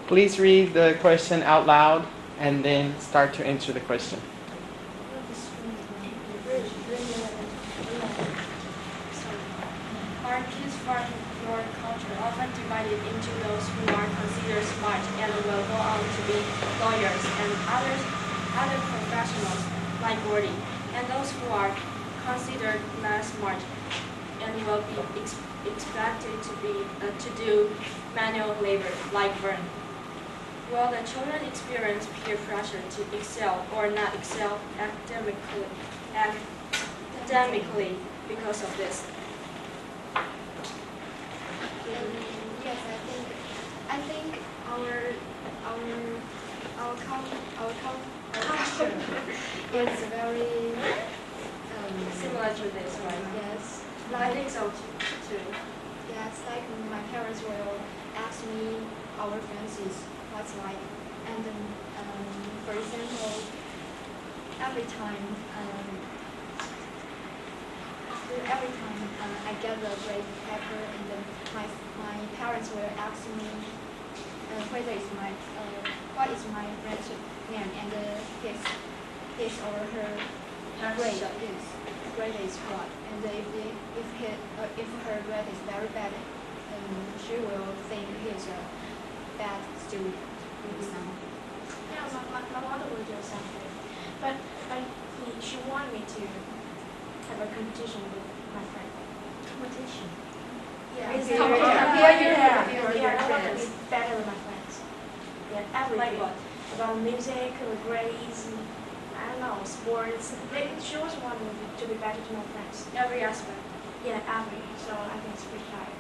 Please read the question out loud and then start to answer the question. Are kids from your culture often divided into those who are considered smart and will go on to be lawyers and other professionals like Gordy, and those who are considered less smart and will be expected to do manual labor like Vern? Will the children experience peer pressure to excel or not excel academically because of this? Yes, I think our culture is very Similar to this, right? yes. I think so too. Yes, like my parents will ask me our friends is what's like, and for example, every time I get a grade paper, and then my parents will ask me what is my friend's name and his or her grade is what, and if her grade is very bad, she will think he is a bad student. Yeah, my mother will do something, but she wanted me to have a competition with my friend. Competition. Yeah, Is yeah, it- yeah, I want to be better than my friends. Yeah, everything. Like what? About music, or grades, I don't know, sports. She always wanted me to be better to my friends. Every aspect. Yeah, every. So I think it's pretty hard.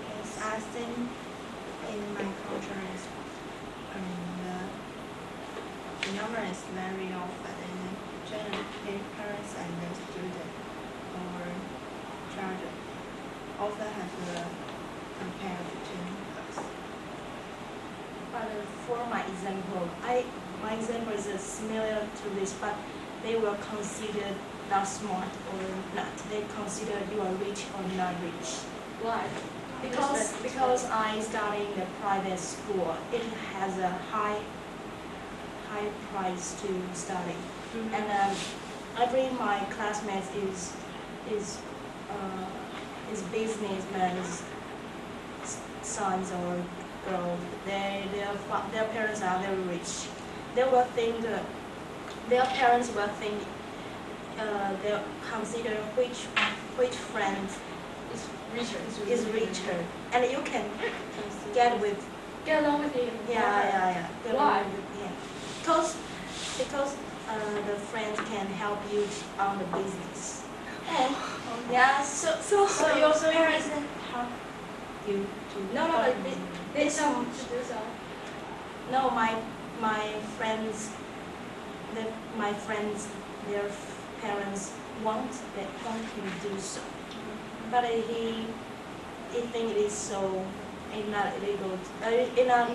Yes, I think in my culture is the number is very often in generally parents and the student or child often have to compare between us. But for my example, my example is similar to this, but they will consider not smart or not. They consider you are rich or not rich. Why? Because I study in the private school, it has a high price to study, and every my classmates is businessmen's sons or girls. Their parents are very rich. They will think their parents will think they'll consider which friend is richer, and you can Get along with him. yeah. Why? Yeah. Because the friends can help you on the business. Yeah. So your parents parents help you to. no. They tell him to do so. No, my friends, their parents want him to do so, but he think it is so, it's not illegal, it's not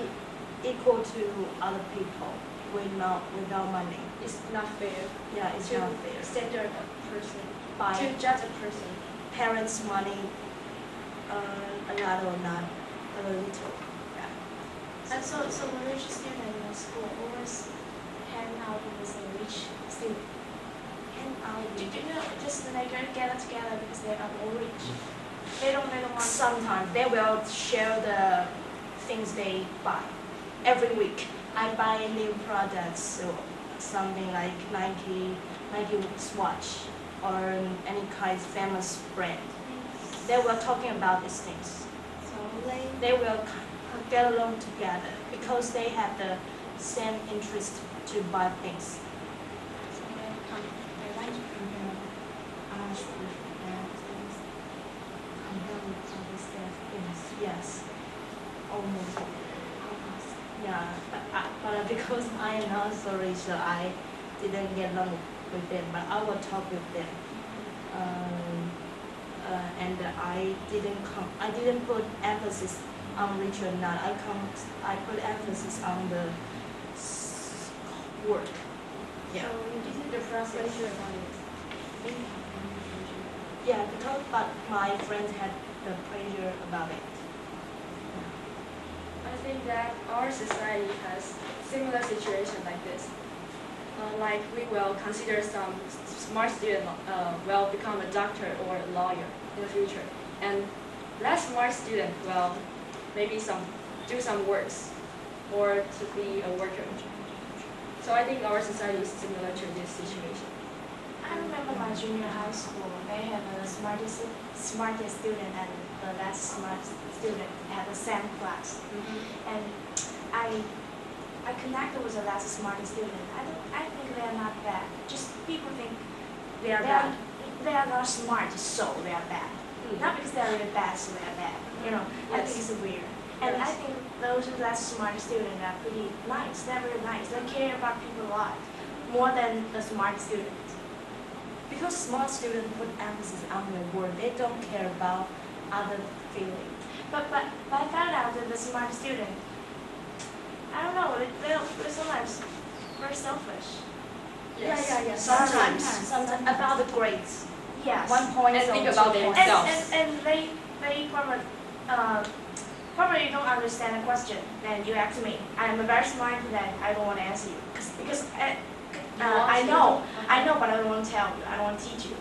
equal to other people without money. It's not fair. Yeah, it's to not fair. standard a person. By To judge a person. parents' money, a lot or not a little. Yeah. And so the rich student in your school always hang out with the rich student. And Do you know, just like they get together because they are all rich. They don't want. sometimes they will share the things they buy. Every week, I buy new products, so something like Nike watch, or any kind of famous brand. They were talking about these things. So They will get along together because they have the same interest to buy things. they want to compare us with their things, compare with others their things. Yes, almost. Almost. Yeah, but because I am not so rich, so I didn't get along with them. But I will talk with them, and I didn't put emphasis on rich or not. I put emphasis on the work. Yeah. So you didn't the pressure about it. Yeah, but my friends had the pressure about it. I think think that our society has similar situation like this. Like we will consider some smart student will become a doctor or a lawyer in the future, and less smart student will maybe do some works or to be a worker. So I think our society is similar to this situation. I remember my junior high school, they have a smartest student and the less smart student at the same class. And I connected with the less smart student. I think they are not bad. Just people think They are bad. They are not smart, so they are bad. Not because they are really bad, so they are bad. You know, I think it's weird. And I think those less smart students are pretty nice. They're very nice. They care about people a lot, more than the smart students. Because smart students put emphasis on their work, they don't care about other feelings. But I found out that the smart student, I don't know, they're sometimes very selfish. Yes. Sometimes about the grades. Yes. 1 point. And or think 2 about points. themselves. And they probably don't understand the question. Then you ask me. I'm very smart that I don't want to answer you because I know, but I don't want to tell you. I don't want to teach you.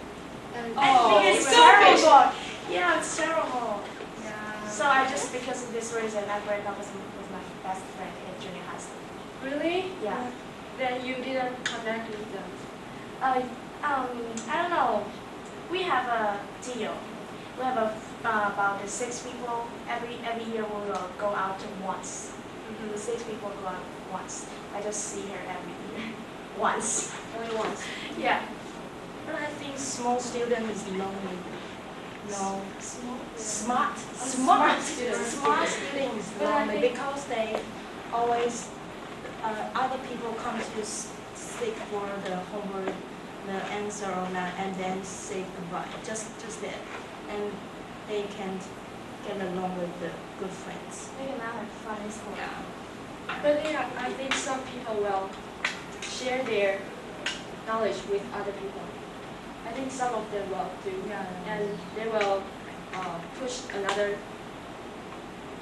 And I think it's it's selfish. terrible. Yeah, it's terrible. yeah. So I just because of this reason I break up with my best friend in junior high school. Really? Yeah. Then you didn't connect with them. I don't know. We have a deal. We have about 6 people. Every year we will go out once. The 6 people go out once. I just see her every year. Once. Only once. Yeah. But I think small student is lonely. No. Smart student. Smart student is But I lonely think- because they always other people come to seek for the homework, the answer or not, and then say goodbye. Just that, and they can't get along with the good friends. We cannot have fun in school. But yeah, I think some people will share their knowledge with other people. I think some of them will do, and they will push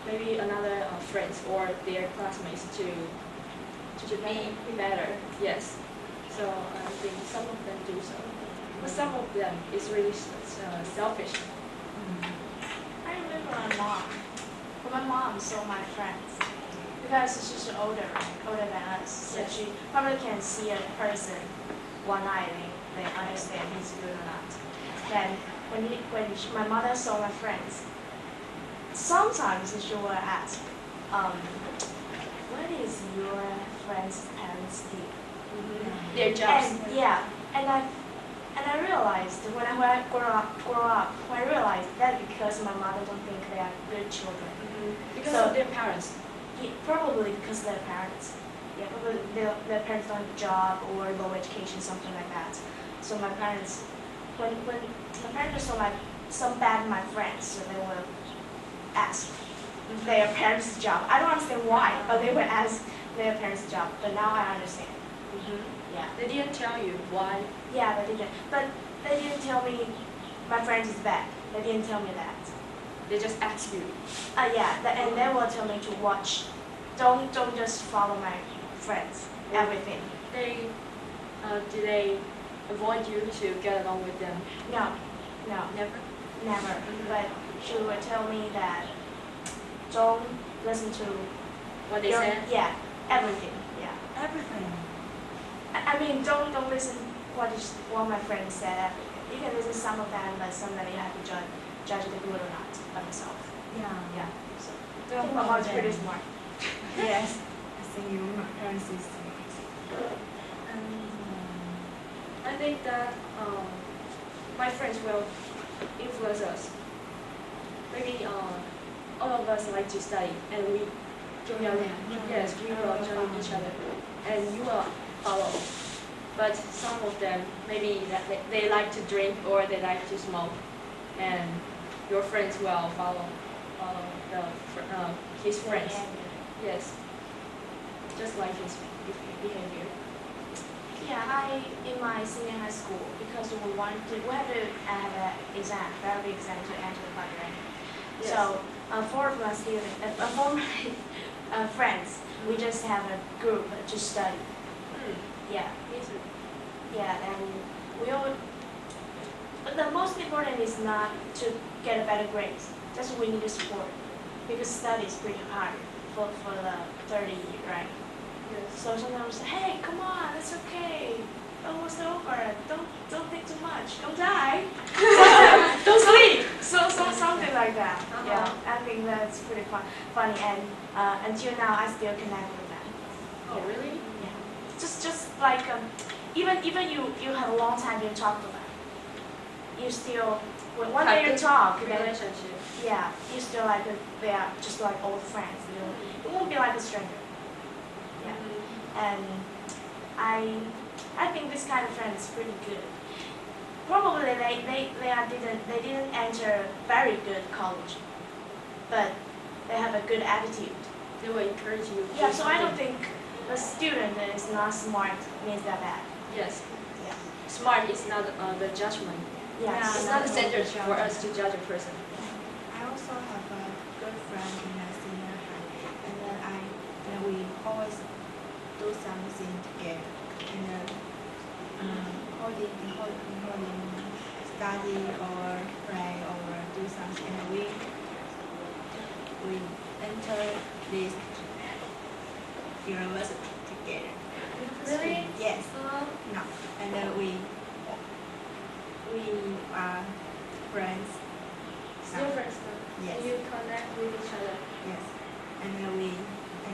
maybe another friends or their classmates to be better. Yes. So I think some of them do so, but some of them is really selfish. I remember my mom. But my mom saw my friends because she's older than us. So Yes. she probably can see a person one eye and they understand he's good or not. Then my mother saw my friends, sometimes she will ask, what is your friend's parents do? Their jobs. And I realized when I grow up, I realized that because my mother don't think they are good children. Because So- of their parents. Yeah, probably because their parents. Yeah, probably their parents don't have a job or low education, something like that. So my parents, when my parents saw like some bad in my friends, so they will ask their parents' job. I don't understand why, but they would ask their parents' job. But now I understand. Yeah. They didn't tell you why. Yeah, they didn't. But they didn't tell me my friend is bad. They didn't tell me that. They just ask you. And they will tell me to watch. Don't just follow my friends. Everything. Do they avoid you to get along with them? No, Never. never. But she would tell me that don't listen to What they your- said? Yeah, everything. Yeah. Everything. I mean, don't listen what my friends said. Everything. You can listen some of them, but some of them you have to judge the good or not by yourself. Yeah. Yeah. So Don't I think my follow mom's pretty them. smart. Yes. I think your parents is smart. And I think that my friends will influence us. Maybe all of us like to study, and we join. Yes, we will join each other, and you will follow. But some of them maybe that they like to drink or they like to smoke, and your friends will follow his friends. Yes, just like his behavior. Yeah, in my senior high school, because we have to have an exam, very big exam to enter the program. Yes. So, four of my students, friends. We just have a group to study. Yeah. Me too. Yeah, and we all. But the most important is not to get a better grades. Just we need to support, because study is pretty hard for the 30 year, right? Yes. So sometimes, hey, come on, it's okay. Almost over. Don't think too much. Don't die. Don't sleep. So something like that. Yeah, I think that's pretty funny. And until now, I still connect with that. Oh, really? Yeah. Just like even you have a long time to talk to them. You still when one day you talk, then Relationship. yeah, you still like they are just like old friends. You know, it won't be like a stranger. Yeah. And I think this kind of friend is pretty good. Probably they didn't enter very good college, but they have a good attitude. They will encourage you. to Yeah, do so I don't something. think a student that is not smart means that bad. Yes. Yeah. Smart is not the judgment. Yeah. It's not the standard for us to judge a person. I also have a good friend in my senior high, and then we always do something together, and then including study or play or do something, and we enter this university together. Really? Yes. No, and then we are friends. Still friends now. Yes. You connect with each other. Yes, and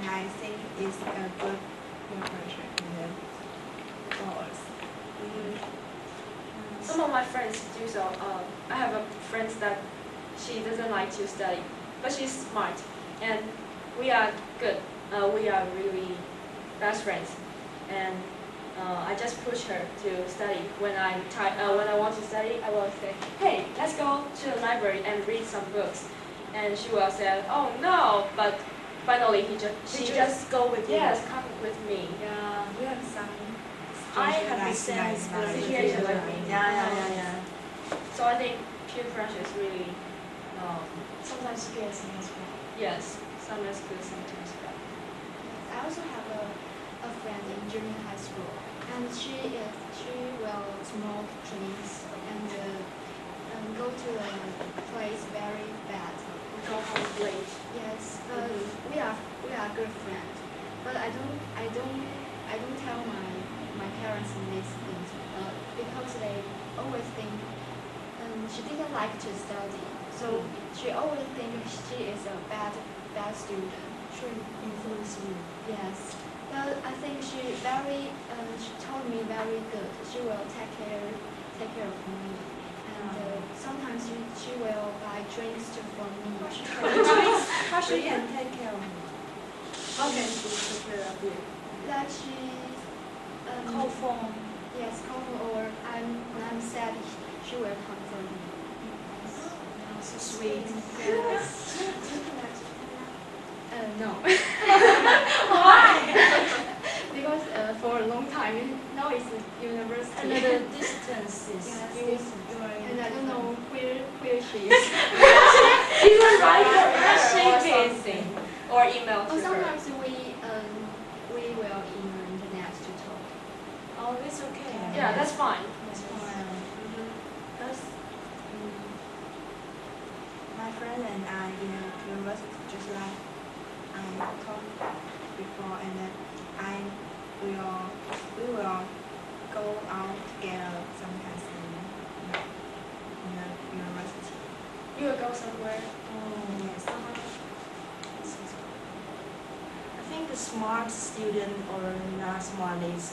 I think it's a good impression for us. Some of my friends do so. I have a friend that she doesn't like to study, but she's smart, and we are good. We are really best friends, and I just push her to study. When when I want to study, I will say, "Hey, let's go to the library and read some books," and she will say, "Oh no!" But finally, she just go with you. yes, come with me. Yeah. We have some. I have the like same situation like me. Yeah. So I think peer pressure is really, Sometimes scares me as well. yes, sometimes good, sometimes bad. I also have a friend in junior high school, and she will smoke drinks and go to the place very bad. Go home late. Yes, we are good friends, but I don't tell my parents these things because they always think she didn't like to study, so she always think she is a bad student. She influence you. Yes, but I think she told me very good. She will take care of me, and sometimes she will buy drinks for me. How she can take care of me? How can she take care of you? That she Call phone. yes, call me, or when I'm sad, she will comfort me. So sweet. Yes. No. Why? Because for a long time, now it's university. Another distance is Yes, you distance. are And I don't know where she is. Even write her Or or something. something, or email Or to her. sometimes we will in the internet to talk. Oh, it's okay. Yeah, that's fine. That's fine. Because my friend and I in university, just like I talked before, and then we will go out together sometimes in the university. You will go somewhere. Oh, Yes. I think a smart student or not smart is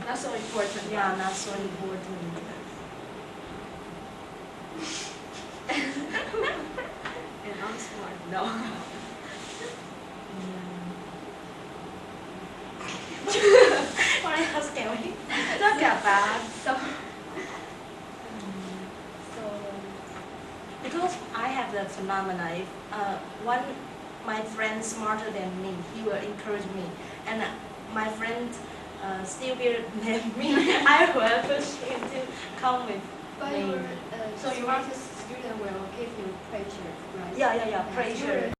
Not so important. yeah, not so important. And I'm smart. No. What else can we talk about? So Because I have the phenomena, if one my friend smarter than me, he will encourage me, and my friend still better than me, I will push him to come with but me. your So you smartest student will give you pressure, right? Yeah, Yes, pressure.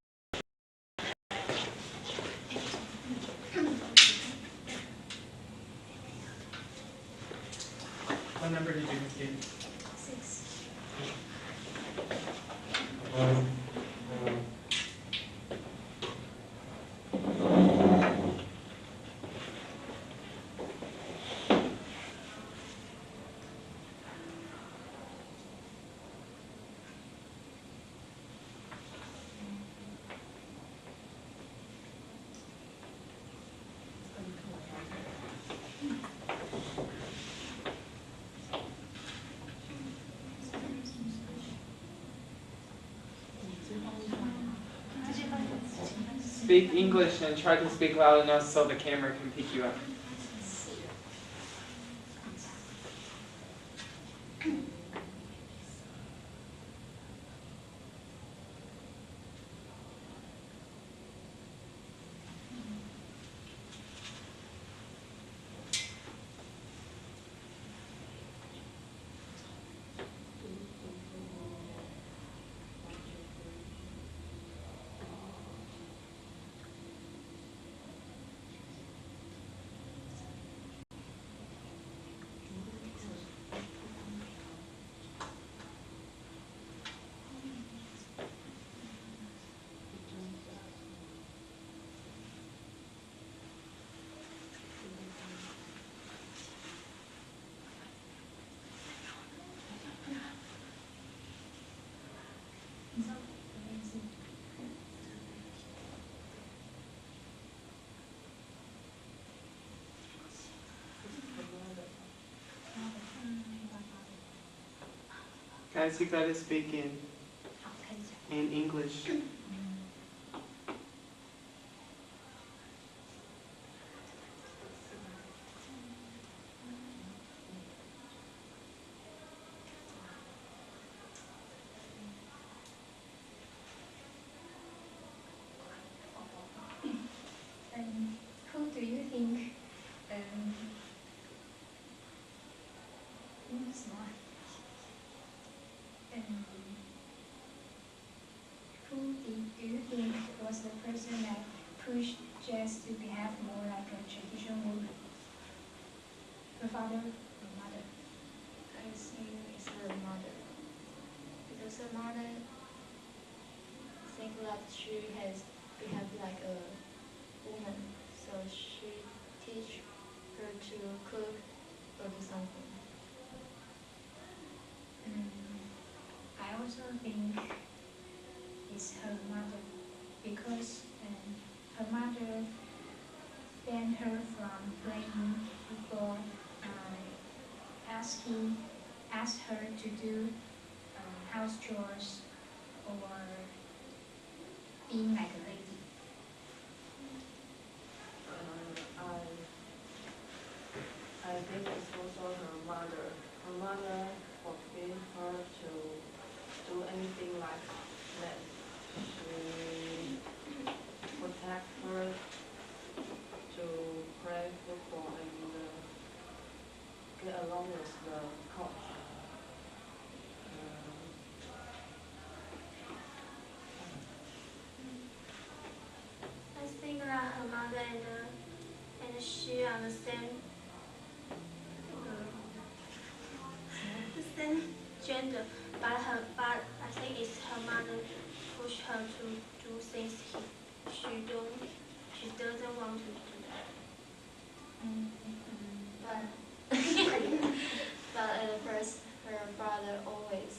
Speak English and try to speak loud enough so the camera can pick you up. Guys, you gotta speak in English. Who do you think smart? Do you think was the person that pushed Jess to behave more like a traditional woman? Her father or mother? I think it's her mother. Because her mother think that she has behaved like a woman, so she teach her to cook or do something. I also think it's her mother because her mother banned her from playing football, asked her to do house chores or being like a lady. I think it's also her mother. Her mother forbid her to do anything like that. She protect her to play football and get along with the coach. I think that her mother and she understand the same gender, but I think it's her mother push her to do things she doesn't want to do that. But at first, her father always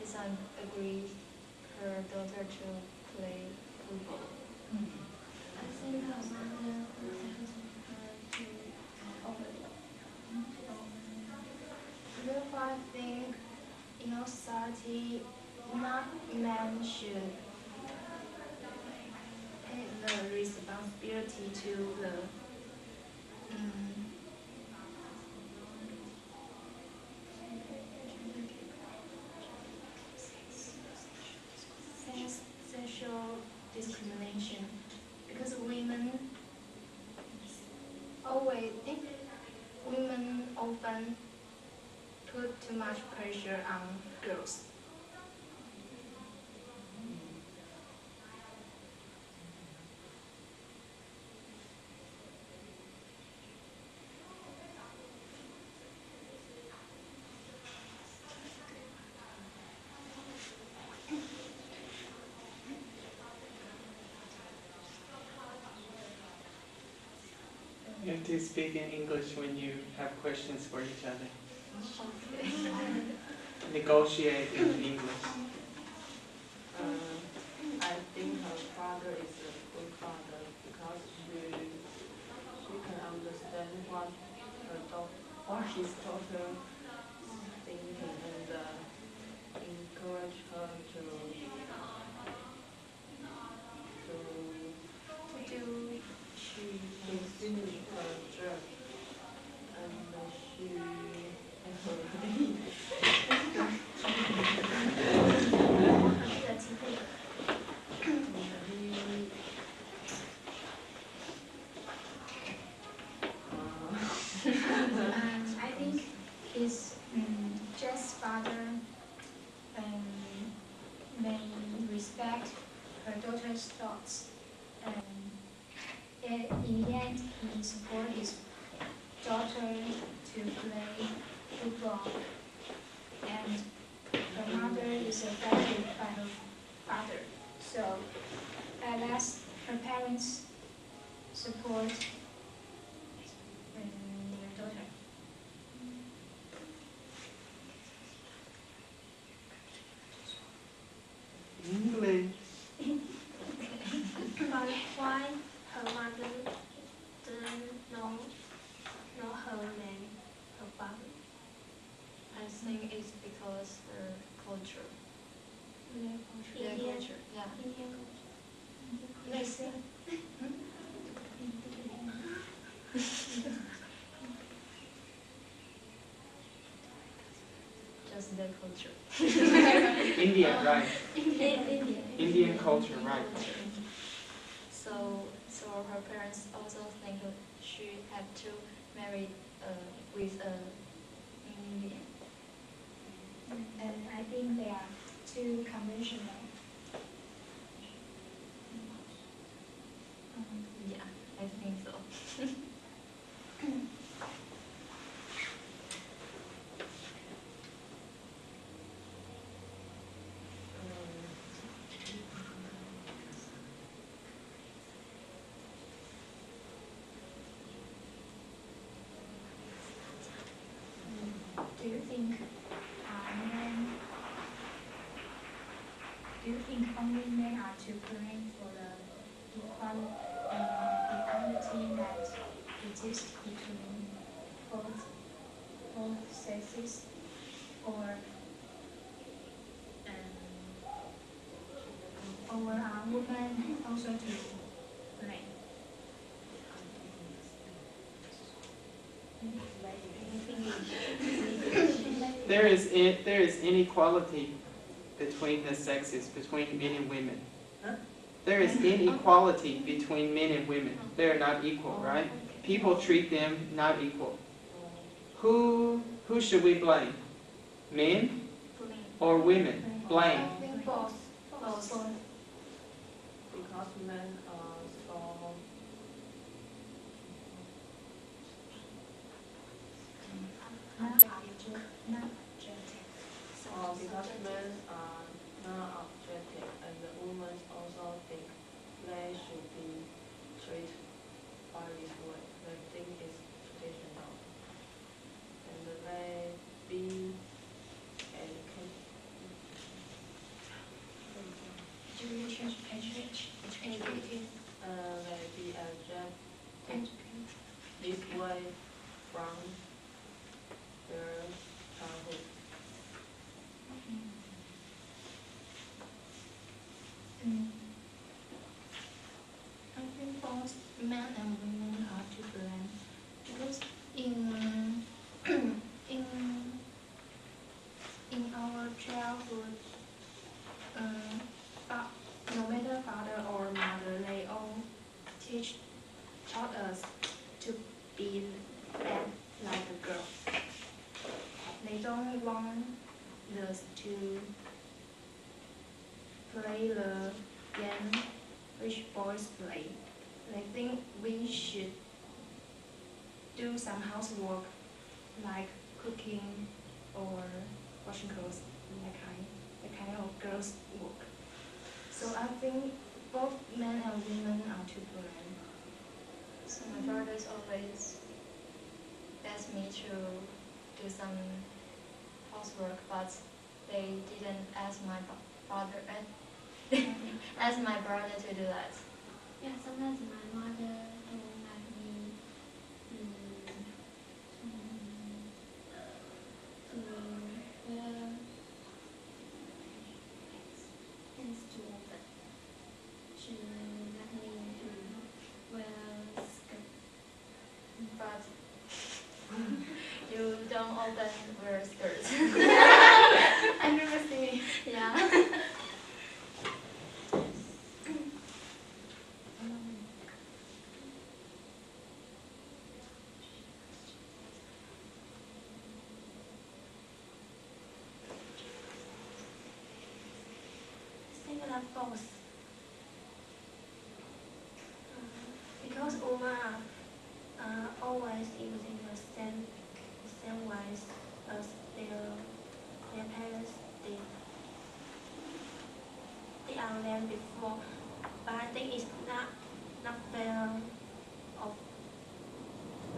doesn't agree her daughter to play football. I think her mother protected her to Therefore, I think in our society, not men should take the responsibility to the sexual discrimination because women often put too much pressure on girls. You have to speak in English when you have questions for each other. Negotiate in English. I think her father is a good father because she can understand what his daughter thinking and encourage her to her daughter's thoughts. In the end, he supported his daughter to play football, and her mother is affected by her father. So, at last, her parents support their daughter. English. But why her mother didn't know her name, her father? I think it's because her culture. Their Indian, culture, yeah. Indian culture. They sing. Just their culture. India, right? Indian. Indian culture, right? So her parents also think she had to marry with a Indian. And I think they are too conventional. Yeah, I think so. Do you think men? Do you think only men are to blame for the equality that exists between both sexes, or are women also to blame? There is inequality between the sexes, between men and women. There is inequality between men and women. They are not equal, right? People treat them not equal. Who should we blame? Men or women? Blame. I think both. Because men are so because men are not objective and the women also think they should be treated by this way. They think it's traditional. And they be educated. They be educated this way from their childhood. I think both men and women are to blame, because in in in our childhood, no matter father or mother, they all taught us to be bad like a girl. They don't want us to play the game which boys play. They think we should do some housework like cooking or washing clothes, that kind of girls' work. So I think both men and women are to blame. So my brothers always asked me to do some housework, but they didn't ask my father ask my brother to do that. Yeah, sometimes my mother don't let me wear pants too often. She let me wear skirt. But you don't often wear skirts. I never see. Yeah. I think that both women are always using the same ways as their parents did. They are learned before, but I think it's not fair of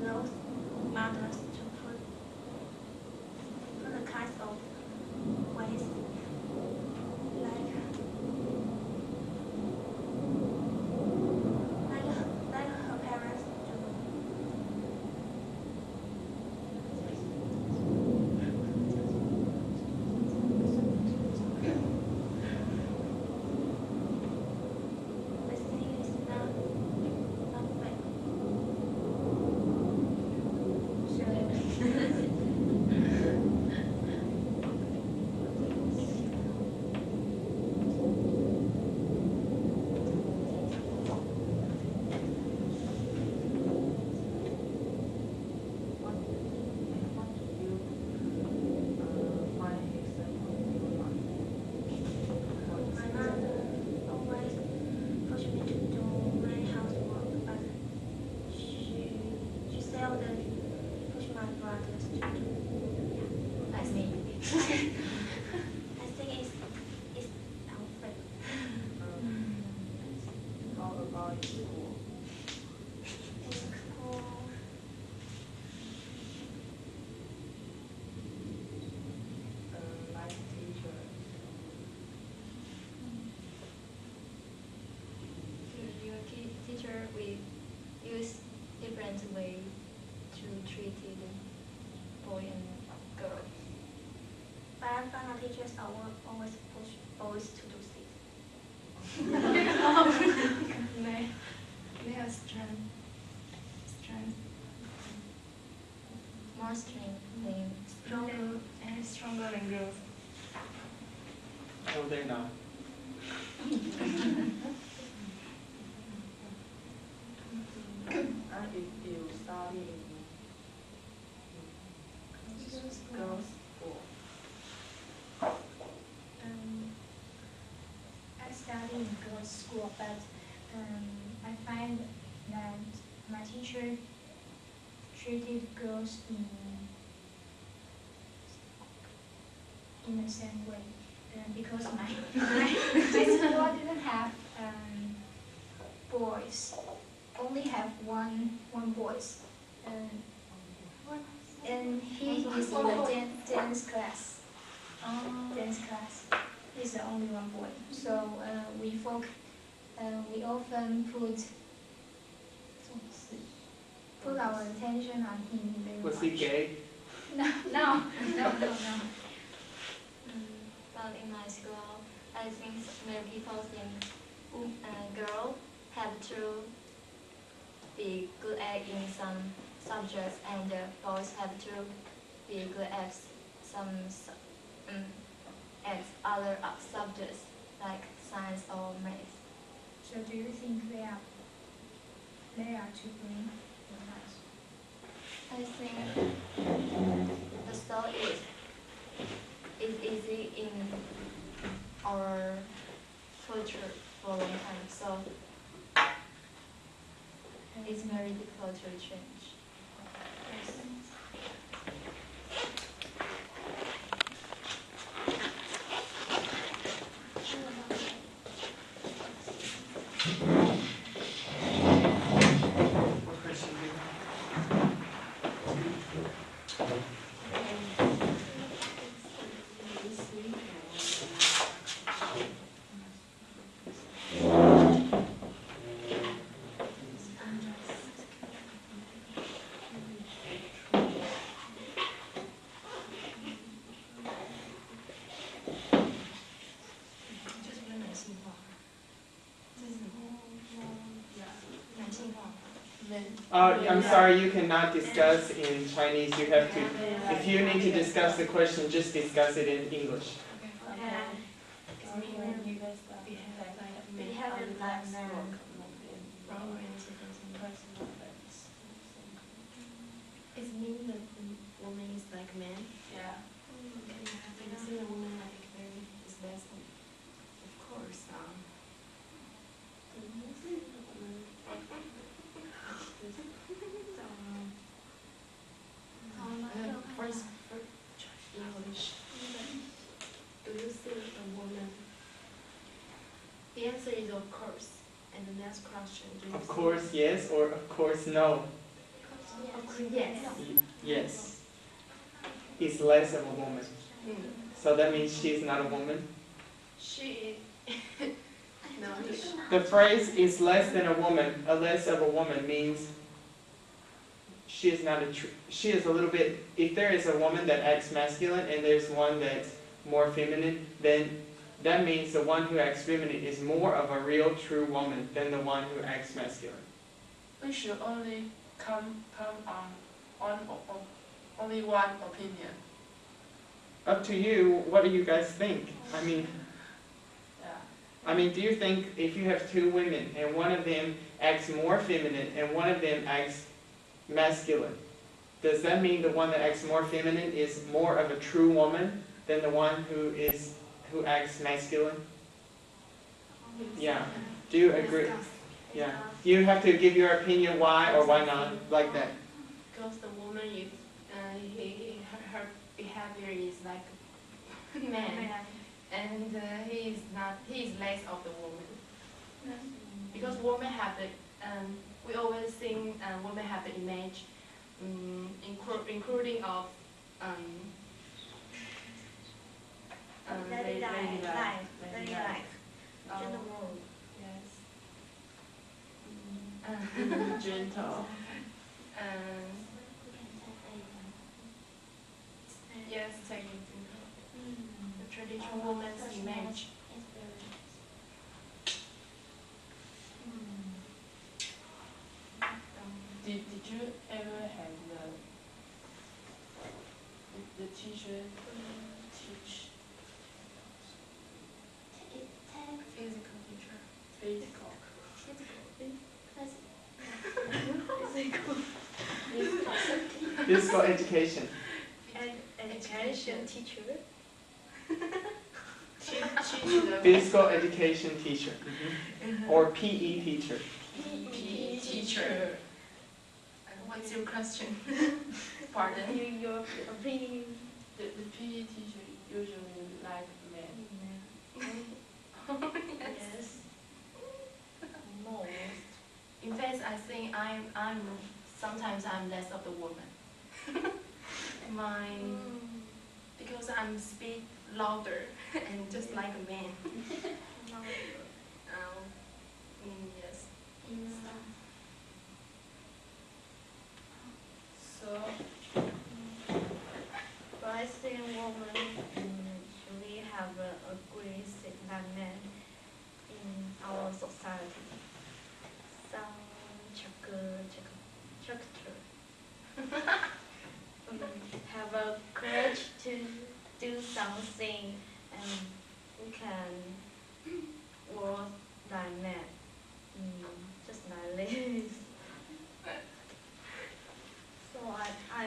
those mothers to put the kinds of ways like her parents do. I think it's not fair. My mother always pushed me to do my housework, but she seldom pushed my brothers to do. I see. I think it's unfair. How about in school? In school, Like teachers. Your teacher will use different way to treat the boy and girl. but I find our teachers are always push boys to do things. They have strength. More strength than Stronger. And stronger than girls. No, they're not. And if you study in girls' school, I study in girls' school, but I find that my teacher treated girls in the same way. Because my school didn't have boys, only have one boys. And he is in the dance class. He's the only one boy. So we often put our attention on him very much. Was he gay? No. But in my school, I think many people think girl have to be good in some subjects and boys have to be good at at other subjects like science or math. So do you think they are to blame or not? I think the story is easy in our culture for a long time, so it's very difficult to change. What question do you have? I'm sorry, you cannot discuss in Chinese. You have to, if you need to discuss the question, just discuss it in English. We haven't left It means that the woman is like man. yeah. When you see a woman like very is best, of course. And the next question. Do you Of think- course yes or of course no? Yes. Yes. He's less of a woman. So that means she's not a woman? She. No. The phrase is less than a woman, a less of a woman means she is not a she is a little bit, if there is a woman that acts masculine and there's one that's more feminine, then that means the one who acts feminine is more of a real true woman than the one who acts masculine. We should only come on only one opinion. Up to you, what do you guys think? Yeah. Do you think if you have two women and one of them acts more feminine and one of them acts masculine, does that mean the one that acts more feminine is more of a true woman than the one who acts masculine? Yeah. Do you agree? Yeah. You have to give your opinion why or why not, like that. Because the woman, if her behavior is like man, and he is less of the woman. Because women have the, we always think women have the image, including of Daily life. Oh, yes. Gentle. Yes, take it. The traditional woman's image. Did you ever have the teacher teach Physical teacher. physical? Physical education. Education teacher. Physical education teacher. Or PE teacher. PE teacher. What's your question? Pardon? Your opinion. The PE teacher usually like men. Yes. Most. In fact, I think I'm sometimes I'm less of the woman. Because I'm speak louder and just like a man. Yes. So But I think women usually have a great than men in our society. Some structure have a courage to do something, and we can work like men, just like this. So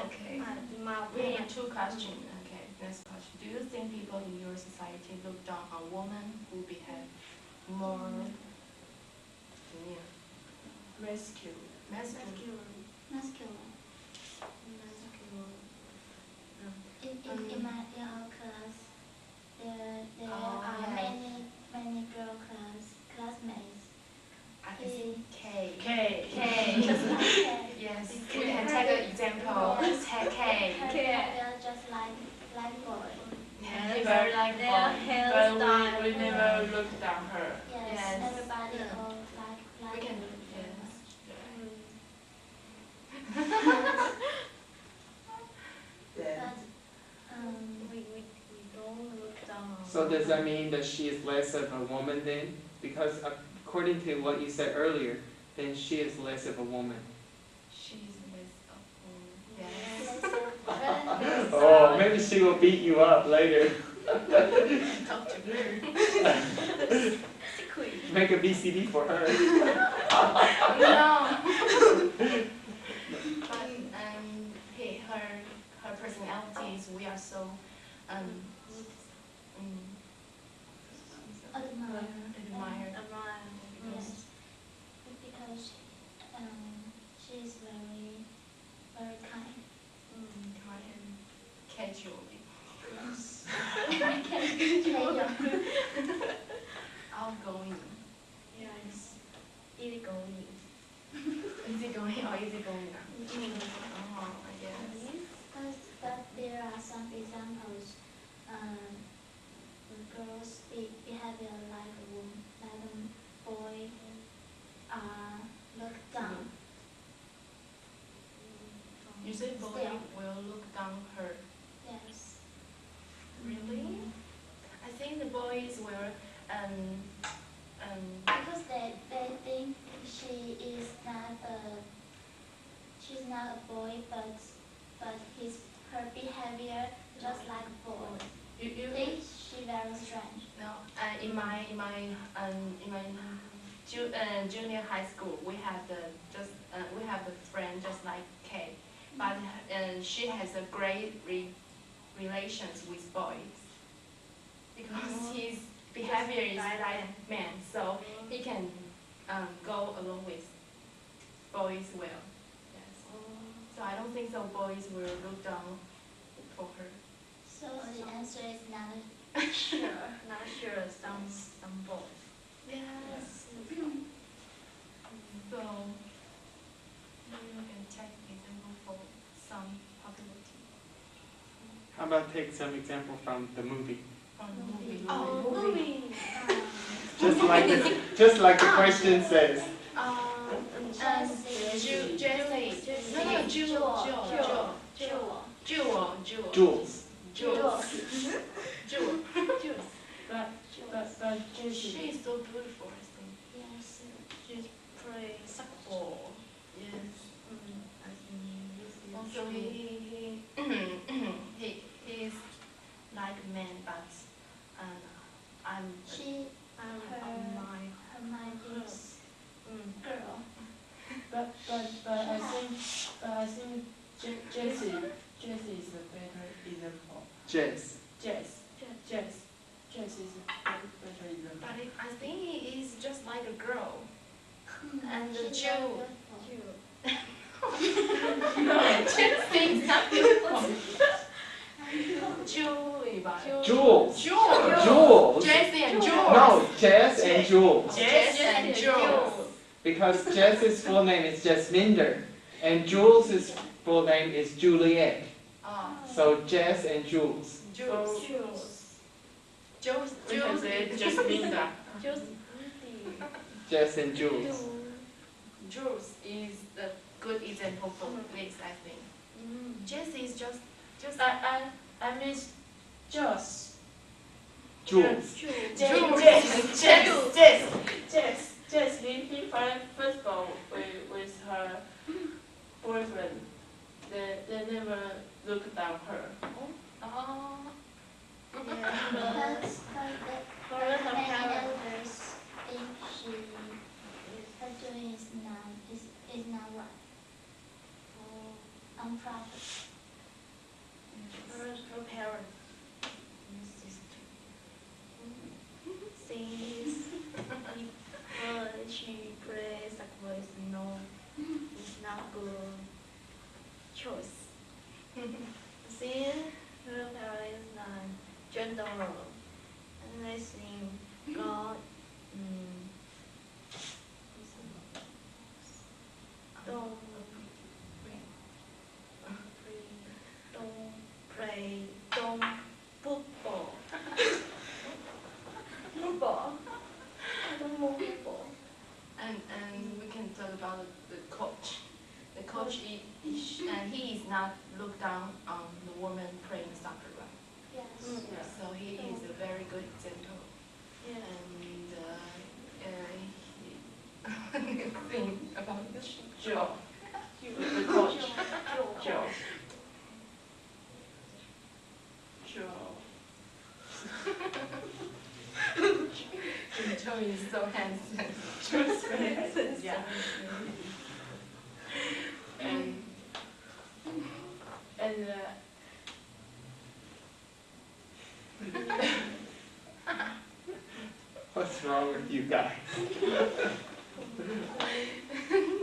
Okay. in my We opinion, have two questions. Okay, next question. Do you think people in your society look down on women who behave more masculine. Masculine. In our class, there are many girl classmates. I think K. K. Yes. We can take an example. Yes. Take K. They are just like boys. Yeah, very like their boy. hairstyle. But we never look down her. Yes, Yes. everybody all like We can. boys. Yes. Then But we don't look down. So does that mean that she is less of a woman then? Because according to what you said earlier, then she is less of a woman. She's less of yes. Oh, maybe she will beat you up later. Talk to her. Make a VCD for her. No. But her personalities, we are so admire. yes, because she is very kind. Casually. Casual. Outgoing. Yes. easygoing. Easygoing or easygoing? Oh, I guess. But there are some examples. Girls behavior like a woman, like a boy, look down. You say boy Still. will look down her. Yes. Really? I think the boys will Because they think she's not a boy, but her behavior just like a boy. You Think she very strange. no. In my junior high school, we have the friend just like Kay, but she has a great relations with boys because his behavior is like man, so he can go along with boys well. Yes. So I don't think some boys will look down for her. So the answer is not. Not sure. Some boys. Yes. So maybe we can take example for some possibility How about take some example from the movie? from the movie. movie. Just like the question says. Jules. but Jessie. She is so beautiful, I think. Yes. She's play soccer. Yes. I think also he is like a man, but I'm Her mind is girl. But I think Jessie is a better example. Jess. Jess is a better example. But I think he is just like a girl. And the She's Jew. very beautiful. No, Jessie is not beautiful. Jules. Jules. Jules. Jessie and Jules. No, Jess and Jules. Jess and Jules. Because Jess's full name is Jasminder, and Jules's full name is Juliet. So Jess and Jules. Jules. Jules. We can say Jasminda. Jess and Jules. Jules is a good example for this, I think. Jessie is just I miss Joss. Jules. Jess, he find first of all with her boyfriend. They never look down her. Because her elders think her doing is not right. Improper. her parents. Since she plays soccer is it's not good choice. Since her parents are gender, and I think God don't football. And we can talk about the coach. The coach he is not look down on the woman playing soccer, right? Yes. So he is a very good example. And he think about Joe. The coach. Joe. Joe is so handsome. Joe's very handsome. Yeah. And What's wrong with you guys?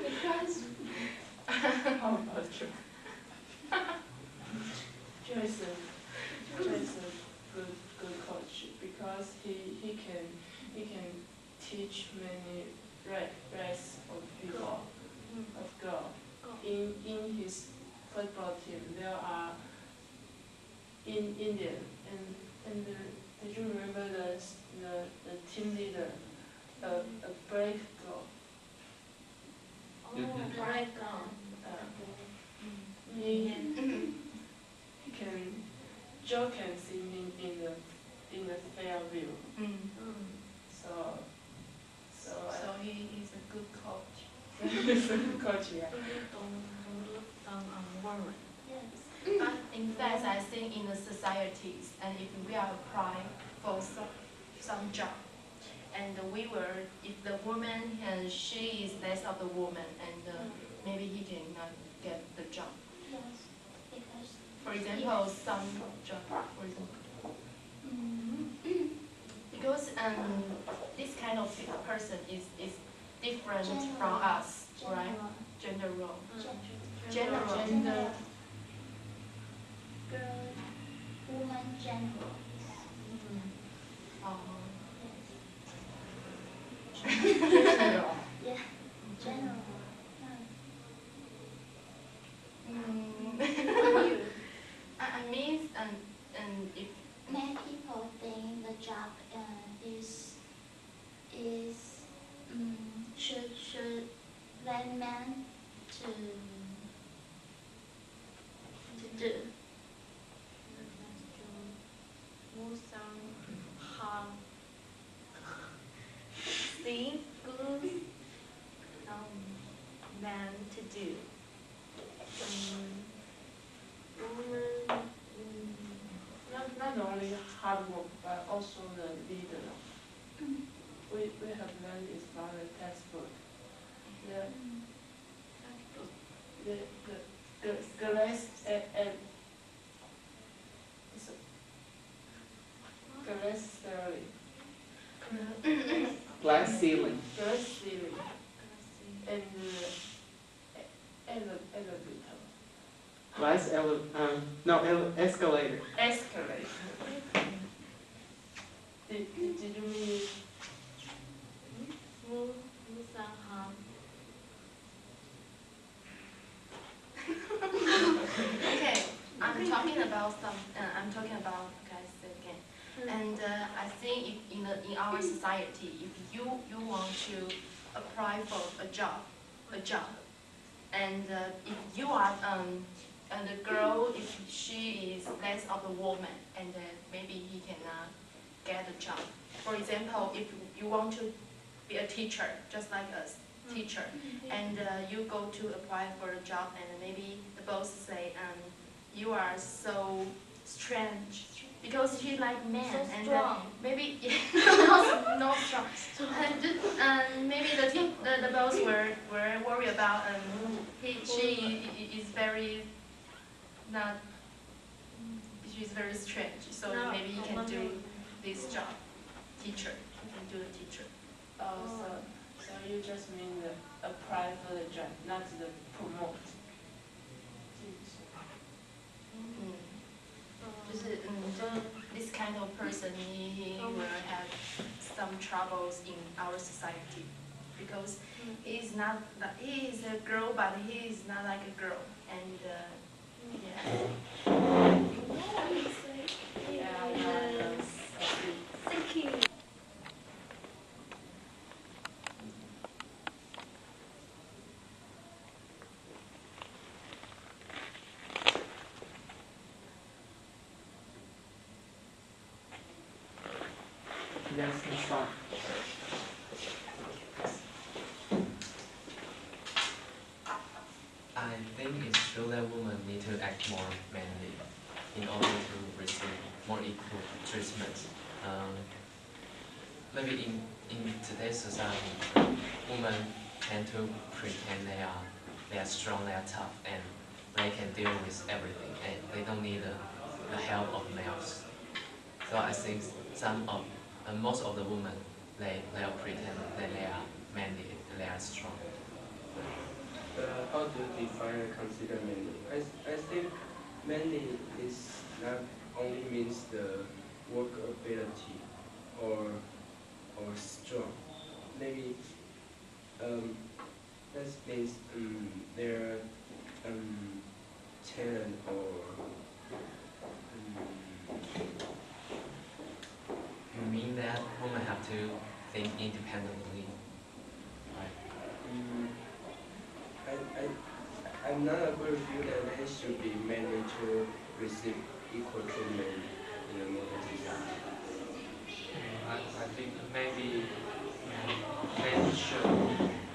Because how about Joe? Joe is a good coach because he can teach many race of football team, there are in Indian, and did you remember the team leader, a black girl? Mhm. Right now. He can joke and sing in the fair view. So he is a good coach. coach, yeah. But in fact, I think in the societies, and if we are applying for some job, and we were, if the woman and she is less of the woman, and maybe he cannot get the job. Yes, because For example, some job, for example. Because this kind of person is different from us, right? general. General. Gender. Girl, woman general. General. Yeah, general. I mean, and if Many people think the job is should let men to do. Things good man to do. Woman, Not only hard work, but also the leader. We have learned this from the textbook. The glass and glass theory. Glass ceiling. Glass ceiling. And elevator. Glass escalator. Escalator. Did you mean okay, I'm talking about guys again, and I think if in our society, if you want to apply for a job, and if you are and the girl, if she is less of a woman, and maybe he cannot get a job. For example, if you want to be a teacher, just like us, teacher, and you go to apply for a job, and maybe the boss say, you are so strange because she like men, So and strong. maybe not strong. And maybe the boss were worried about she is very not. She's very strange, so No, maybe you can do maybe. this job, teacher. You can do the teacher. so you just mean the apply for the job, not the promote. 就是this kind of person, he will have some troubles in our society because he is a girl, but he is not like a girl, and Thank you. Yes, that's fine. I think it's true that women need to act more manly in order to receive more equal treatment. Maybe in today's society, women tend to pretend they are strong, they are tough, and they can deal with everything, and they don't need the help of males. So I think most of the women they'll pretend that they are manly, they are strong. How do you define or consider manly? I think manly is not only means the work ability or strong. Maybe that means their talent or You mean that women have to think independently, right? I'm not agree with you that they should be made to receive equal treatment in the modern society. I think maybe men should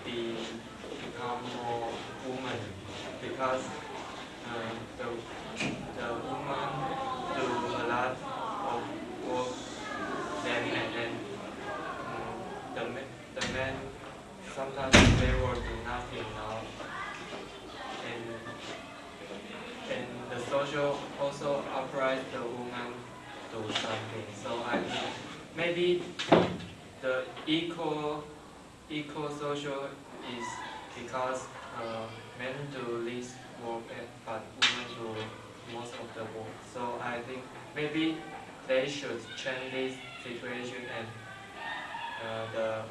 become more woman because the woman do a lot of work than men and the men sometimes they will do nothing now and and the social also upright the woman do something. So I think maybe the equal social is because men do least work but women do most of the work. So I think maybe they should change this situation and the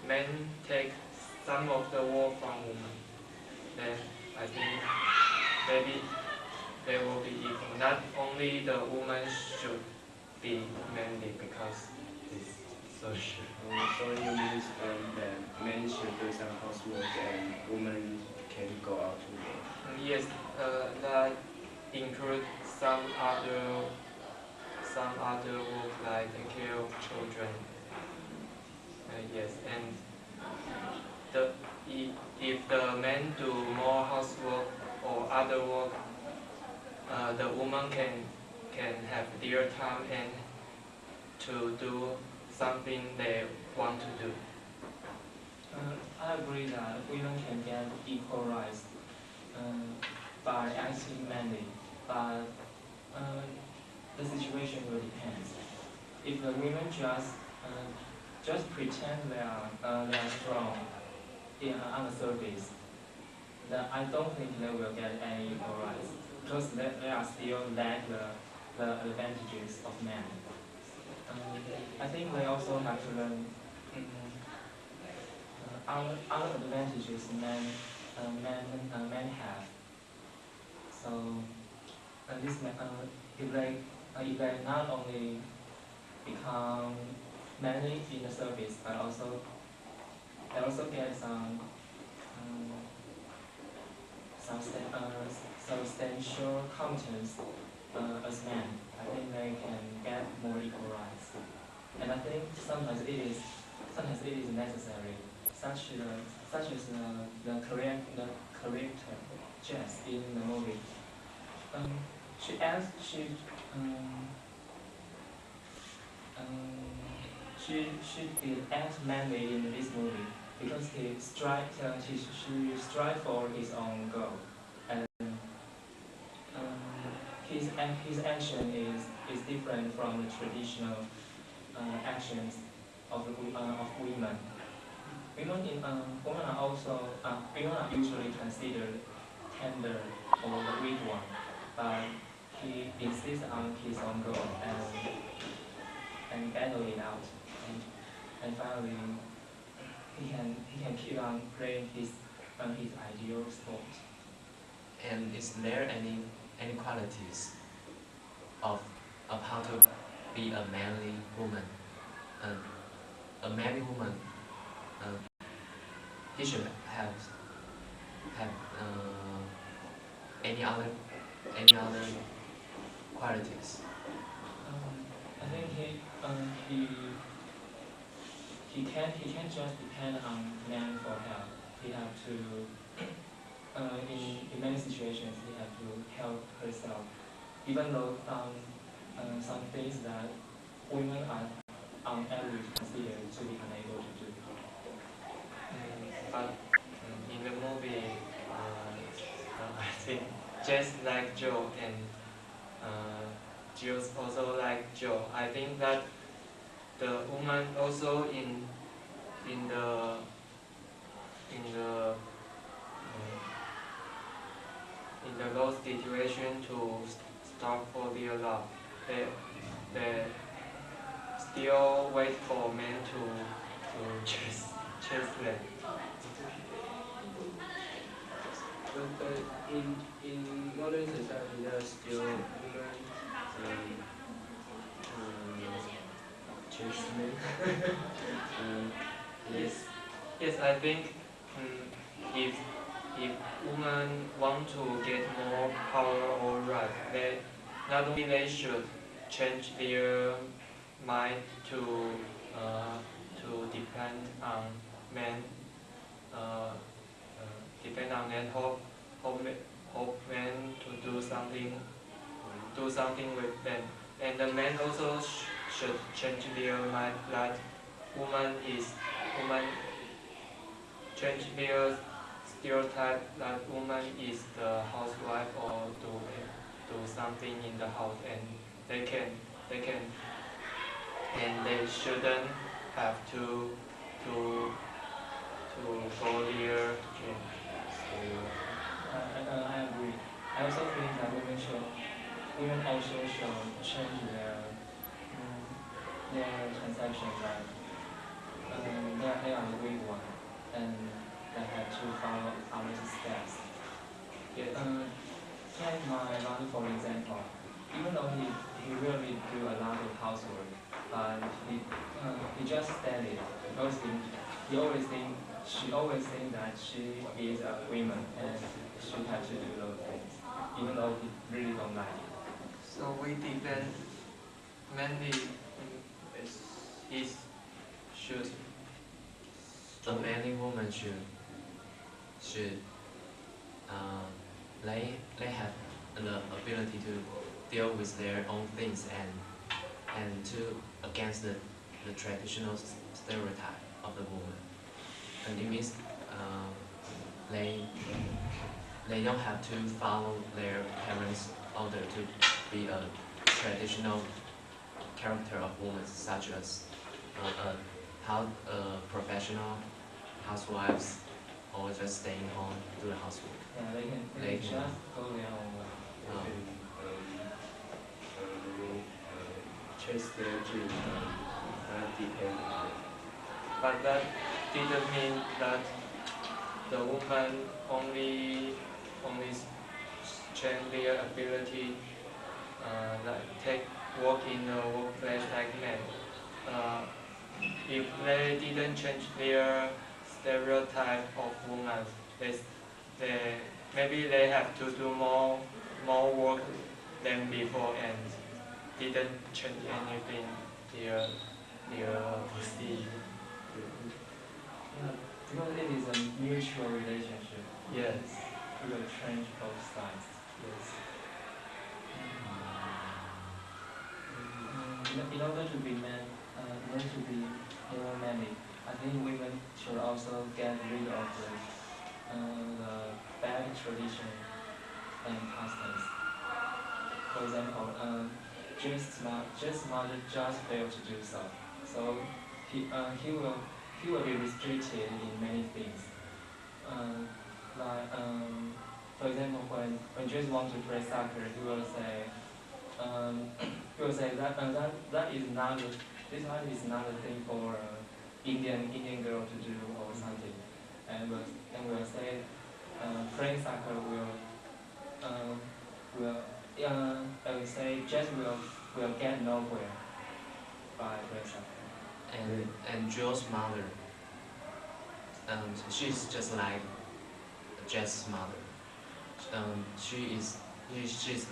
men take some of the work from women. Then I think maybe they will be equal. Not only the woman should be manly because it's social. So you mean that men should do some housework and women can go out to work? Yes, that include some other work like take care of children. Yes, and the if the men do more housework or other work, the woman can have their time and to do something they want to do. I agree that women can get equal rights by acting manly, but the situation will depend. If the women just pretend they are strong on the surface, then I don't think they will get any equal rights because they are still lack the advantages of men. I think they also have to learn other advantages men have. So if they not only become manly in the service, but also they also get substantial competence as men. I think they can get more equal rights. And I think sometimes it is necessary, such as the character Jess in the movie. She acts she did act manly in this movie because she strive for his own goal, and his action is different from the traditional actions of women. Women are usually considered tender or the weak one, but he insists on his own goal and battle it out, and finally he can keep on playing his ideal sport. And is there any qualities of how to be a manly woman? A manly woman, he should have any other qualities. I think he can't just depend on men for help. He have to in many situations he have to help herself, even though some things that women are on average considered to be unable to do. But in the movie, I think Jess like Joe and Jules also like Joe. I think that the woman also in the low situation to start for their love. They still wait for men to chase them. But in modern society, there are still women chase men. Yes. Yes, I think if women want to get more power or right, they not only they should change their mind to depend on men, uh, depend on men, hope men to do something with them, and the men also should change their mind that woman change their stereotype that woman is the housewife or do something in the house, and they can and they shouldn't have to go there. I agree. I also think that women also should change their conception that they are the weak one and they have to follow our steps. Yeah, take my mother for example. Even though he really do a lot of housework, but he just studied because he always think she always think that she is a woman and she has to do those things, even though he really don't like it. So we depend mainly is should So many women should they have the ability to deal with their own things and to against the traditional stereotype of the woman. And it means they they don't have to follow their parents' order to be a traditional character of women, such as professional housewives or just staying home do the housework. Yeah, they can just go their own way. Chase their dream and depend on it. But that didn't mean that the woman only change their ability, like take work in a workplace like men. If they didn't change their stereotype of women, they maybe they have to do more work than before and didn't change anything their perceive. Yeah, because it is a mutual relationship. Yes. We will change both sides. Yes. In order to be in order to be more manly, I think women should also get rid of the bad tradition and customs. For example, Jay's mother just failed to do so, so he will be restricted in many things. Like for example, when Jay's wants to play soccer, he will say that is not this one is not a thing for Indian girl to do or something, and we'll say playing soccer I would say just will get nowhere by playing soccer. And Joe's mother, she's just like Jess's mother. She's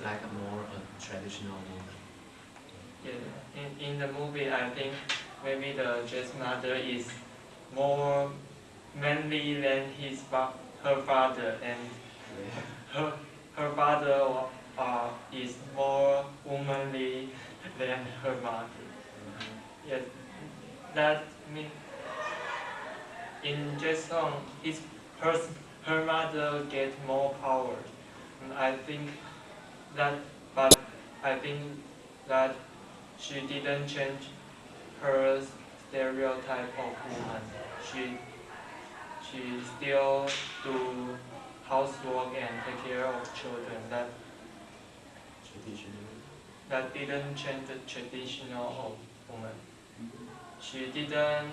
like more a traditional woman. Yeah, in the movie, I think maybe the Jess mother is more manly than her father, and her father is more womanly than her mother. Yes, that means in Jess song, her mother get more power. And I think that, but I think that she didn't change her stereotype of woman. She still do housework and take care of children. That didn't change the traditional of woman. She didn't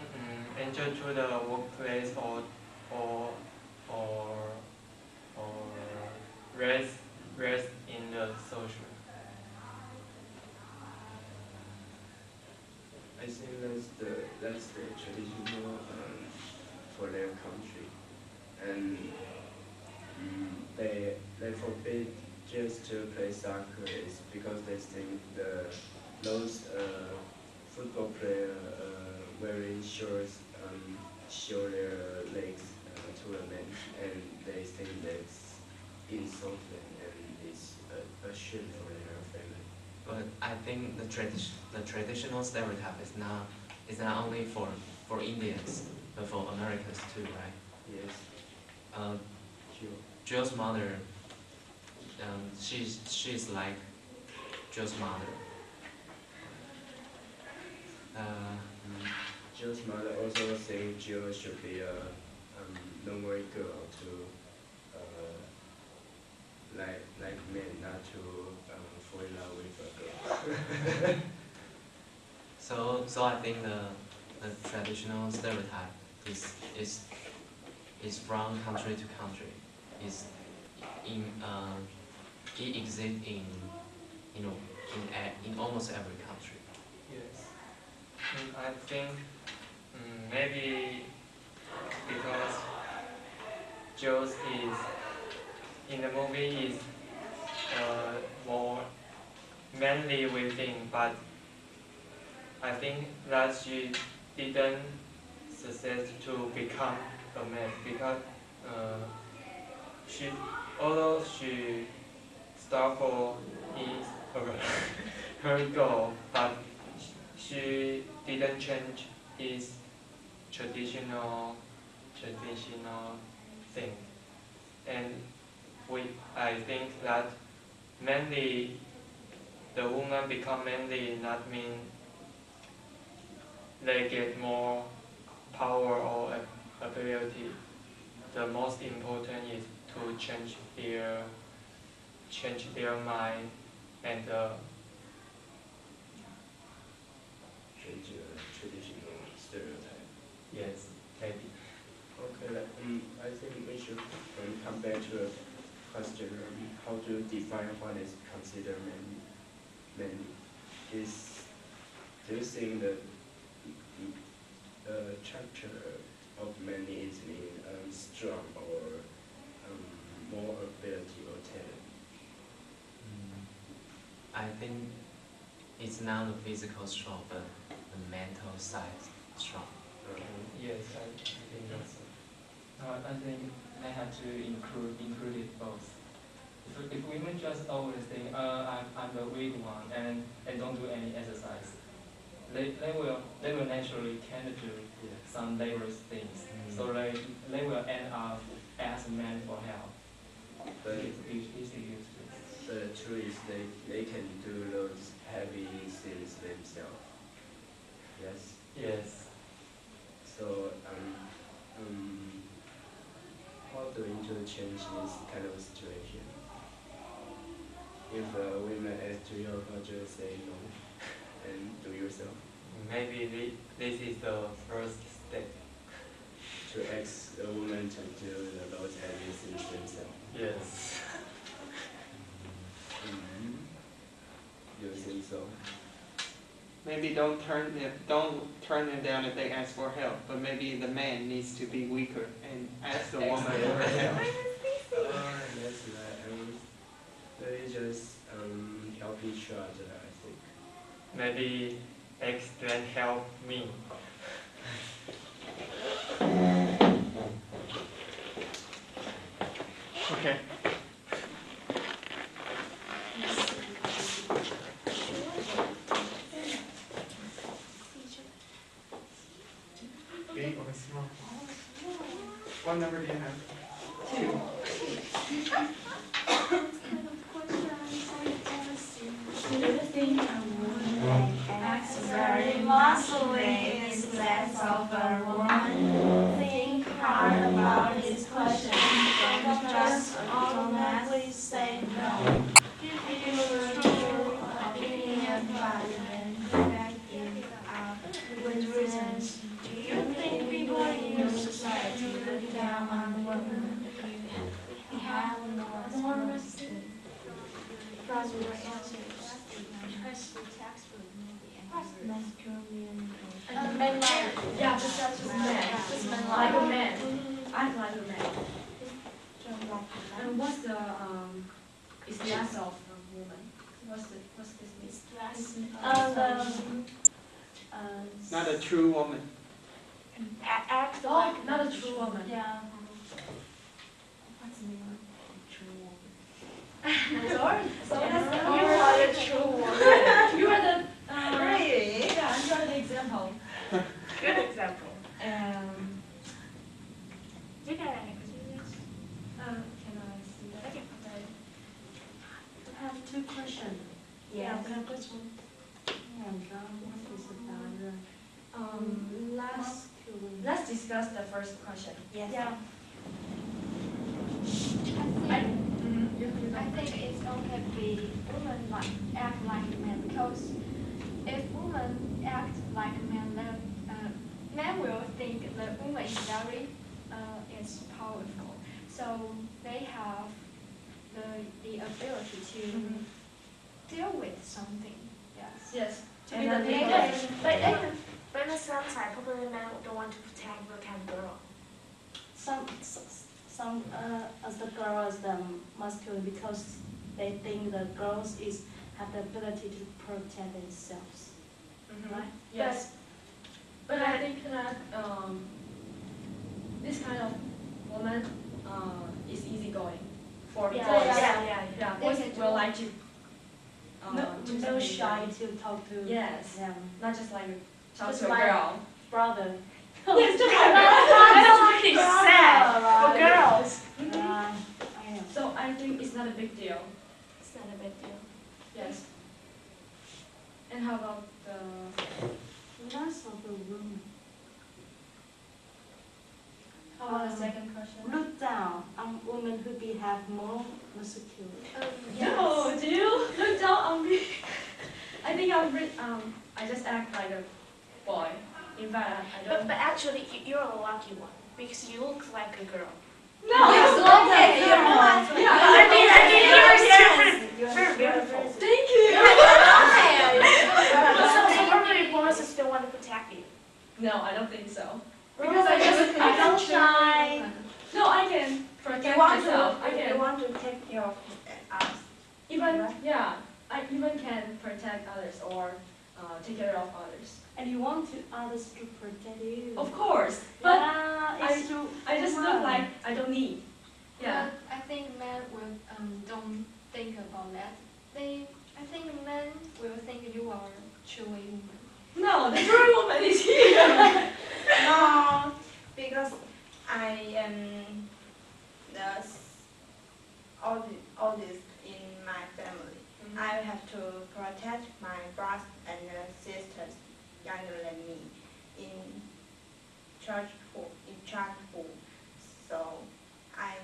enter to the workplace or raise that's the traditional for their country, and they forbid just to play soccer is because they think those football player wearing shorts show their legs to a man, and they think that's insulting and it's a shame for their family. But I think the traditional stereotype is not only for Indians, but for Americans too, right? Yes, sure. Joe's mother, she's like Joe's mother. Joe's mother also think Joe should be a normal girl to like men, not to fall in love with a girl. So I think the traditional stereotype is from country to country. Is in it exists in in almost every country. Yes. I think maybe because Jules is in the movie is more manly within, but I think that she didn't success to become a man because she, although she started for his her goal, but she didn't change his traditional thing, and I think that mainly the woman become manly not mean they get more power or ability. The most important is to change their mind and Change traditional stereotype. yes, maybe. Okay, I think we should come back to a question: how to define what is considered manly? Do you think that the structure of manly is mean strong or more ability or talent? I think it's not the physical strong, but the mental side strong. Yes, I think that's. I think they have to include it both. If women just always think, I'm the weak one and don't do any exercise, they will naturally tend to do some laborious things. So they will end up ask men for help. But It's useless. the truth is they can do those heavy things themselves. Yes. Yes. So how do you change this kind of situation? If women ask to your culture, say no and do yourself. Maybe this is the first step. To ask a woman to do those heavy things themselves. Yes. You think so? Maybe don't turn them down if they ask for help, but maybe the man needs to be weaker and ask the woman for help. That's right. They just help each other, I think. Maybe X can help me. Okay. Big or small? What number do you have? 2. Do you think a woman acts very muscly is less of a woman? Think hard about this question. Don't just automatically say no. Give your true opinion, but then back it up with reasons. Do you think people in your society look down on women? You have more respect. From your answers. Masculine. like a man. Act like a man. And what's the class of a woman? What's this mean? Not a true woman. Act Oh, like not a true woman. Yeah. What's the meaning? So that's you are the true one. You are the Really? yeah, you are the example. Good example. You can Can I see that? Okay. I have two questions. Yeah. What is about masculine? Let's discuss the first question. Yes. Yeah. I think it's okay to be women act like men, because if women act like men, then men will think the woman is very is powerful. So they have the ability to deal with something. Yes. Yes. To be And the then leader. But sometimes probably men don't want to protect the kind of girl. Some as the girls masculine because they think the girls have the ability to protect themselves, right? Yes. But I think that this kind of woman is easygoing for boys. Yeah, boys will like to do No something shy like- to talk to Yes. them. Not just like talk Just to a like- girl. Brother. Yes, just like That's what he said. For Right. girls. Right. I know. So I think it's not a big deal. It's not a big deal. Yes. And how about the Lots of the women how about the second question? look down on women who have more muscularity. No, do you look down on me? I think I just act like a boy. In fact, I don't. But actually, you're a lucky one because you look like a girl. No, it's okay. I mean, you're very beautiful. Thank you. So probably boys still want to protect you. No, I don't think so. Because I Don't shy. No, I can protect You want myself. I to, you can want to take care of us. even I even can protect others or take care of others. And you want others to protect you. Of course, but yeah, it's true. I just look like I don't need. Yeah. But I think men will don't think about that. I think men will think you are truly woman. No, the true woman is here. No, because I am oldest in my family. I have to protect my brothers and sisters younger than me in childhood. So I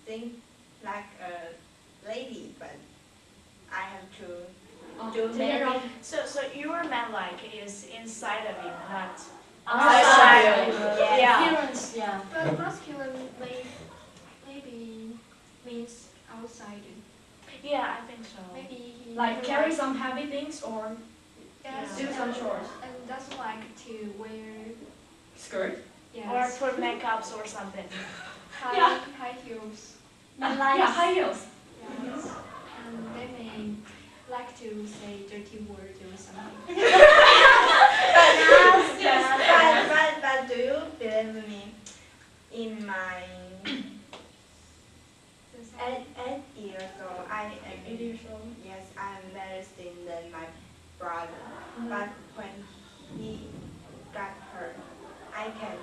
think like a lady, but I have to do take care many. of So your man like is inside of you, not outside. outside. Yeah. Appearance, yeah. But masculine maybe means outside. Yeah, I think so. Maybe he like never carry liked- some heavy things or yes, do some chores. and doesn't like to wear Skirt. yes, Or put makeups or something. high heels. Yeah, high heels. Yes. And they may like to say dirty words or something. But do you believe me? In my 8 years old, I am 8 years old. yes, I am very thin than my brother. But when he got hurt, I can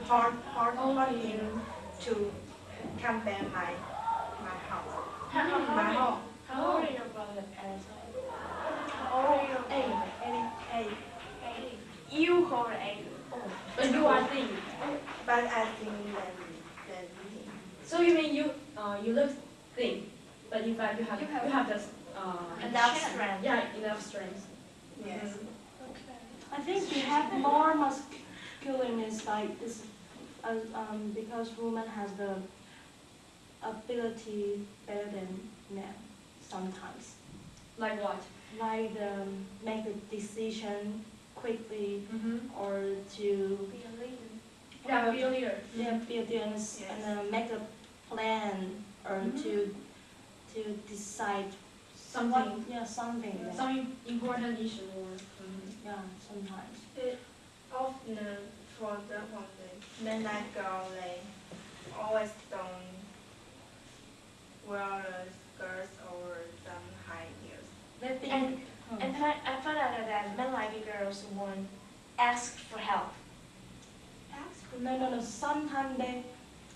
hold him to come back my house. My home. How old are your brother and How old are you? 8. You hold 8. Oh. But you are thin. But I think than him. So you mean you look thin, but in fact you have this Enough strength. yeah, enough strength. Yes. Okay. I think we have more masculineness like this, because women has the ability better than men sometimes. Like what? Like make a decision quickly Mm-hmm. or to Be a leader. Yeah, be a leader. yeah, be a leader and make a plan or to decide Something. yeah, something. Yeah, Some important issue or. yeah, sometimes. Often for the one men like girl, they always don't wear skirts or some high heels. They think. And I found out that men like girls won't ask for help. No. Sometimes they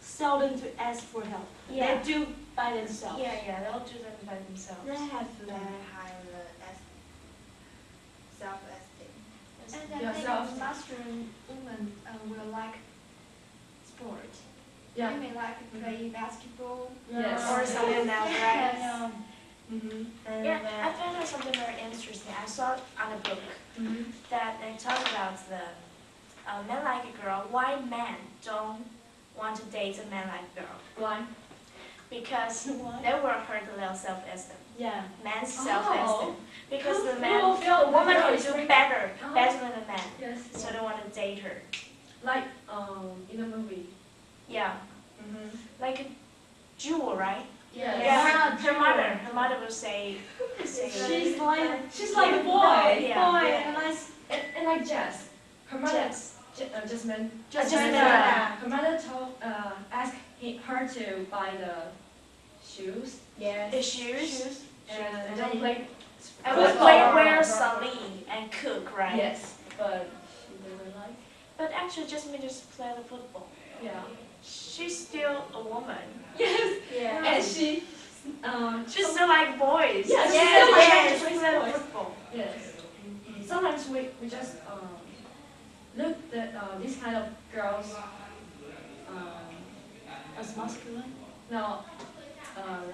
seldom to ask for help. Yeah. They do by themselves. Yeah, they'll do them by themselves. They have very high self-esteem. And I Yourself. think masculine women will like sport. Yeah. Women like play basketball. Yes. Or something like that. Yeah. Mm-hmm. And I found out something very interesting. I saw it on a book that they talk about the men like a girl. Why men don't want to date a man like a girl? Why? Because they will hurt their self-esteem. Yeah. Man's self-esteem. Because the People feel the woman the girl can is do weak. better Uh-huh. than the man. Yes. So they want to date her. Like in a movie. Yeah. Mm-hmm. Like a jewel, right? Yes. Yeah. Her mother will say She's like a boy. Yeah. Boy, and like Jess. Her mother. Jasmine. Jasmine. Her mother asked her to buy the shoes. Yes. The shoes. And don't play. And we wear saline and cook, right? Yes, but she didn't like. But actually, Jasmine just play the football. Yeah. She's still a woman. Yes. Yeah. And she. She's still like boys. Yeah, she's yes, still like yes, boys. play the football. Yes. Sometimes we just look at this kind of girls. As masculine. No,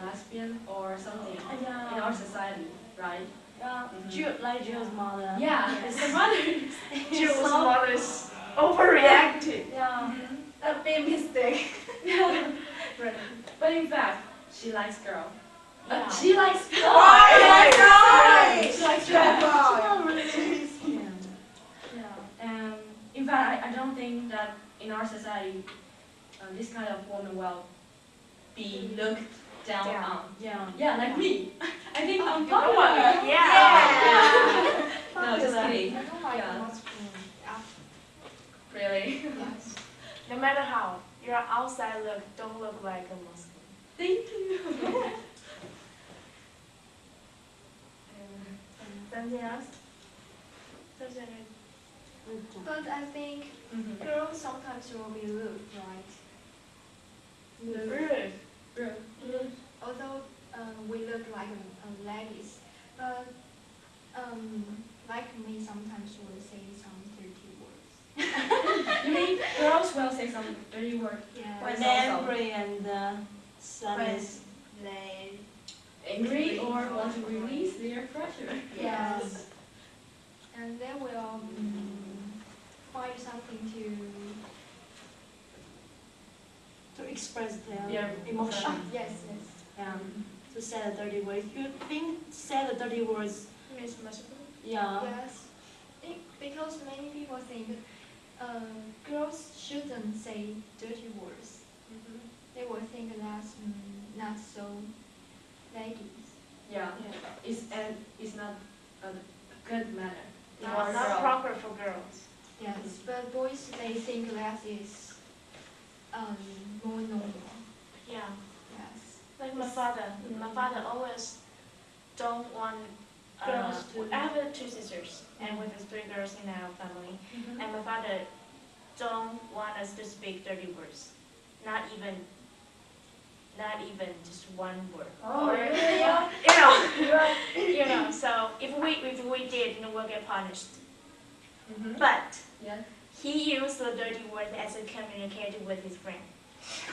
lesbian or something Yeah. in our society, right? Yeah. Mhm. Like Jill's mother. Yeah, it's the mother. Jill's mother is overreacting. Yeah. A big mistake. Right. But in fact, she likes girl. Yeah. She likes boy. She likes She likes Yeah. Yeah. And in fact, I don't think that in our society, this kind of woman will be looked down on. Yeah. Yeah, like me. I think I'm Oh, popular. yeah. No, just kidding. I don't like Yeah. masculine. Really? Yes. No matter how, your outside look don't look like a masculine. Thank you. Something else? But I think Mm-hmm. girls sometimes will be rude, right? Rude. Although we look like ladies, but like me sometimes will say some dirty words. You mean girls will say some dirty word? Yeah. When Yes, they're also. angry and sun is. They Angry or want to release their pressure? Yes. And they will find something To express their Yeah. emotion. yes. Yeah. To say the dirty words. You think say the dirty words? Miss masculine. Yeah. Yes. Because many people think girls shouldn't say dirty words. They will think that's not so ladies. Yeah. It's not a good manner. Not proper for girls. Yes, but boys they think that is more normal. Yeah. Yes. Like my father. My father always don't want Girls to- I have 2 sisters, and with the 3 girls in our family. And my father don't want us to speak dirty words. Not even just one word. Oh, Or, really? you know. So if we did, we'll get punished. Mm-hmm. But Yeah. he used the dirty word as a communicator with his friend.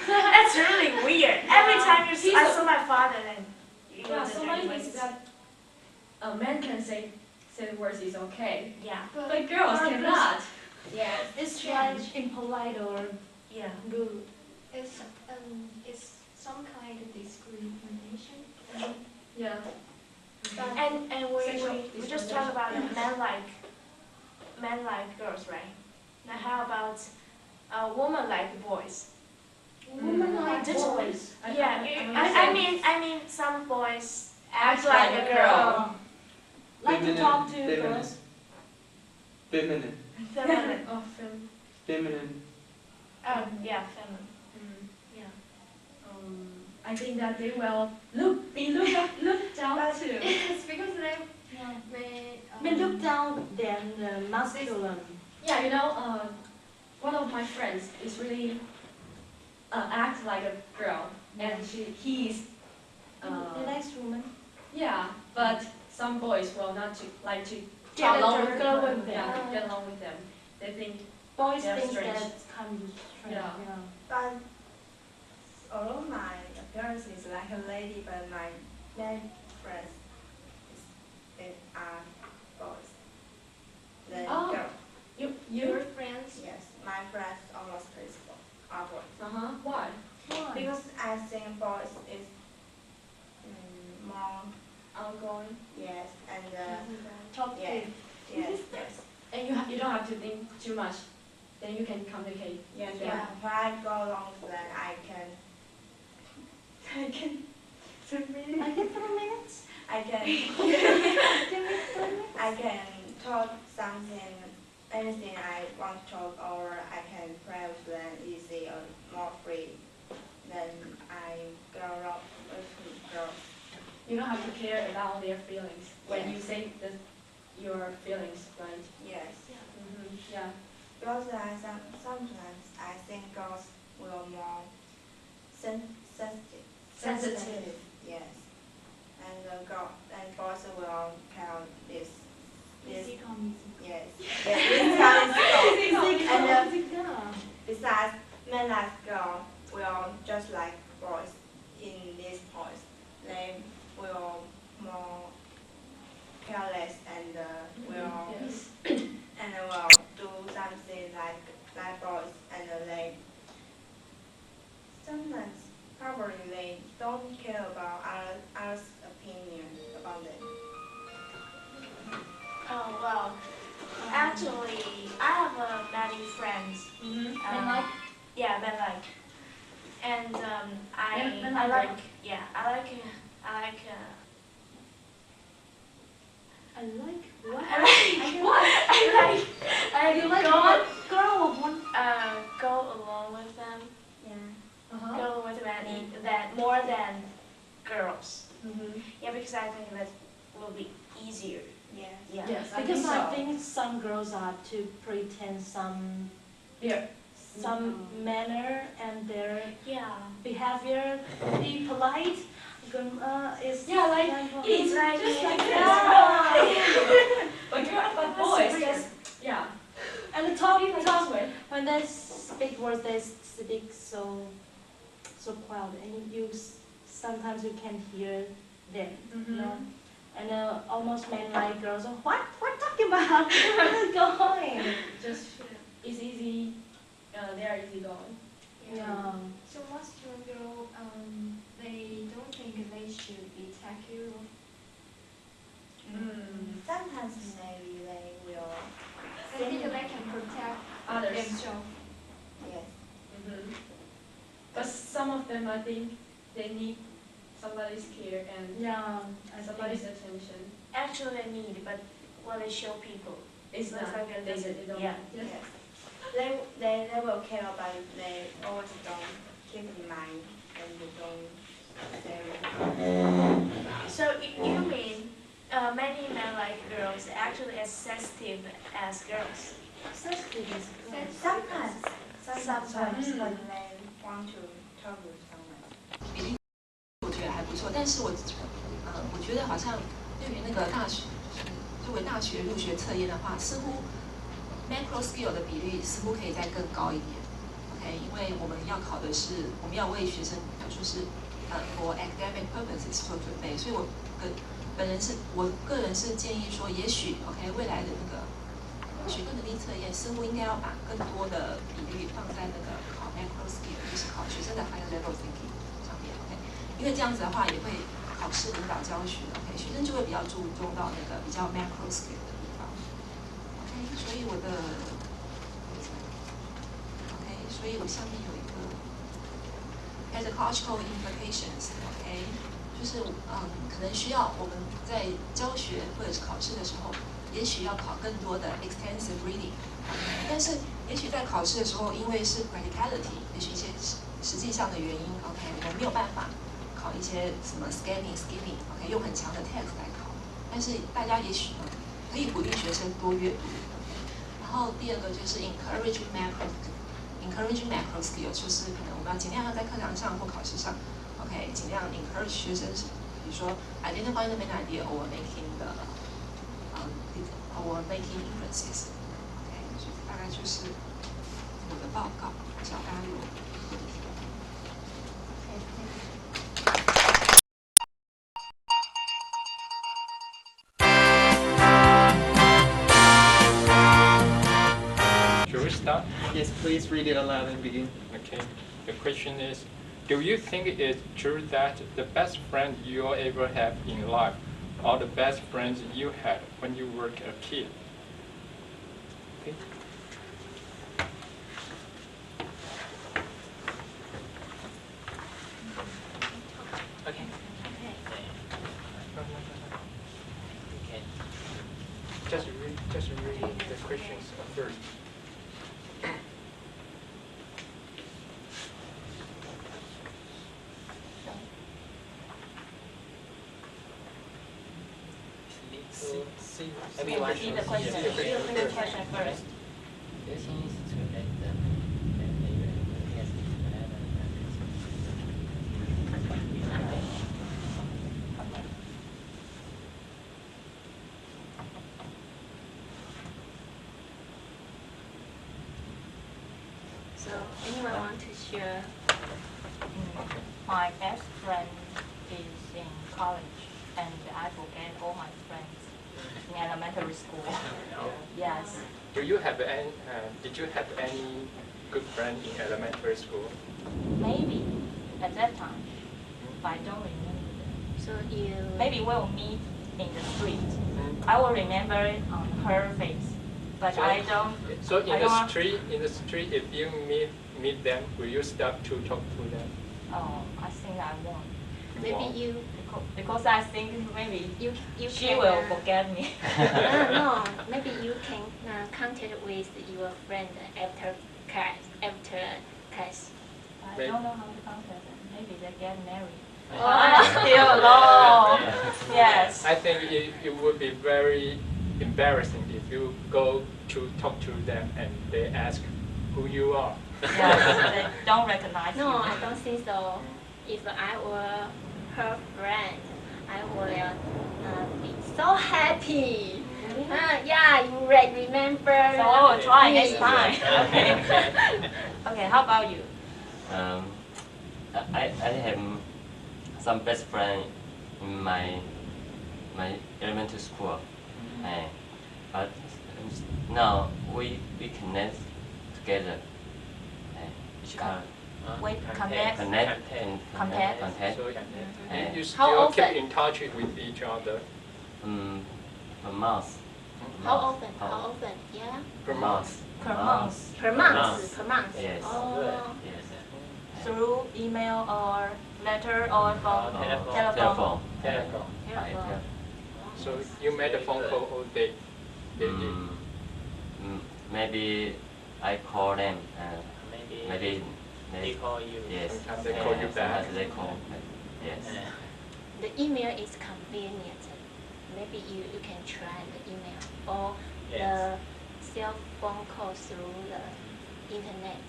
That's really weird. Every time I saw my father, then you Yeah, use the so dirty many words. things that a man can say words is okay, Yeah. but girls cannot. Yes. It's like impolite or Yeah. rude. It's some kind of discrimination. Yeah. And But we just talk about men men like girls, right? Now how about women like boys? Women like Just- boys. Yeah, I mean some boys act like a Oh. girl. Like to talk to Feminine. girls. Feminine. Feminine. Oh, Feminine. Oh, yeah, feminine. Yeah. I think that they will be looked down to. It's because they May look down than the masculine. Yeah, you know, one of my friends is really acts like a girl, and he's He likes women. yeah, but some boys will not like to Get along along with go them. with them. Yeah, get along with them. They think Boys They're think strange. that's kind of strange. Yeah. But although my appearance is like a lady, but my male friends are boys. Then Oh. girl. you friends. Yes, my friends almost are boys. why? Because I think boys is more Outgoing, yes and Talk yes to. yes yes and you don't have to think too much. Then you can communicate. yes. Yeah. When I go along with them, I can 3 minutes. I get 3 minutes. I can I can talk something, anything I want to talk, or I can play with them easy or more free. Then I grow up with girls. You don't have to care about their feelings when Yes. you say your feelings, right? Yes. Yeah. Because sometimes I think girls will more sensitive. Sensitive. Yes. And boys will count this. Yes. Yes, this counts girls. And besides, men like girls will just like boys in this point. They will more careless and will Yes. and will do something like boys, and they sometimes probably they don't care about others' opinion about them. Oh, well, actually, I have many friends. Men like? Yeah, men like. And Men I like like, yeah, I like What? I You like go, one girl or one? go along with them. Yeah. Go with men that more than girls. Yeah, because I think that will be easier. Yes. Yeah. Yes, Because I so. think some girls are to pretend some Yeah. manner and their Yeah. behavior be polite. Is Yeah, like It's like just like yeah. But boys, just yeah. And the Be talk like this way. when they speak words, they speak so quiet, and sometimes you can hear them, you know. And almost men like girls. What talking about? Where going? Just it's easy. They are easy going. Yeah. So most young girls, they don't think they should be taken care of. Sometimes maybe they will. They think they can protect Others. themselves. Yes. But some of them, I think, they need somebody's care and Yeah. somebody's attention. Actually, they need, but what they show people. It's Looks not. like it They doesn't. don't. Yeah. Yes. They will care, but they always don't keep in mind, and they don't say it. So you mean many men like girls actually as sensitive as girls? Sensitive is good. Sometimes, Sometimes. when they want to talk with someone. 我觉得还不错，但是我觉得好像对于那个大学，作为大学入学测验的话，似乎 macro skill 的比率似乎可以再更高一点。OK， 因为我们要考的是，我们要为学生就是for academic purposes 做准备，所以我个人是建议说，也许 OK 未来的那个学科能力测验似乎应该要把更多的比率放在那个考 macro skill， 就是考学生的 higher level thinking 上面 OK， 因为这样子的话也会考试引导教学 OK， 学生就会比较注重到那个比较 macro skill 的地方 OK， 所以所以我的 OK， 所以我下面有一个 pedagogical implications，OK，、就是可能需要我们在教学或者是考试的时候，也许要考更多的 extensive reading， 但是也许在考试的时候，因为是 practicality， 也许一些实际上的原因 ，OK， 我们没有办法考一些什么 skimming，OK， 用很强的 text 来考，但是大家也许可以鼓励学生多阅读。然后第二个就是 encouraging macro skill， 就是可能我们要尽量要在课堂上或考试上 ，OK， 尽量 encourage 学生，比如说 identify the main idea or making inferences，OK， 所以大概就是我的报告，不知道大家有问题。Shall we start? Yes, please read it aloud and begin. Okay. The question is, do you think it's true that the best friend you'll ever have in life are the best friends you had when you were a kid? Okay. Okay. Just read the questions first. Everyone See the question. See the question first. This is to let them. So anyone want to share? My best friend is in college, and I forget all my friends in elementary school. Yes. Did you have any good friend in elementary school? Maybe at that time, but I don't remember them. So you Maybe we'll meet in the street. I will remember it on her face, but I don't. So in I the don't- street, if you meet them, will you stop to talk to them? Oh, I think I won't. maybe you Because I think maybe you she can, will forget me. no, maybe you can contact with your friend after class. I don't know how to contact them. Maybe they get married. Oh. Still alone. Yes. I think it would be very embarrassing if you go to talk to them and they ask who you are. Yes, they don't recognize No, you. I don't think so. If I were her friend, I would be so happy. Yeah, you remember. So I will try me. next time. Okay. Okay, how about you? I have some best friend in my elementary school, but now we connect together. Each other. Wait, connect. Contact. Contact. So you How still keep often? in touch with each other Per month. How often? How often? Yeah. per month. Per month. Per month. Per month. Yes. Oh. Yes. Through email or letter or phone? Telephone. Telephone. Telephone. So you made a phone call all day. Maybe I call them. Maybe They call you. Yes. Sometimes they call you back. Sometimes they call. Yes. The email is convenient. Maybe you can try the email or Yes. the cell phone call through the internet.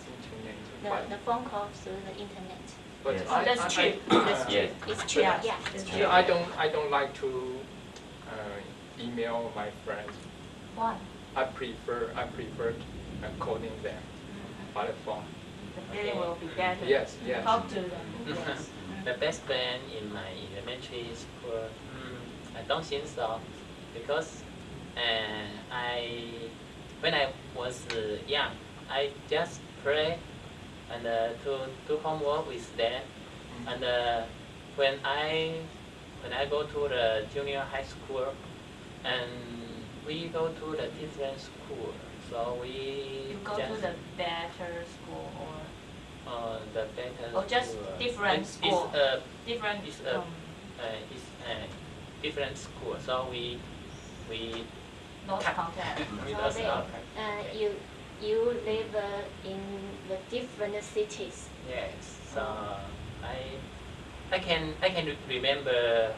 The phone call through the internet. But Yes. That's cheap. That's cheap. It's cheap. Yeah. Yeah. It's Yeah, cheap. I don't like to email my friends. Why? I prefer calling them by the phone. The feeling will be better. Yes, yes. Talk to them. Yes. The best friend in my elementary school, I don't think so, because when I was young, I just play and to do homework with them, and when I go to the junior high school, and we go to the different school, So we You go to the better school the better or just school. different school? Different. It's a different school. So we lost contact. we So lost they, contact. you live in the different cities. Yes. So I can remember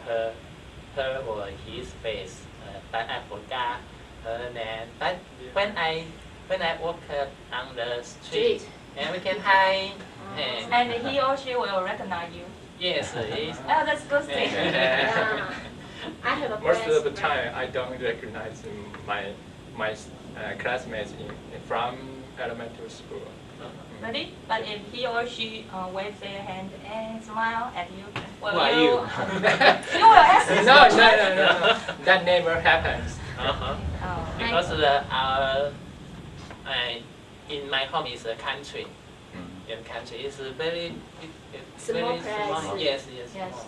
her or his face, but I forgot her name. But when I walk on the street, and we can hide. And he or she will recognize you. Yes, Oh, that's good thing. Yeah. I have a Most of the best time, I don't recognize my classmates from elementary school. Ready? But if he or she waves their hand and smile at you, will Who are you? you? You will ask this No, question? that never happens. Oh. Because in my home is a country. In country is a very Small very small. place. Yes. Yes. Small.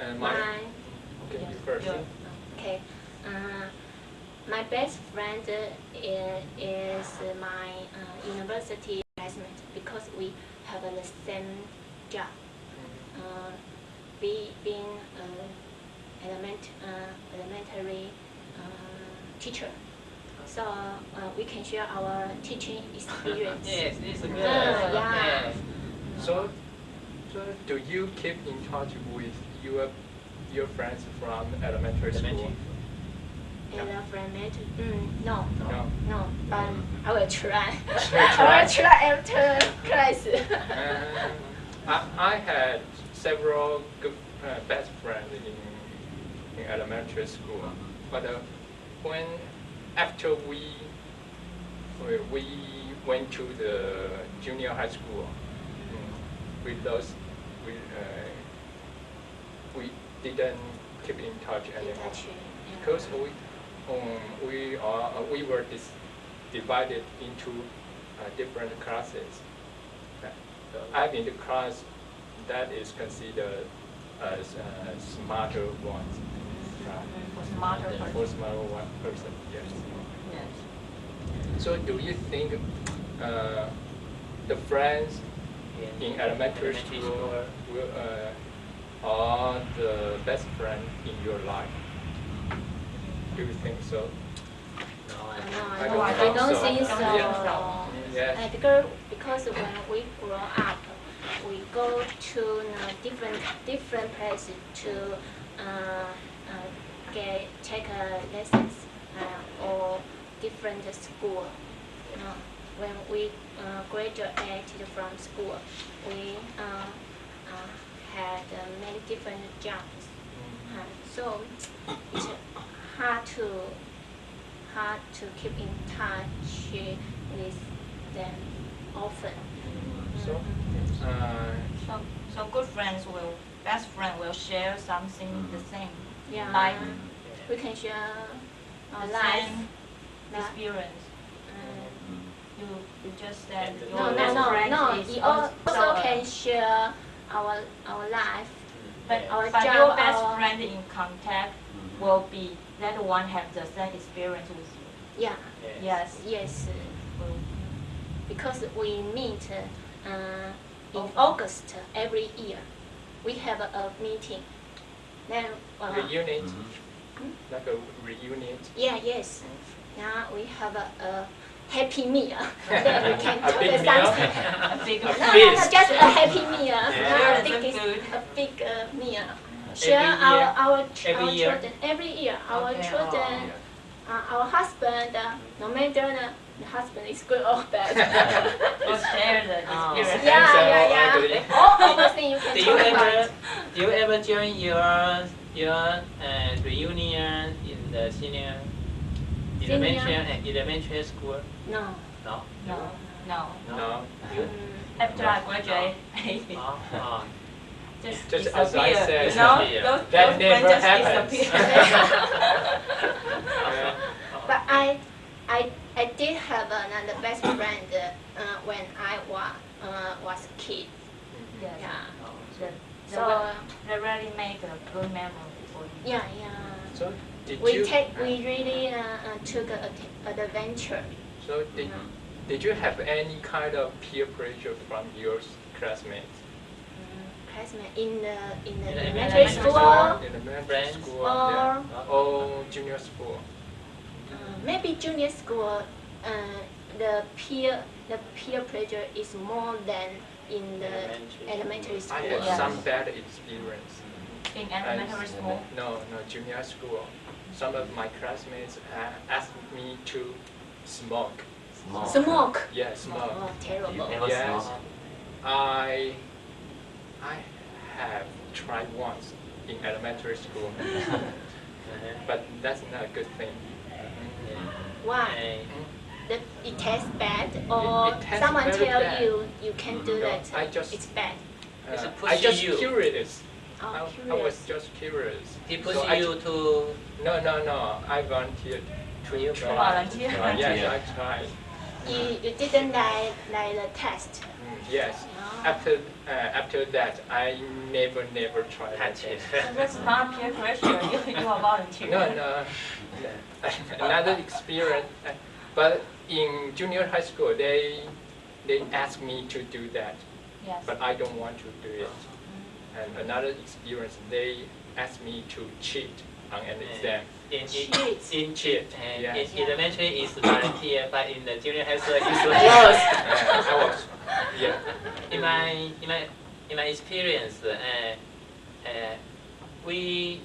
And my okay, you first. okay. My best friend is my university classmate because we have the same job. Being elementary teacher, so we can share our teaching experience. Yes, it's good. Yeah. Yes. So do you keep in touch with your friends from elementary school? No, No. but I will try. Try. I will try after class. I had several good best friends in elementary school, but when after we went to the junior high school, we didn't keep in touch anymore because we were divided into different classes. I'm in the class that is considered as smarter ones. For smarter one person, yes. Yes. So do you think the friends in elementary school are the best friend in your life? Do you think so? No, I don't think so. Yes. Because when we grow up, we go to different places to take lessons or different school. When we graduated from school, we had many different jobs. So it's hard to keep in touch with them often. So good friends best friend will share something the same. Yeah. Like we can share our the life. same experience. You just said your No. friend is We also can share our life. But our your job, best friend in contact will be that one have the same experience with you. Yeah. Yes. Because we meet in August every year. We have a meeting. Then Reunite? Like a reunite? Yes. Now we have a happy meal. Then we can A talk big meal? something. A No, feast? just a happy meal. Yeah. A big meal. Share our Every year? children every year. Our Okay. children, our husband, no matter the husband is good or bad. Or share the experience. Yeah. All the things you can talk about. Do you ever join your reunion in the elementary school? No. No. After I graduate, Just as I said, those that never friends just happens. disappear. But I did have another best friend when I was a kid. Yes. Yeah. So they really make a good memory for you. Yeah. So We really took an adventure. So did you have any kind of peer pressure from your classmates? Classmate in the elementary elementary school, In elementary school, or yeah. Or junior school? maybe junior school. The peer pressure is more than in the elementary school. I had some bad experience. In elementary school? No, junior school. Some of my classmates asked me to smoke. Smoke? Yeah, smoke. Oh, terrible. Yes. I have tried once in elementary school, but that's not a good thing. Why? That it tastes bad, or it tastes someone very tell bad. you can't do that? It's bad. I just curious. Oh, I was just curious. He pushed So you to. No. I volunteered to try. Volunteer? Yes, I tried. You didn't like the test. Yes. After that, I never tried it. That's not peer pressure. You are volunteer. No. Another experience. But in junior high school, they asked me to do that. Yes. But I don't want to do it. And another experience, they asked me to cheat on an exam. In cheat. In elementary is volunteer, but in the junior high school is I was. Yeah. In my experience, we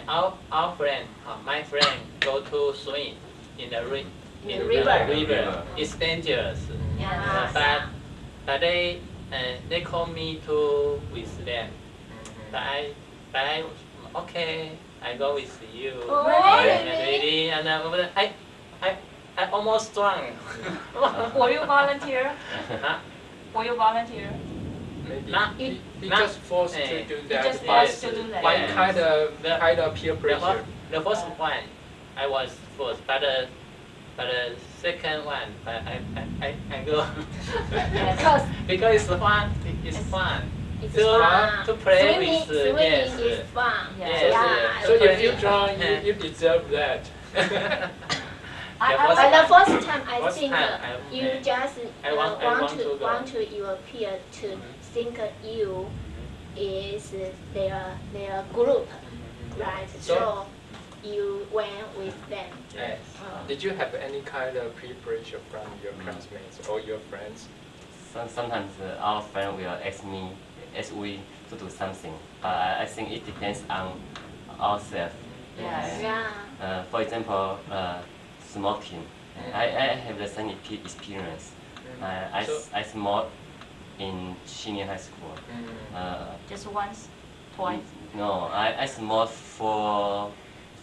our friend, my friend, go to swim in the river. It's dangerous. Yes. But they call me to with them. But I okay. I go with you. Oh, really? And I almost drowned. Were you volunteer? Huh? Were you volunteer? Maybe he just forced to do that. Just forced to do that. By kind of peer pressure. The first one, I was first, but the second one, I go because it's fun. It's fun. It's fun. To play Swimming with is fun. Yes. Yeah. So if you drown, you deserve that. But the first time I think you I just want to your peer to think you is their group, right? So you went with them. Yes. Did you have any kind of peer pressure from your classmates or your friends? Sometimes our friend will ask we to do something, but I think it depends on ourselves. Yes. For example, smoking. I have the same experience. I smoked in senior high school. Just once, twice. No, I smoked for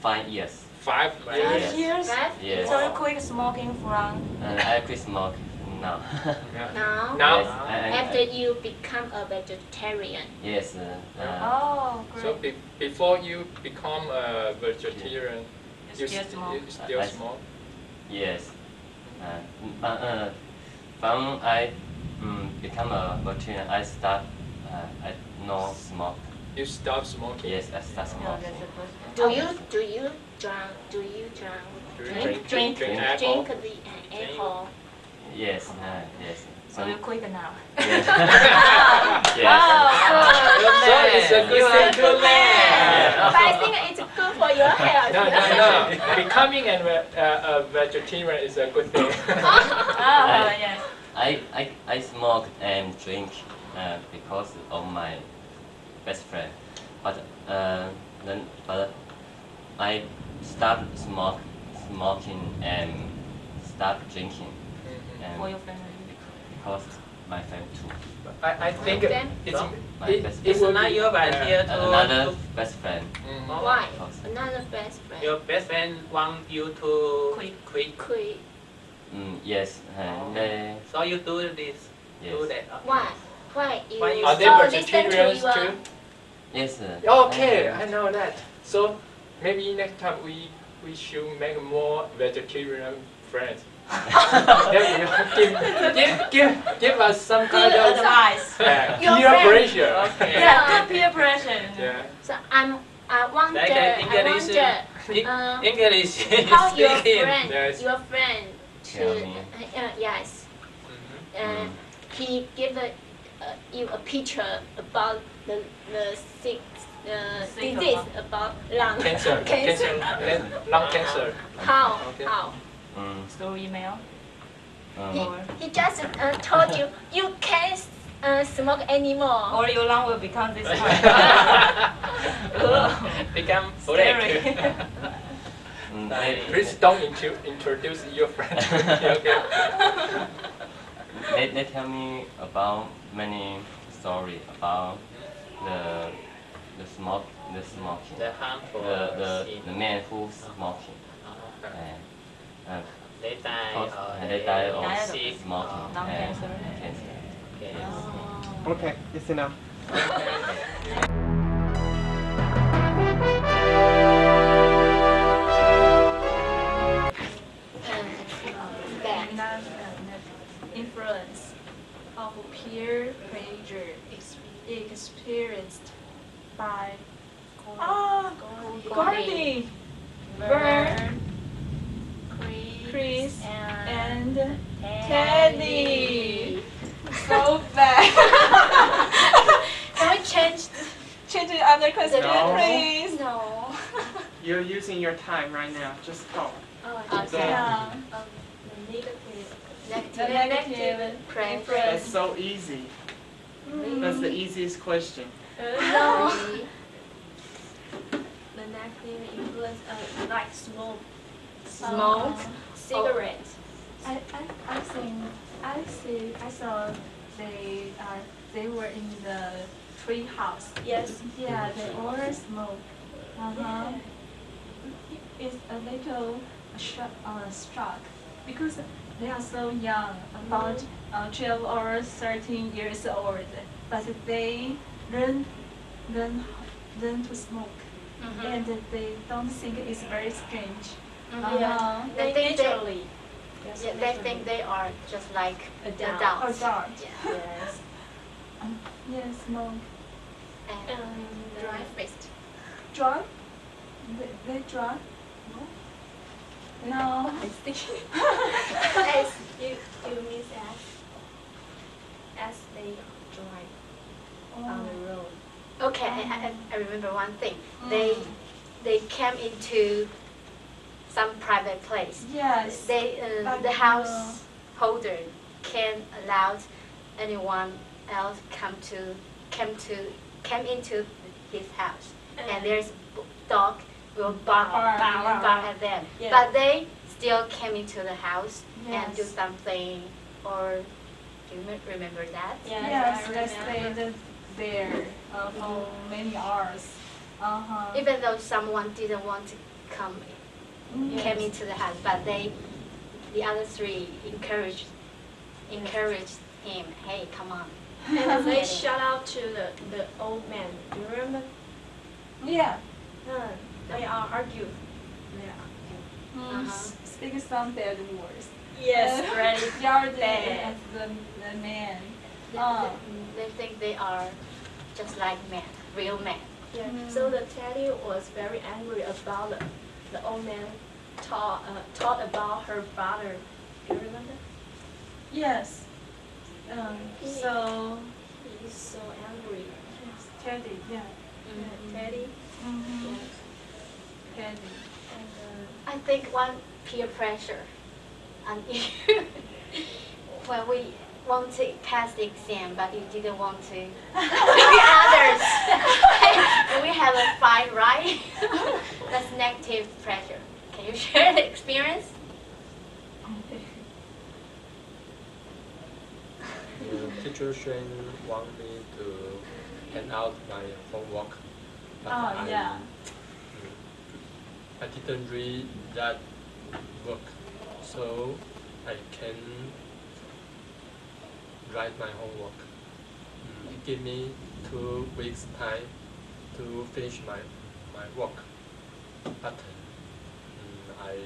5 years. 5 years? 5 years? Yes. So you quit smoking from? I quit smoking now. Now? Yes, After you become a vegetarian. Yes. Oh, great. So before you become a vegetarian, you still smoke? Yes. From I become a vegetarian, I start. I no smoke. You stop smoking? Yes, I start smoking. Do you drink the apple? Yes, yes. So you quit now? Yes. So it's a good thing to learn. But I think it's good for your health. No. Becoming a vegetarian is a good thing. Yes. I smoke and drink because of my best friend, but I stopped smoking and stopped drinking. For your friend? Because my friend too. I think it's not your volunteer to another best friend. Why? Another best friend. Your best friend want you to quit. Yes. So you do this. Yes. Do that. Why? Are they vegetarians too? Yes. Okay, I know that. So maybe next time we should make more vegetarian friends. give us some kind of advice. Peer pressure. Okay. Yeah, good peer pressure. Yeah. So I wonder, Like English, English how your speaking. friend, Yes. your friend, Tell me. yes, Mhm. he give you a picture about the sick disease about lung Cancer. Lung cancer. How? Okay. How? Through email. He just told you you can't smoke anymore. Or your lung will become this one. Become Scary. black. Please don't introduce your friend. Okay. They tell me about many story about the smoking. The harmful The man who smoking. And They die or they die of sick smoking or and cancer. cancer. Okay. Okay, it's enough. Influence of peer pressure experienced by Gordy, Vern, Chris, and Teddy. So bad. Can we change the other question, No. please? No. You're using your time right now. Just talk. Okay. Yeah. Negative. Negative pressure. That's so easy. That's the easiest question. No. The negative influence like smoke, Smoke. cigarettes. I saw they were in the tree house. Yes. Yeah, they all smoke. It's a little struck because they are so young, about 12 or 13 years old, but they learn to smoke, and they don't think it's very strange. Yeah. They think naturally. they think they are just like Adults. adults. Yes. Yes, smoke. And dry fist. Drug? They drug? No. As You miss as they drive on the road. Okay, I remember one thing. They came into some private place. Yes. They the householder can't allow anyone else came into his house, and there's dog will bark at them. Yeah. But they still came into the house and do Yes. something. Or do you remember that? Yes, they stayed there for many hours. Even though someone didn't want to came into the house, but the other three encouraged him. Hey, come on. And they shout out to the old man. Do you remember? Yeah. They are argue. Speak some bad words. Yes, right. Yelled Bad. at the man. They think they are just like men, real men. Yeah. So the Teddy was very angry about the old man taught about her father. Do you remember? Yes. So He's so angry. Teddy, yeah. Teddy. Teddy. And I think one peer pressure, and when we want to pass the exam, but you didn't want to the others, and we have a fight, right? That's negative pressure. Can you share the experience? The teacher want me to hand out my homework, but I didn't read that book, so I can write my homework. It gave me 2 weeks time to finish my work, but I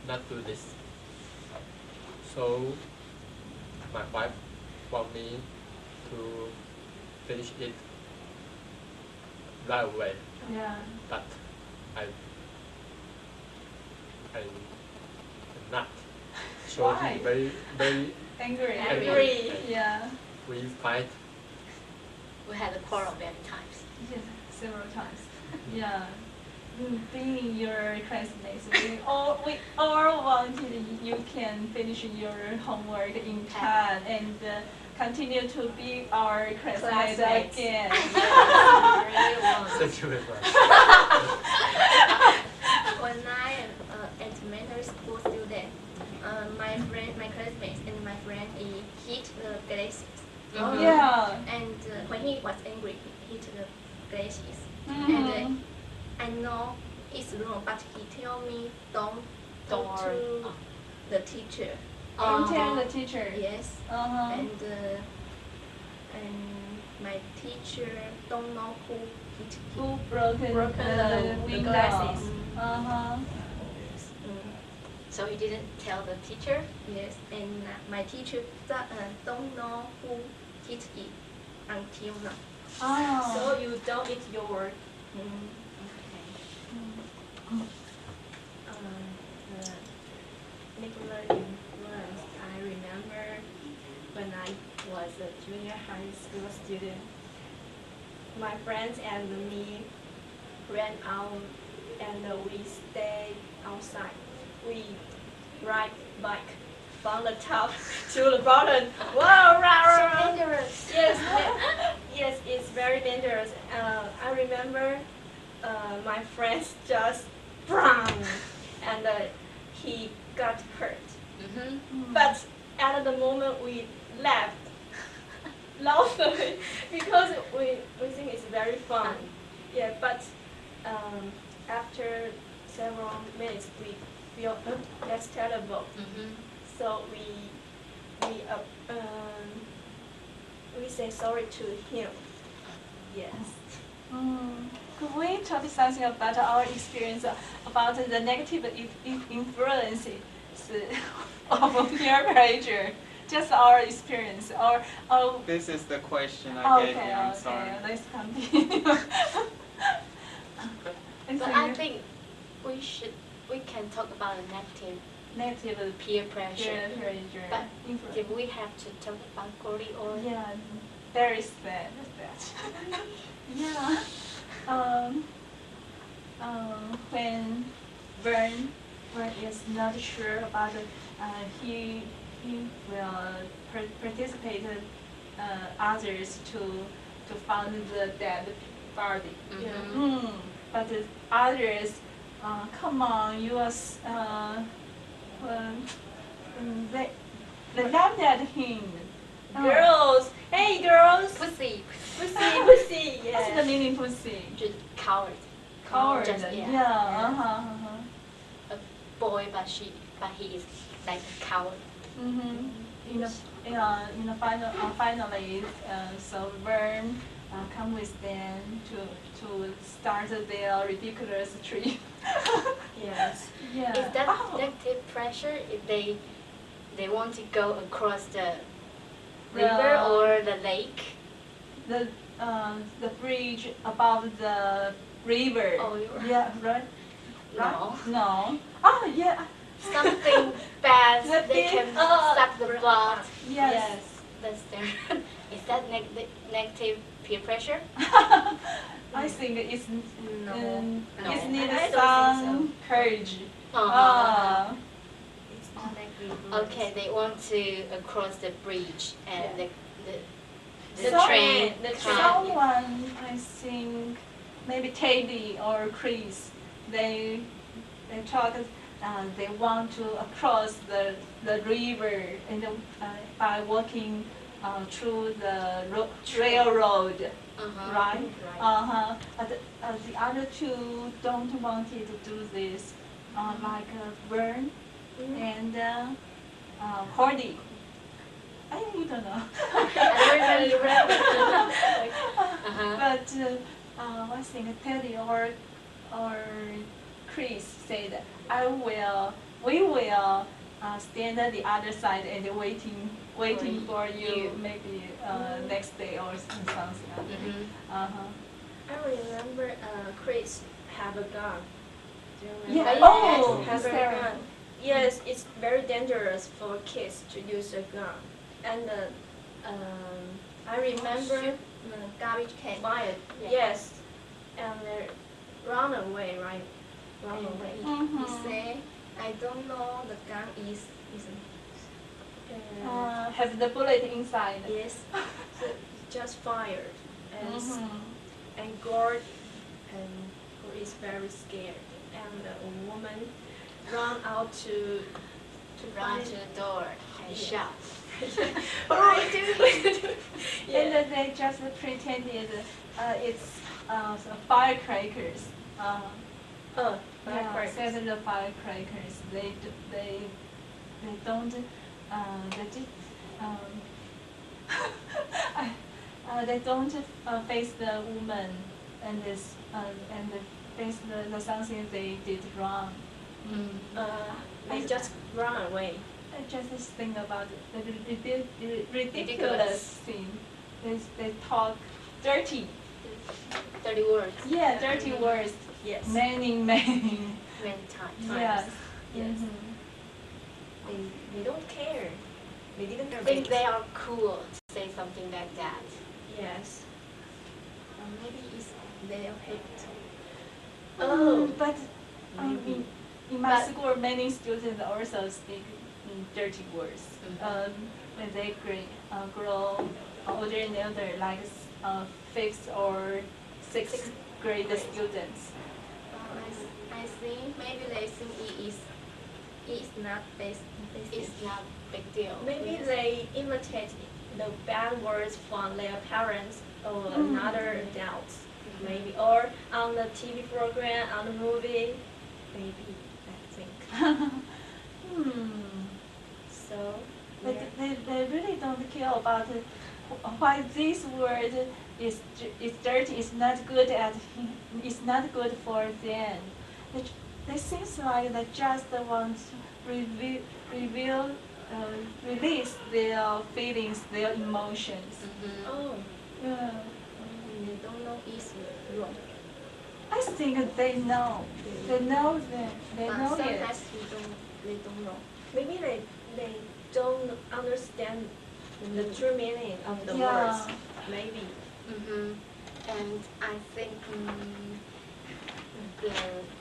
not do this. So my wife want me to finish it right away. Yeah. But I not. So Why? he's very, very Angry. angry. Yeah. We fight. We had a quarrel many times. Yes, several times. Yeah. Being your classmates, we all wanted you can finish your homework in time and continue to be our classmates again. Thank you very much. When I am elementary school student, my classmates and my friend, he hit the glasses. Yeah. And when he was angry, he hit the glasses. Mhm. And I know it's wrong, but he tell me don't talk to the teacher. Don't tell the teacher. Yes. Uh-huh. And my teacher don't know who hit him. Who broken the window. glasses. Uh-huh. So he didn't tell the teacher. Yes. And my teacher don't know who hit it until now. Oh. So you don't eat your word. Particular influence, I remember when I was a junior high school student. My friends and me ran out and we stayed outside. We ride bike from the top to the bottom. Whoa, So dangerous. Yes, yes, it's very dangerous. I remember my friends just and he got hurt. But at the moment we laughed loudly because we think it's very fun. Yeah, but after several minutes we feel that's terrible. So we say sorry to him. Yes. Could we talk something about our experience about the negative influence of peer pressure? Just our experience, or This is the question I gave you. I'm sorry. Okay, let's continue. But I think we can talk about a negative peer pressure. peer pressure. But influence. did we have to talk about quality or? Yeah, very sad. Yeah. When Vern is not sure about he will participate others to find the dead body. But the others, come on, you are they laughed at him. Girls, hey girls. Pussy. Pussy, yes. What's the meaning pussy? Just coward. Coward. Just, yeah. A boy, but he is like a coward. In the finally, so Vern come with them to start their ridiculous trip. Yes. Yeah. Is that negative pressure if they want to go across the river or the lake? The bridge above the river. Oh, you're right. Yeah, right? No. No. Oh, yeah. Something bad. They can suck the blood. Yes. That's there. Is that negative peer pressure? I think it's No. it I needs don't some courage. It's not like Okay, they want to cross the bridge and the Someone- train. Someone, I think, maybe Teddy or Chris, they talk. They want to cross the river and by walking through the railroad, right? But the other two don't want to do this, like Vern and Cordy. You don't know. But I think Teddy or Chris said, we will stand at the other side and waiting for you maybe next day or something like that. I remember Chris have a gun. Do you remember? Yeah. Yes, Oh, have a scary. gun. Yes, it's very dangerous for kids to use a gun. And I remember Garbage can. fire. Yeah. Yes, and run away, right? Run away. He say, I don't know the gun is Have the bullet inside. Yes, so just fired, and Mm-hmm. and guard is very scared, and a woman run out to run find to the door and Yeah. shout. What are you doing? And then they just pretended it's firecrackers. Oh, Yeah, firecrackers. set the firecrackers. They don't they did they don't face the woman and this and face the something they did wrong. They just run away. I just think about the ridiculous thing. They talk dirty. Dirty words. Yeah, dirty words. Yes. Many Many times. Yes. Yes. Mhm. They don't care. They didn't care. Think they are cool to say something like that. Yes. Maybe it's they are hate. Oh, But maybe. in my But- school, many students also speak dirty words. When they grow older and older, like fifth or sixth grade students. I think maybe they think it's not it's not big deal. Maybe they imitate the bad words from their parents or another adults. Maybe, or on the TV program, on the movie. Maybe, I think. So, But they really don't care about why this word is dirty. Is not good at. It's not good for them. They seems like they just want to release their feelings, their emotions. oh, Yeah. they don't know it's wrong. I think they know. They know that. They But know it. sometimes they don't know. Maybe they don't understand the true meaning of the Yeah. words. Maybe. And I think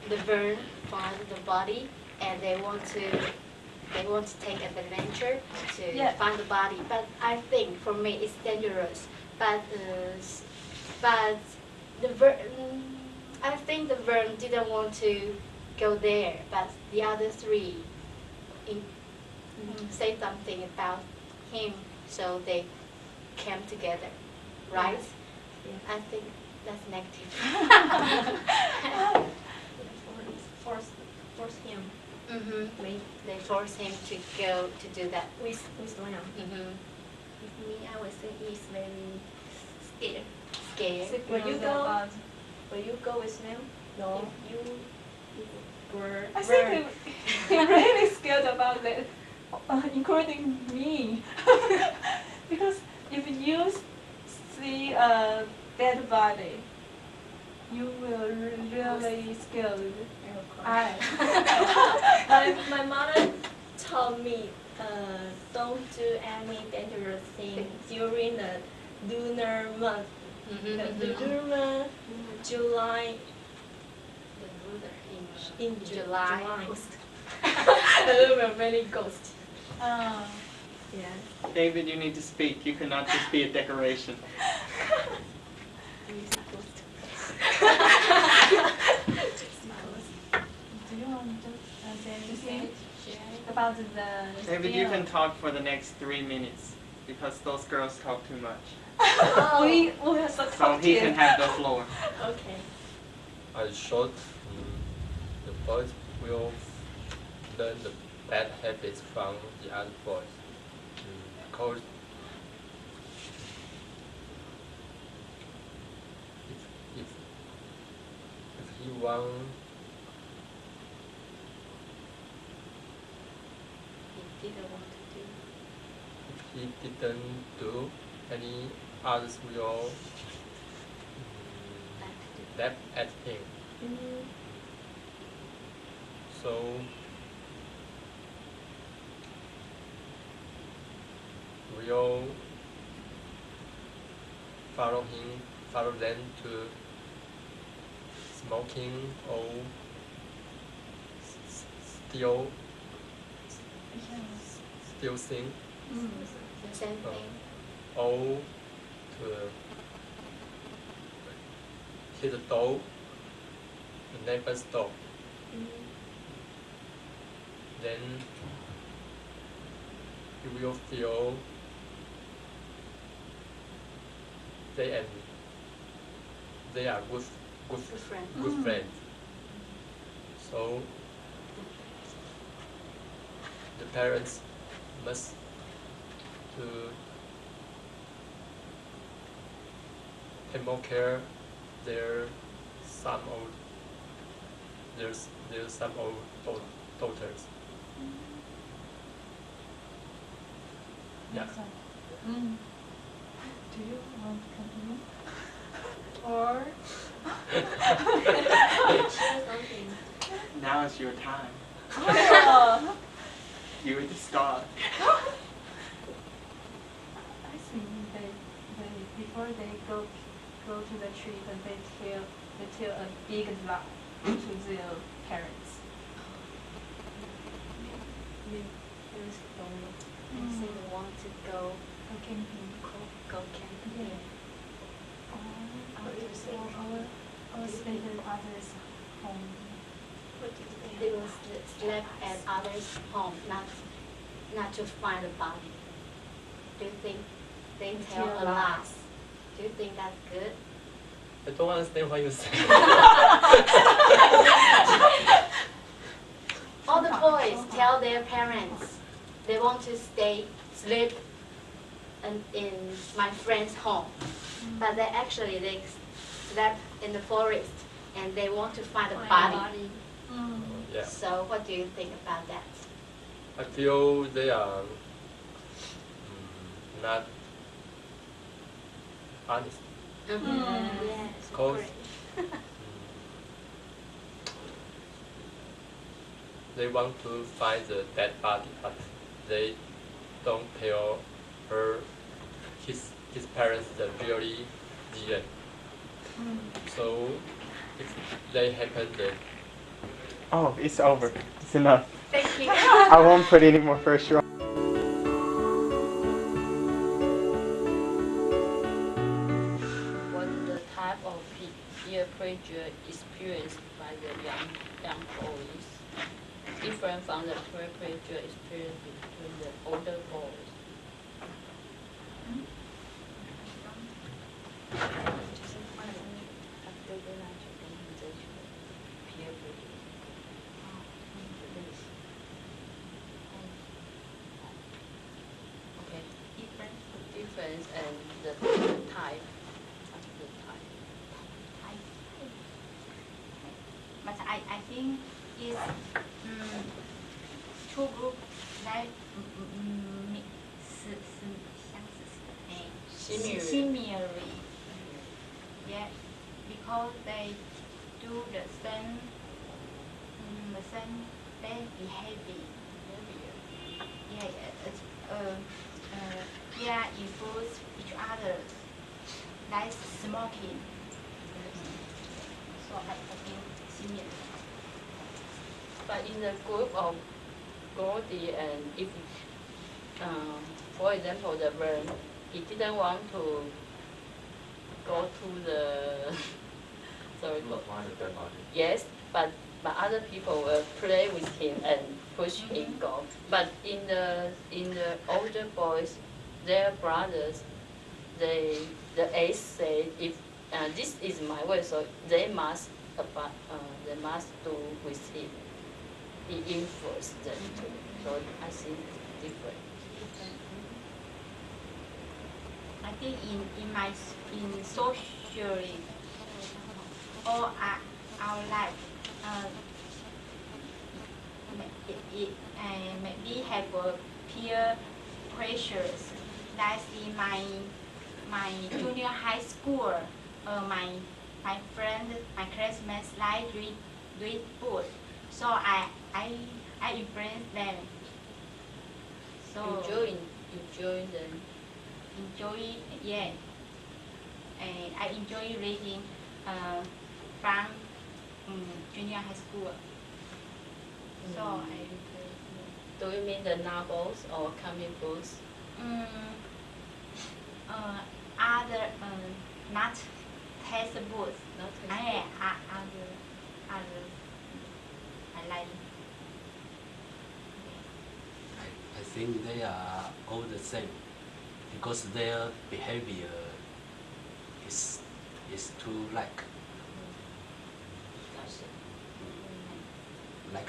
the burn find the body and they want to take adventure to Yeah. find the body. But I think for me it's dangerous. But I think the Vern didn't want to go there, but the other three say something about him, so they came together, right? Yeah. I think that's negative. Force him. They force him to go to do that. With Lamb. With me, I would say he's very scared. Scared. Will you go? Will you go with him? No. If you were. I think he really scared about that, including me. Because if you see a dead body, you will really scared. My mother told me don't do any dangerous thing during the lunar month. The lunar July. In July. There were many ghosts. Yeah. David, you need to speak. You cannot just be a decoration. Do you want to say anything about the David, you can talk for the next 3 minutes because those girls talk too much. We are so So he can have the floor. Okay. In short, the boys will learn the bad habits from the other boys. Because if he want if he didn't do, any others will that acting. So we all follow them to smoking or steal things. The same thing. Or to hit the door, the neighbor's door. Then you will feel they are good friends. So the parents must to take more care their son or their son or daughters. Yeah. Do you want to continue? Or Now it's your time. oh. You were the star. I think they before they go to the trip and they tell a big lie to their parents. They say they want to go camping. Go camping. Or stay at others' home. They will sleep at others' home, not to find a body. Do you think they tell a lie? Do you think that's good? I don't understand what you say. All the boys tell their parents they want to sleep in my friend's home, but they slept in the forest and they want to find a body. Yeah. So what do you think about that? I feel they are not honest. Yes, Because they want to find the dead body, but they don't tell his parents the really the. So if they happen then. Oh, it's over. It's enough. Thank you. I won't put any more pressure on. What the type of peer pressure experienced by the young boys different from the peer pressure experienced between the older boys? Difference and the type. But I think it's two groups that similarly. Yeah, because they do the same bad behavior. Yeah, yeah, influence each other, like smoking. So I think similar. But in the group of Gordy and if, for example, the Vern, he didn't want to go to the, sorry, yes, but other people will play with him and push him go. But in the older boys, their brothers, the age said if this is my way, so they must do with him. He influenced them too. So I think it's different. I think in socially all our life, maybe have peer pressures. Like in my junior high school, my my friend, my classmates like read books, so I influence them. So enjoy them. Yeah. And I enjoy reading from junior high school. So Do you mean the novels or comic books? Other not textbooks. Not Other I like. I think they are all the same because their behavior is too like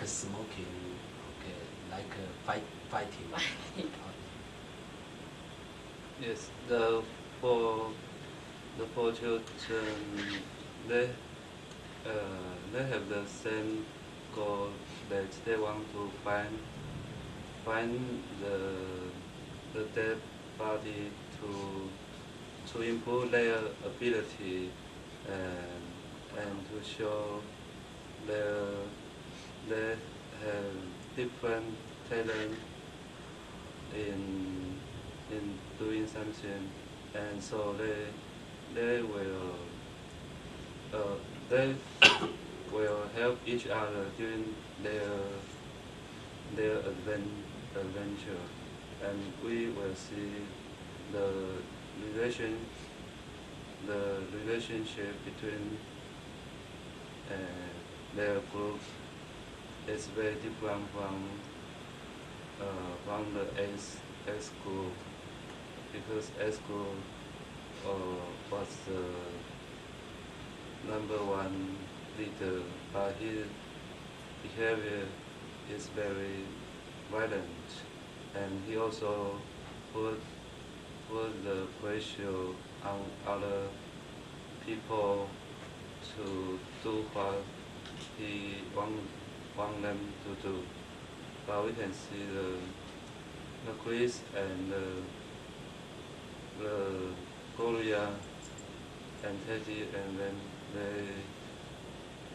a smoking, okay, like a fighting. Yes, the four children they have the same goal that they want to find the dead body to improve their ability and to show they have different talent in doing something, and so they will help each other during their adventure, and we will see the relationship between their group is very different from the A school, because A school was the #1 leader, but his behavior is very violent, and he also put the pressure on other people to do what he want them to do. But we can see the Chris and the Korea and Teddy, and then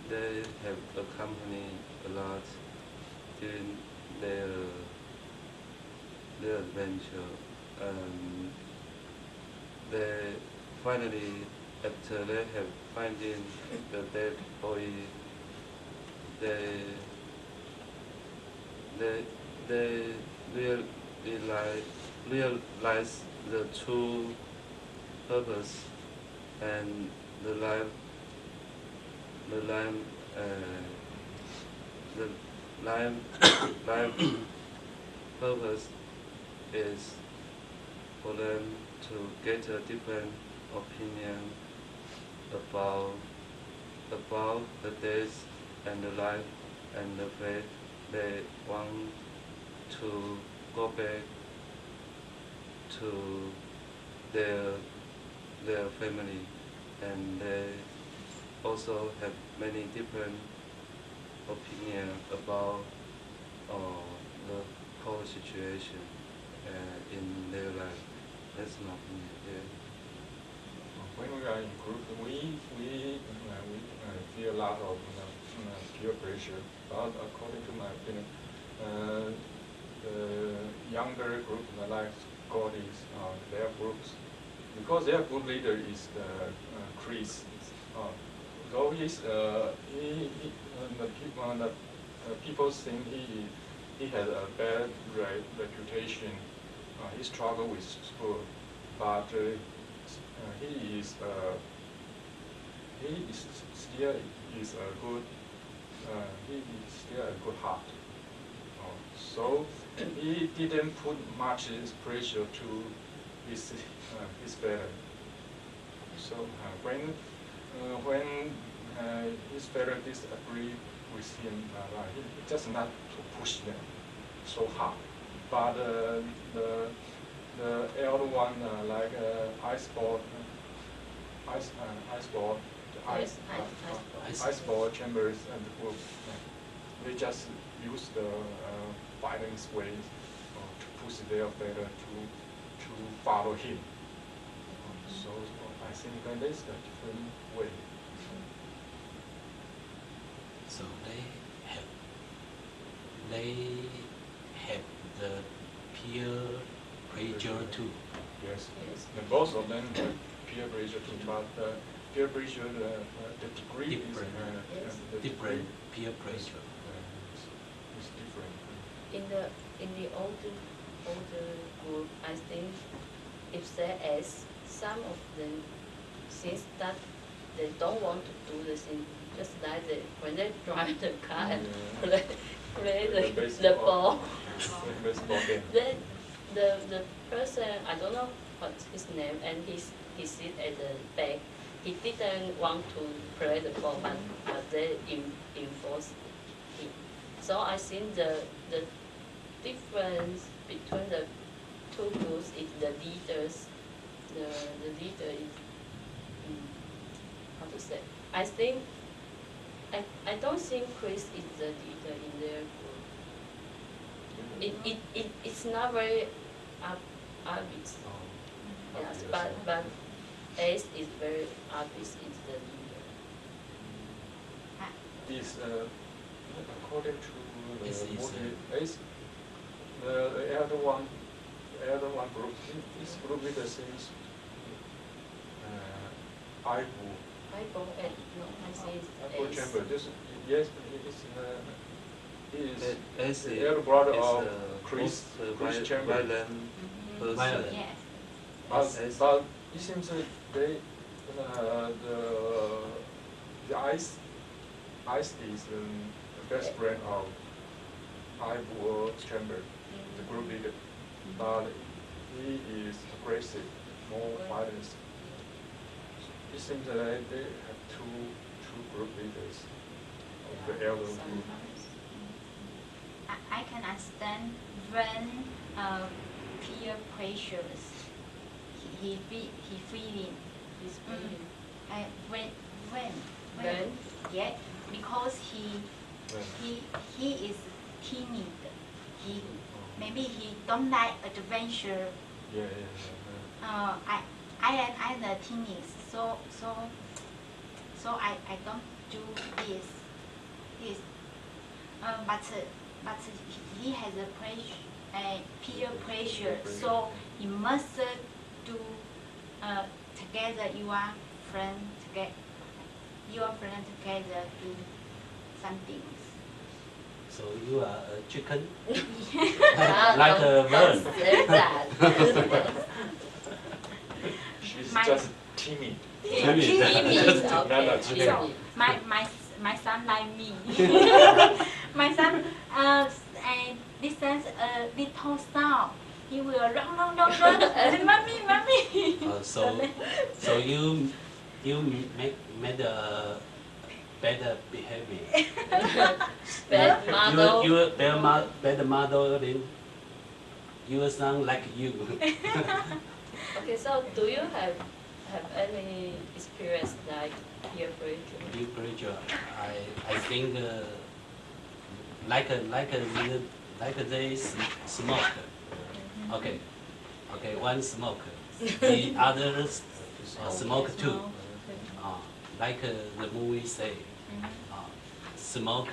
they have accompanied a lot during their adventure. They finally, after they have finding the dead boy, they realize the true purpose and the life purpose is for them to get a different opinion about the death and the life and the faith. They want to go back to their family, and they also have many different opinions about the whole situation in their life. That's my opinion. Yeah. When we are in group, we feel a lot of peer pressure. But according to my opinion, the younger group, like Scotties, their groups, because their group leader is Chris. Though the people think he has a bad reputation. He struggled with school, but he is still a good. He is still a good heart. So he didn't put much pressure to his parents. So when his parents disagree with him, he just not to push them so hard. But the elder one, like ice ball chambers and the group, they just use the violence way to push their parents to follow him. So I think that is a different way. So they have the peer pressure too. Yes. And both of them have peer pressure too, but peer pressure, the degree Different. is Different peer pressure. Is different. In the older group, I think if there is some of them since that they don't want to do the thing, just like when they drive the car and play the ball. Then the person, I don't know what's his name, and he sit at the back. He didn't want to play the ball, but they enforced him. So I think the difference between the two groups is the leaders. The leader is how to say? I think I don't think Chris is the leader in their group. It's not very obvious. Yes, but Ace is very obvious. Is the leader. Is according to the movie Ace, the elder one group, this group leader seems Aibu. Aibu and no, I say Aibu Ace. Chamber. Yes, he is the elder brother of Chris Chamber. Violent. Yes. But it seems that they the Ice is the best friend of Aibu Chamber, the group leader. But he is aggressive, more violence. It seems that they have two group leaders of the elder group. I can understand when peer pressures he feeling. He's feeling. When yeah, because he is timid. Maybe he don't like adventure. I am the timid, so I don't do this. But he has a peer pressure, so you must do together. Your friend together do some things. So you are a chicken? Like a bird? She's just timid. Timid. Okay. So my son like me. My son listens a little sound. He will run. Mommy. So you made a better behavior. Bad model. You better model than your son like you. Okay, so do you have any experience like peer pressure? Peer pressure, I think like they smoke. Okay, one smoke, the others smoke too. Like the movie say, smoke.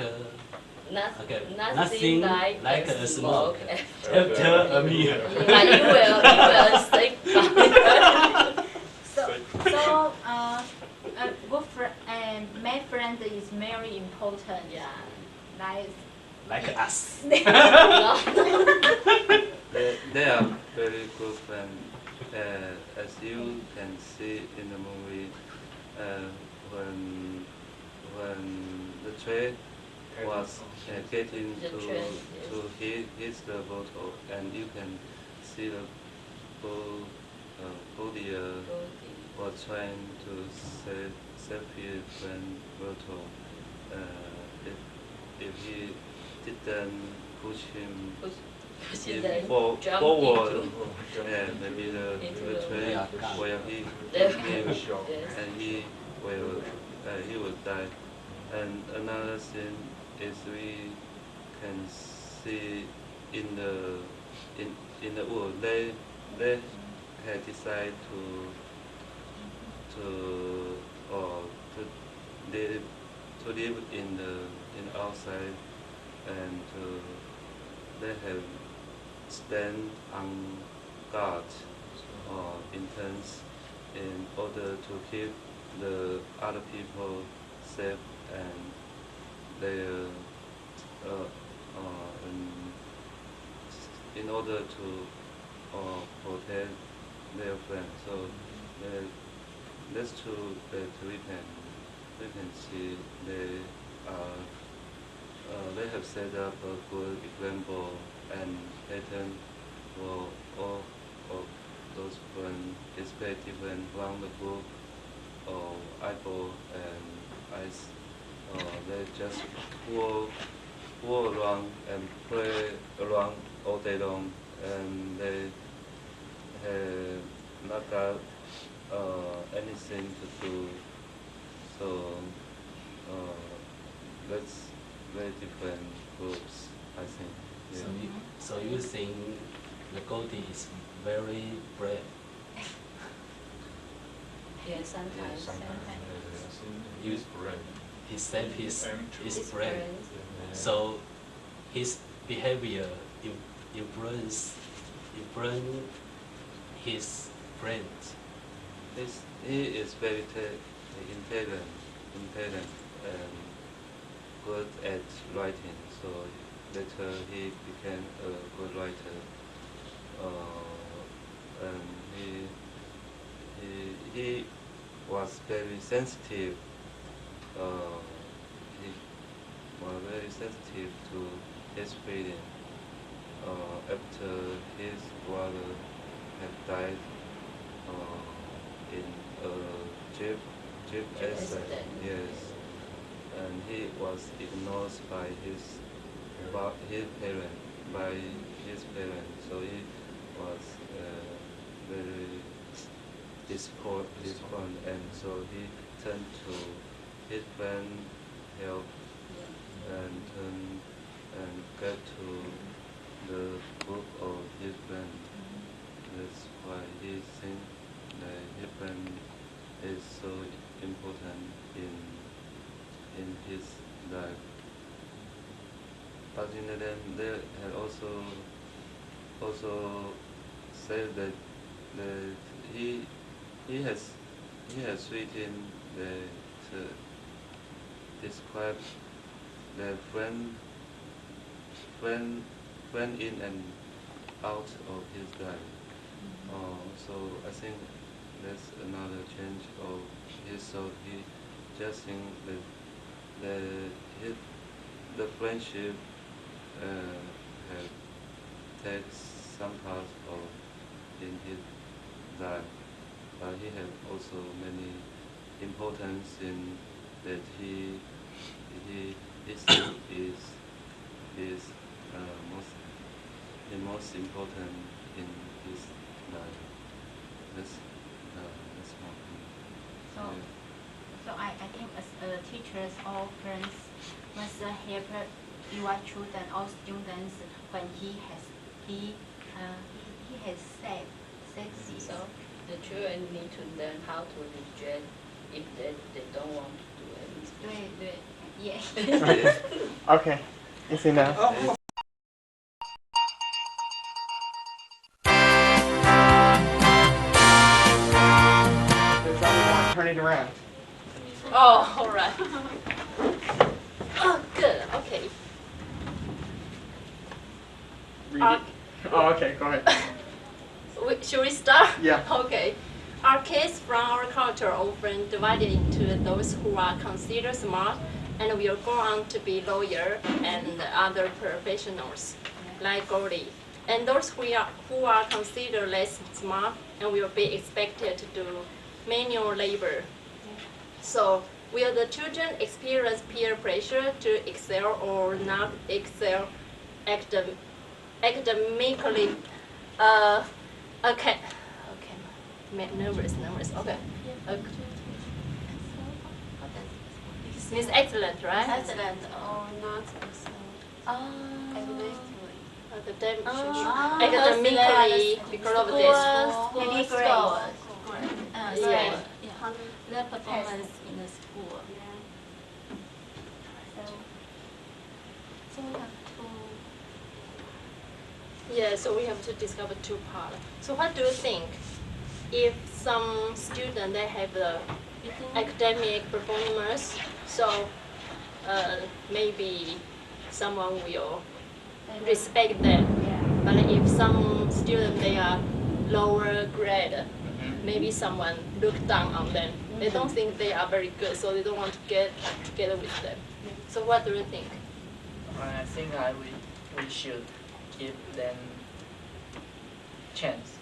Nothing like a smoke after a meal. But you will stick by So good friend, my friend is very important. Yeah. Like us. They are very good friends. As you can see in the movie, when the train was getting to hit the bottle, and you can see the body was trying to separate when bottle. If he didn't push him forward, maybe the train will hit him, and he will die. And another thing is we can see in the world they have decided to live in outside, and they have stand on guard or interns in order to keep the other people safe, and they in order to protect their friends. So that's true that we can see they have set up a good example and pattern for all of those friends, especially when around the group or eyeball and eyes. They just walk around and play around all day long, and they have not got anything to do. So that's very different groups, I think. Yeah. So you think the Goldie is very brave? Yeah, sometimes. He said he's brave. So his behavior influence his friends. He is very intelligent and good at writing. So later he became a good writer. And he was very sensitive. He was very sensitive to his feeling. After his brother had died in a jeep accident, yes, and he was ignored by his parents, so he was very disappointed, and so he turned to his friend help and get to the book of his friend. That's why he thinks that his friend is so important in his life. But in the end, they had also said that he has written that describe the friend in and out of his life. So I think that's another change of his thought. He just think that the friendship have taken some part of in his life, but he had also many importance in that he think is the most important in his life. That's my opinion. So, so I think as teachers or friends must help your children or students when he has sexy. So the children need to learn how to reject if they don't want to do anything. Yeah. Okay, it's enough. There's only one. Turn it around. Oh, all right. Oh, good. Okay. Read it. Oh, okay, go ahead. Should we start? Yeah. Okay. Our kids from our culture often divided into those who are considered smart and will go on to be lawyers and other professionals, like Goldie, and those who are considered less smart and will be expected to do manual labor. So, will the children experience peer pressure to excel or not excel academically? Okay. Numbers. Okay. Means excellent, right? Excellent or not academically because of this. Maybe school. Yeah. Their performance in the school. So we have to. Yeah, so we have to discover two parts. So what do you think? If some student they have the academic performance, so maybe someone will respect them. But if some student they are lower grade, maybe someone look down on them. They don't think they are very good, so they don't want to get together with them. So what do you think? I think we should give them chance.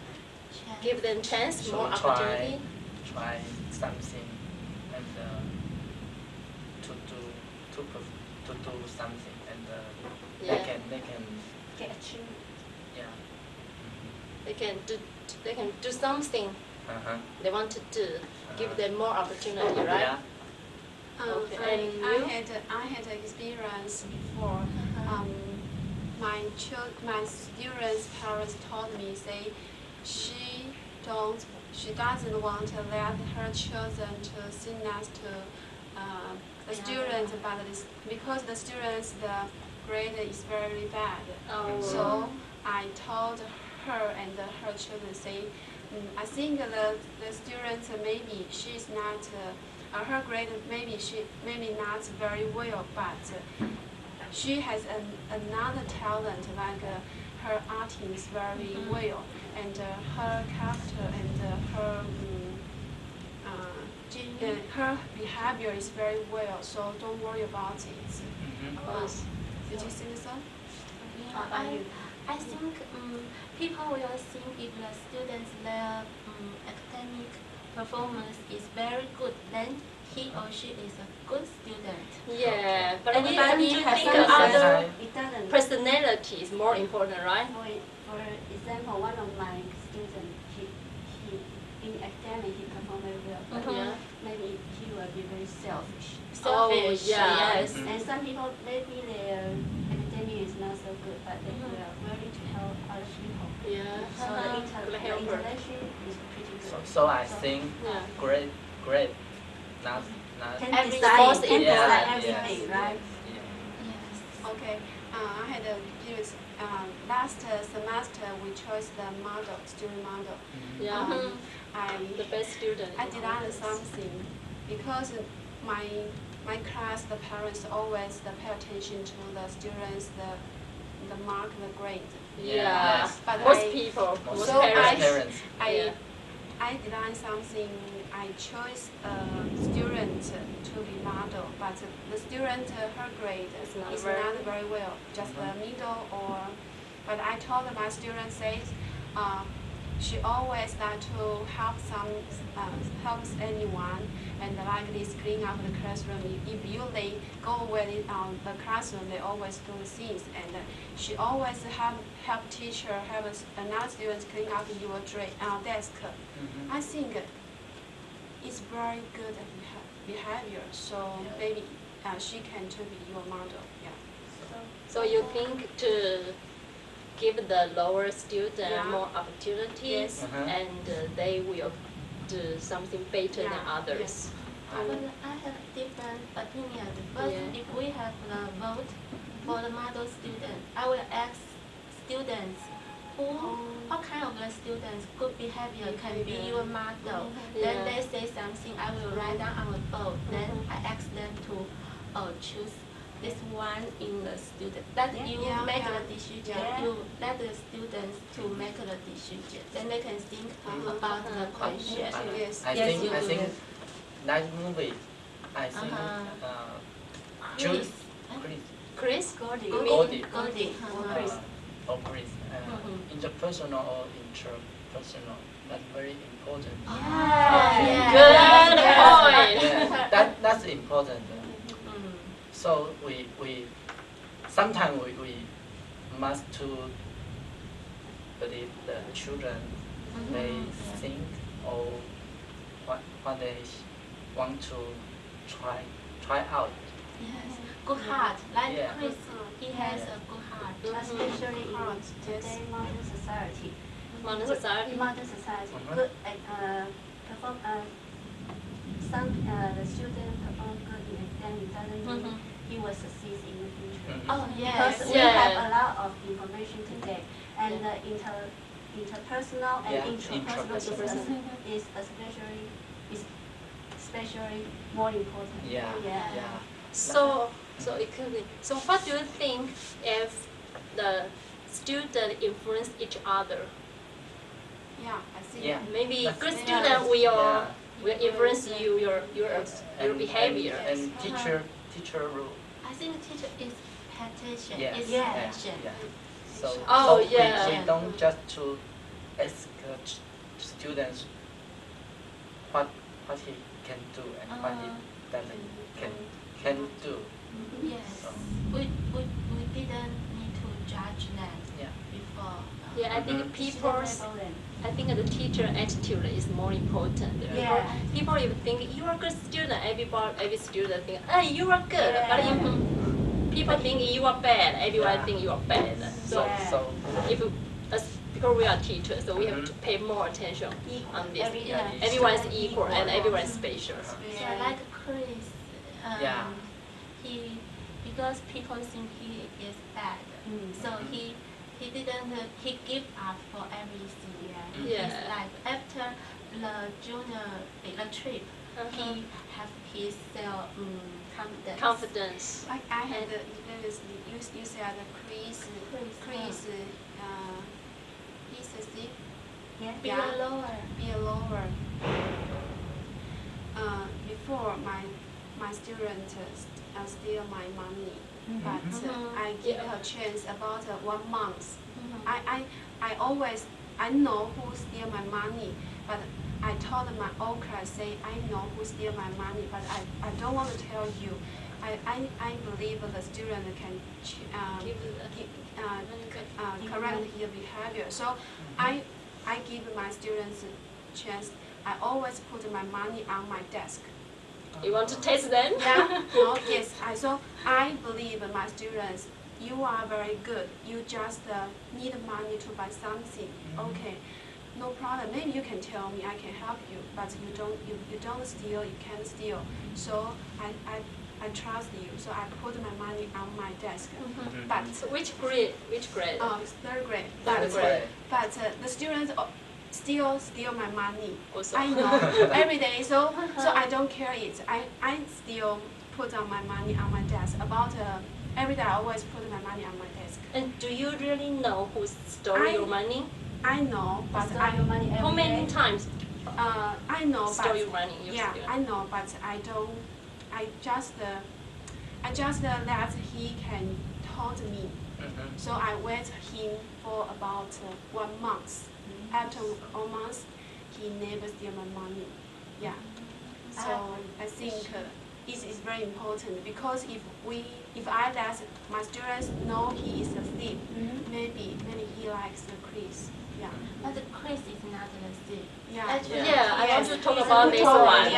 Give them chance, So more opportunity. try something and to do something and Yeah. they can Get achieved. yeah. They can do something they want to do. Give them more opportunity, right? Yeah. Okay. And you? I had experience before. My students' parents told me she doesn't want to let her children to sit next to the students, but because the students the grade is very bad. So I told her and her children I think the students maybe she's not her grade maybe not very well, but she has another talent like her acting is very well and her character and her behavior is very well. So don't worry about it. Did you think so? I think people will think if the students their academic performance is very good, then he or she is a good student. Yeah, but Everybody has think some other It doesn't. personality is more important, right? For example, one of my students, he in academic he performed very well, but maybe he will be very selfish. Selfish, Yes. And some people maybe their academic is not so good, but they are willing to help other people. Yeah. So the interaction is pretty good. So I think great. Not Can decide yeah, everything, right? Yeah. Okay. I had a experience. Last semester we chose the model, student model. Yeah. The best student. I designed something because my class, the parents always pay attention to the students, the mark, the grade. Yeah. But Most people, most so parents. I designed something. I chose a student to be model, but the student her grade is not very well, just the middle or. But I told my student she always like to helps anyone and like this clean up the classroom. If they go with it on the classroom, they always do things, and she always help teacher have another student clean up your desk. I think it's very good behavior. So maybe she can to be your model. Yeah. So you think to give the lower student more opportunities, and they will do something better than others. But I have different opinion. First, if we have the vote for the model student, I will ask students what kind of the students good behavior can be your model. Then they say something, I will write down on the board. Then I ask them to choose this one in the student. That you make the decision. You let the students to make the decision. Then they can think about the question. I think that movie. I think Chris? Goldie. Chris. Chris. Interpersonal or interpersonal. That's very important. Good point. Yeah, that's important. So we sometimes we must to believe the children they think or what they want to try out. Yes, good heart. Like Chris, he has a good heart. Especially in today's modern society. Modern society. Good perform. Some the student perform good in academic doesn't mean he will succeed in the future. Oh, yes. Because we have a lot of information today, and the interpersonal and intrapersonal business is especially more important. Yeah. So what do you think if the student influence each other? Yeah, I think. Yeah. Maybe That's- good student will influence your behavior. And teacher rule. I think teacher is pay attention. Yeah. Is Yeah. attention. Yeah. So, Oh, so yeah. we don't just to ask students what he can do and what he doesn't can do. Yes. So, We didn't need to judge them before. Yeah, I think I think the teacher attitude is more important. Yeah. People even think you are a good student. Every student think, hey, you are good. But if people think you are bad, everyone think you are bad. So because we are teachers, so we have to pay more attention on this. Everyone is equal and everyone is special. Yeah, like Chris. Because people think he is bad, so he give up for everything. Yeah. His life after the junior trip, he have his self confidence. I had you said Chris, he's a thief. Be a lower. Be a lower. Before my student steal my money, but I give her a chance about 1 month. I know who steal my money, but I told my old class, say I know who steal my money, but I don't want to tell you. I believe the student can correct his behavior. So I give my students a chance. I always put my money on my desk. You want to test them? Yeah. No, yes. I believe my students. You are very good. You just need money to buy something. Okay, no problem. Maybe you can tell me. I can help you. But you don't steal. You can't steal. So I trust you. So I put my money on my desk. But so which grade? Third grade. Third grade. But the students still steal my money. Also. I know every day. So I don't care it. I still put on my money on my desk. About every day I always put my money on my desk. And do you really know who stole your money? I know, but how many times? I know, stole your money. Yeah, I know, but I don't. I just let he can told me. So I wait him for about 1 month. After 1 month, he never steal my money. Yeah. So I think it is very important because if I let my students know he is a thief, maybe he likes the Chris. Yeah. But the Chris is not the thief. Yeah. Yeah. I want to talk about this one.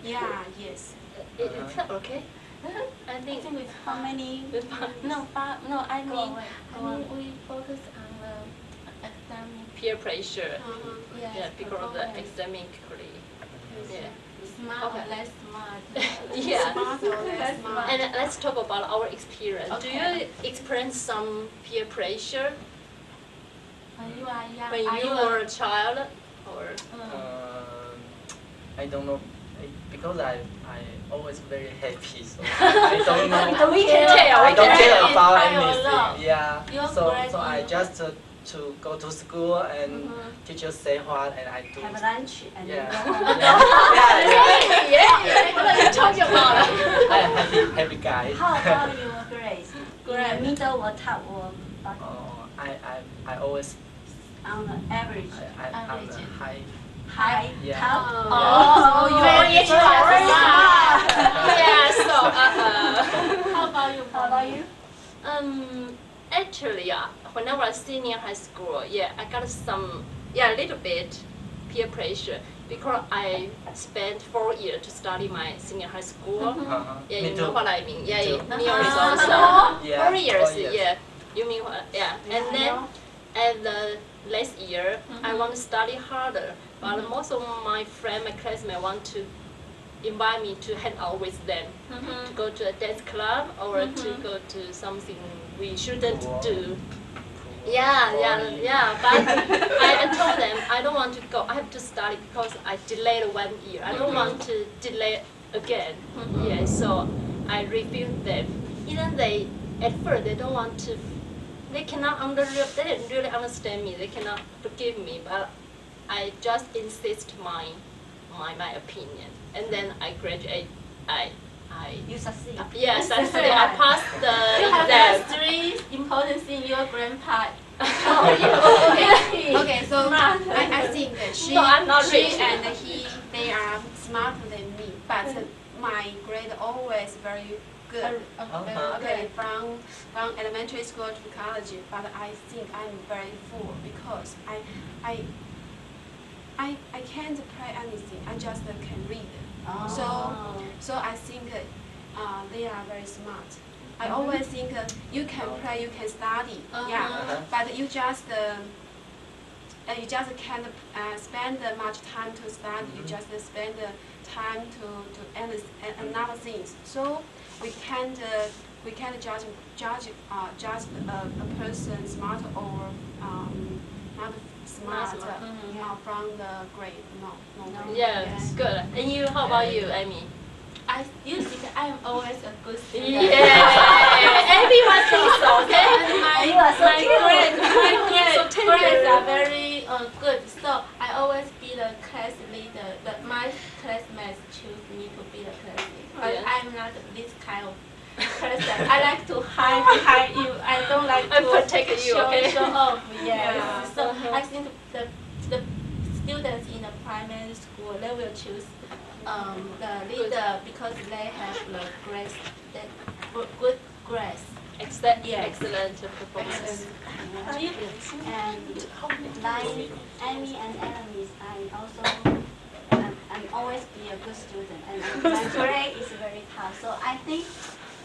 Yeah. Yes. Okay. I think with how many? I mean we focus on the academic peer pressure. Yes, Yeah, because of the academically. Yeah. Smart or less smart. Yeah. Smart or less smart. And let's talk about our experience. Okay. Do you experience some peer pressure when you are young? when you were a child, or? I don't know, because I always very happy, so I don't know. We can tell. I don't care about anything. Yeah. So I just to go to school and teacher say what and I do. Have lunch and Yeah. go home. Yeah. What are you talking about? I'm a happy guy. How about your grades? Grade. Middle or top or bottom? Oh, I always On the average. I'm the high. High, Yeah. top. Oh, you very smart. Yeah. So. How about you? How about you? Actually, when I was senior high school, I got some, a little bit peer pressure because I spent 4 years to study my senior high school. Yeah, you know what I mean. Yeah, New York is also 4 years. Yeah, you mean what? Yeah, and then at the last year, I want to study harder, but most of my friends, my classmates want to invite me to hang out with them, to go to a dance club or to go to something we shouldn't do. Yeah. But I told them I don't want to go. I have to study because I delayed 1 year. I don't want to delay again. Yeah, so I refused them. Even they, at first, they don't want to. They they didn't really understand me. They cannot forgive me. But I just insist my opinion, and then I graduate. You succeed. Yes, succeed. I passed the That's exam. 3 important things your grandpa. Okay, so I think that she, No, I'm not she rich. and he, they are smarter than me, but my grade always very good. Okay, from elementary school to college, but I think I'm very full because I can't play anything. I just can read. So I think they are very smart. I always think you can play, you can study, but you just can't spend much time to study. You just spend time to another things. So we can't judge a person smart or not smart from the grade. No. Yes, good. And you, how about you, Amy? You think I'm always a good student? Yeah, everyone thinks so. Okay. My grades are very good, so I always be the class leader. But my classmates choose me to be the class leader. But I'm not this kind of person. I like to hide behind you. I don't like to protect you. show off. Yes. So I think the students in the primary school, they will choose the leader because they have the grades, good grades. Excellent performance. And like Amy and Ellen, I'm always be a good student, and my grade is very tough. So I think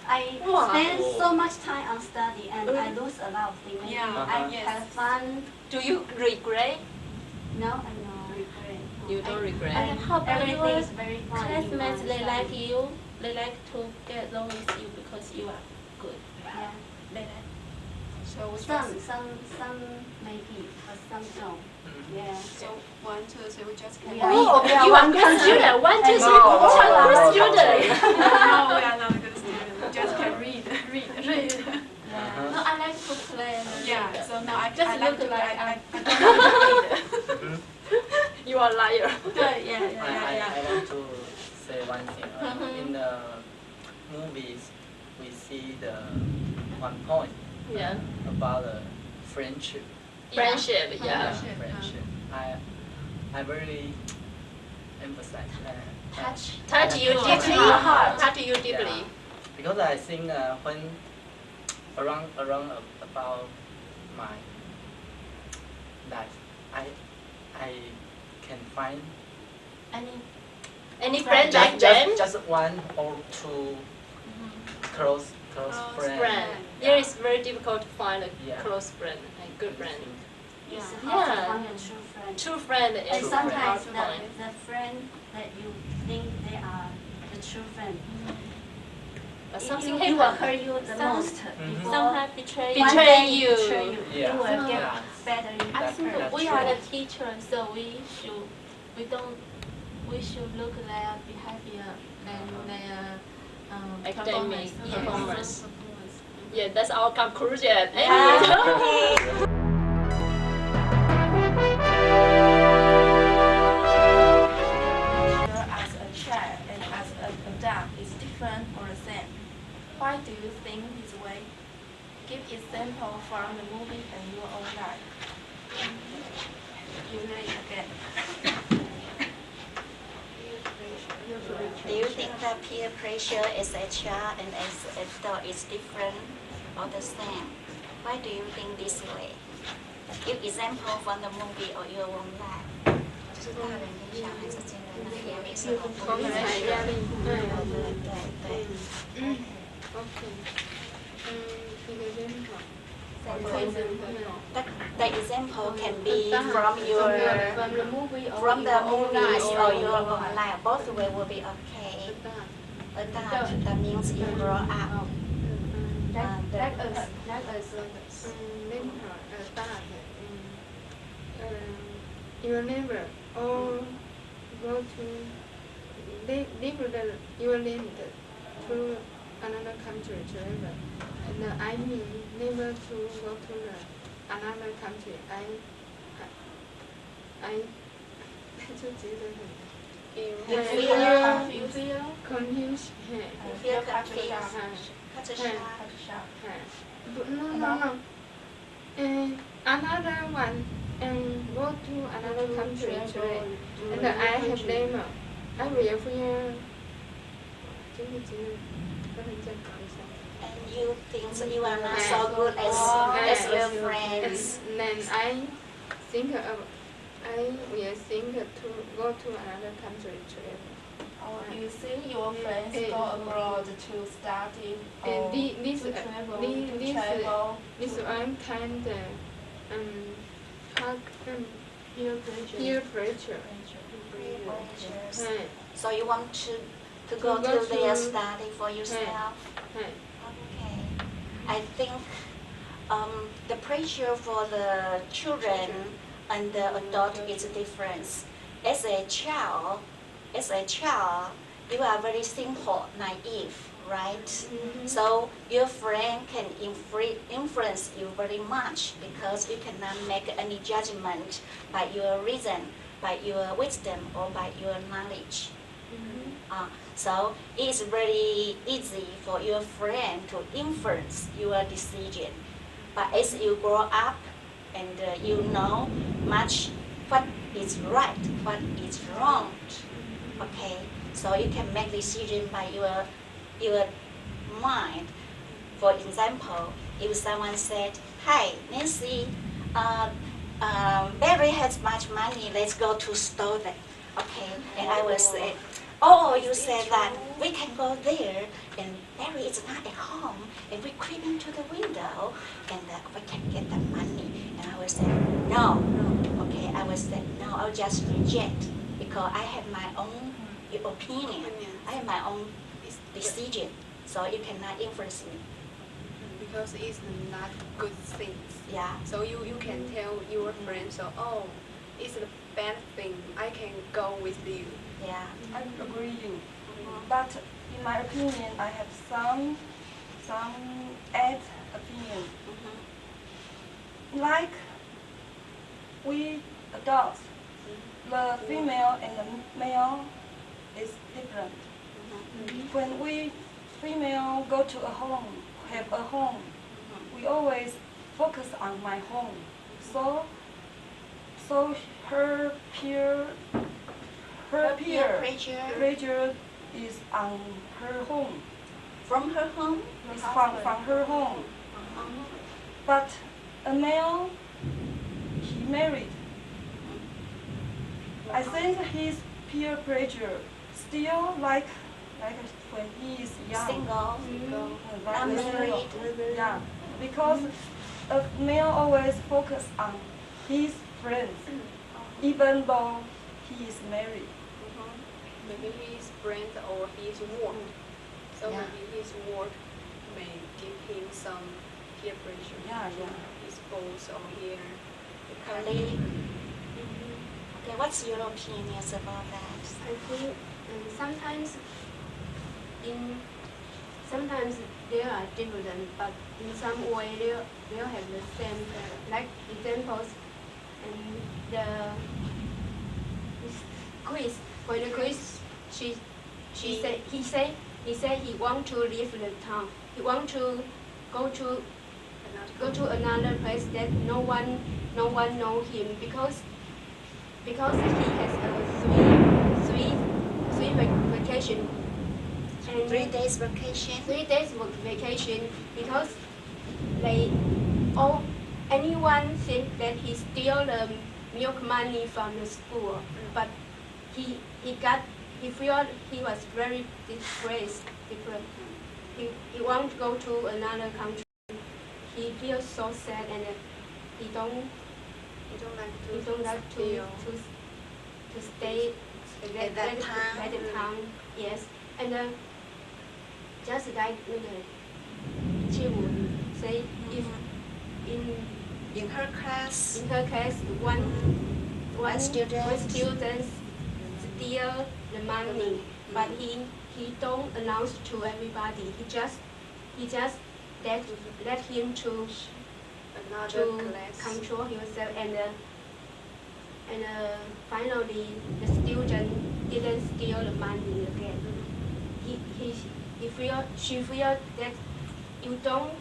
I spend so much time on study, and I lose a lot of things. Maybe I have fun. Do you regret? No, I don't regret. You don't regret. And how about Everything your is very fun. classmates? They like you. They like to get along with you because you are good. Yeah. They like. So Some maybe, but some don't. Yeah. So 1, 2, 3, we just can. You are good student. 1, 2, 3, good student. No, we are not good student. We just can read. No, I like to play. Yeah. So no, I just like look to like I I don't read. You are a liar. I want to say one thing. In the movies, we see the one point about the friendship. Friendship. Friendship. I really emphasize that. Touch you deeply. Touch you deeply. Because I think when around about my life, I can find any friend like them? Just 1 or 2 close friends. Yeah, it's very difficult to find a close friend, a good friend. It's hard to find a true friend. True friend is and sometimes hard to the friend that you think they are the true friend. But something you will hurt you the most. Sometimes betray you. You will get better. I think we are the teachers, so we should look at their behavior and their academic performance. Yeah, that's our conclusion. As a child and as an adult is different or the same. Why do you think this way? Give example from the movie and your own life. You read again. Do you think that peer pressure as a child and as an adult is different or the same? Why do you think this way? Give example from the movie or your own life. 就是大人跟小孩之间的那个压力是很不一样的。对。OK。一个人好。The example can be from the movies or your own life. Both way will be okay. Adult, that means you grow up. Your neighbor or go to leave your land to another country to live. And I mean never to go to another country. I就觉得很 confused. No. Another one and go to another country to live. And I have neighbor. I will feel. And you think you are not so good as your friends. Then I will think to go to another country to live. Or you think your friends go abroad to study or to travel? This one kind peer pressure. So you want to go to their study for yourself? Okay. I think the pressure for the children and the adult is different. As a child, you are very simple, naive, right? So your friend can influence you very much because you cannot make any judgment by your reason, by your wisdom, or by your knowledge. So it's very easy for your friend to influence your decision. But as you grow up and you know much what is right, what is wrong, okay? So you can make decision by your mind. For example, if someone said, "Hi, Nancy, Barry has much money. Let's go to store them." Okay, and I will say, "Oh, you said that we can go there, and Barry is not at home, and we creep into the window, and we can get the money." And I will say, "No." Okay, I will say, "No, I'll just reject because I have my own opinion. I have my own decision, so you cannot influence me." Because it's not good things. Yeah. So you can tell your friends, so, "Oh, it's a bad thing. I can go with you." Yeah. I agree you. But in my opinion, I have some add opinion. Like we adults, the female and the male is different. When we female go to a home, have a home, we always focus on my home. So her peer pressure is on her home. From her home? From her home. But a male, he married. I think his peer pressure still like when he is young. Single. Not married. Yeah, because a male always focus on his friends, even though he is married. Maybe his friends or his work. So maybe his work may give him some peer pressure. His boss or here. Colleague. Okay, what's your opinions about that? I think sometimes they are different, but in some way they have the same. Like examples, and Chris. For the Chris, he said he want to leave the town. He want to go to another place that no one know him because he has a three vacation. And 3 days vacation. 3 days vacation because anyone think that he steal the milk money from the school, but he felt he was very different. He want to go to another country. he feels so sad and he don't like to stay at that time. Yes, and just like she would say, if in her class one student steal the money, but he don't announce to everybody. He just let him to control himself, and finally the student didn't steal the money again. She feel that you don't.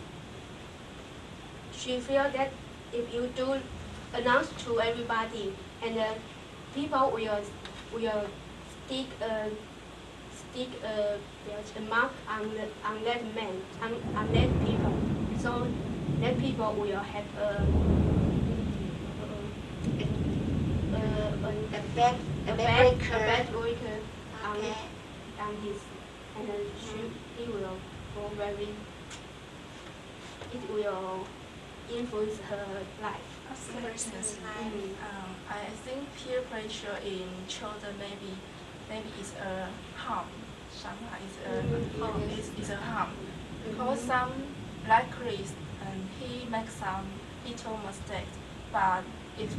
She feel that if you do announce to everybody, and people will stick a mark on that man, on that people. So that people will have a bad breaker on his, and he will go very. It will influence her life. Person's life. I think peer pressure in children maybe is a harm. Sometimes is a harm because some likely he makes some little mistakes, but if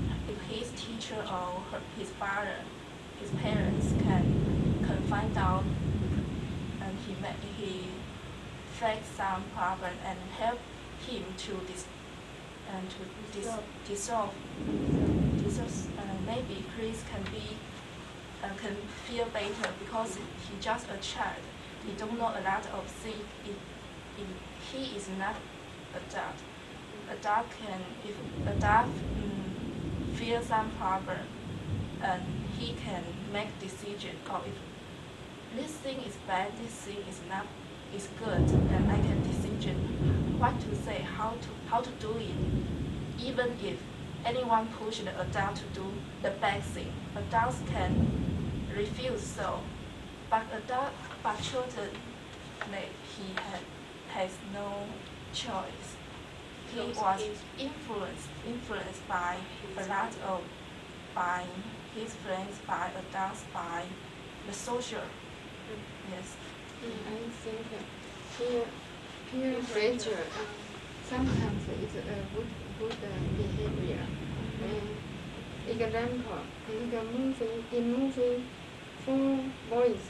his teacher or his father, his parents can find out, and he face some problem and help him to dissolve. Maybe Chris can feel better because he just a child. He don't know a lot of things. If he is not adult, if adult feel some problem, and he can make decision. Or if this thing is bad, this thing is good, and I can decision what to say, how to do it. Even if anyone push the adult to do the bad thing, adults can refuse so. But children, he has no choice. He was influenced by a lot of, by his friends, by adults, by the social. Yes. I think peer pressure sometimes is a good behavior. Example, in movie, 4 boys,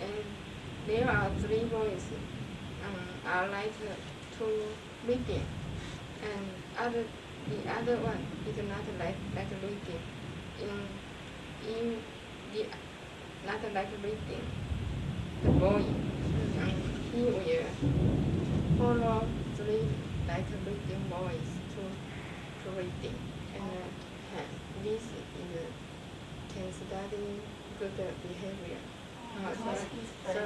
and there are 3 boys are like to reading, and the other one is not like reading. In the not like reading, the boy he will follow 3 like reading boys to reading, and this is can study good behavior. So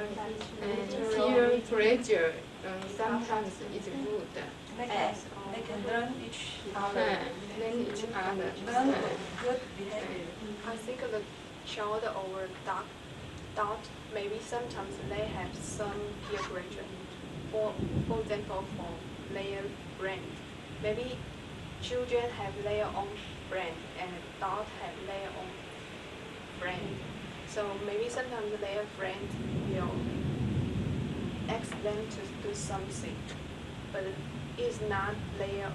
peer pressure sometimes is good. They can learn each other. Learn each other. Learn good behavior. I think the child or adult, maybe sometimes they have some peer pressure. For example, for their friend. Maybe children have their own friend and adults have their own friend. So maybe sometimes their friend will ask them to do something, but it's not their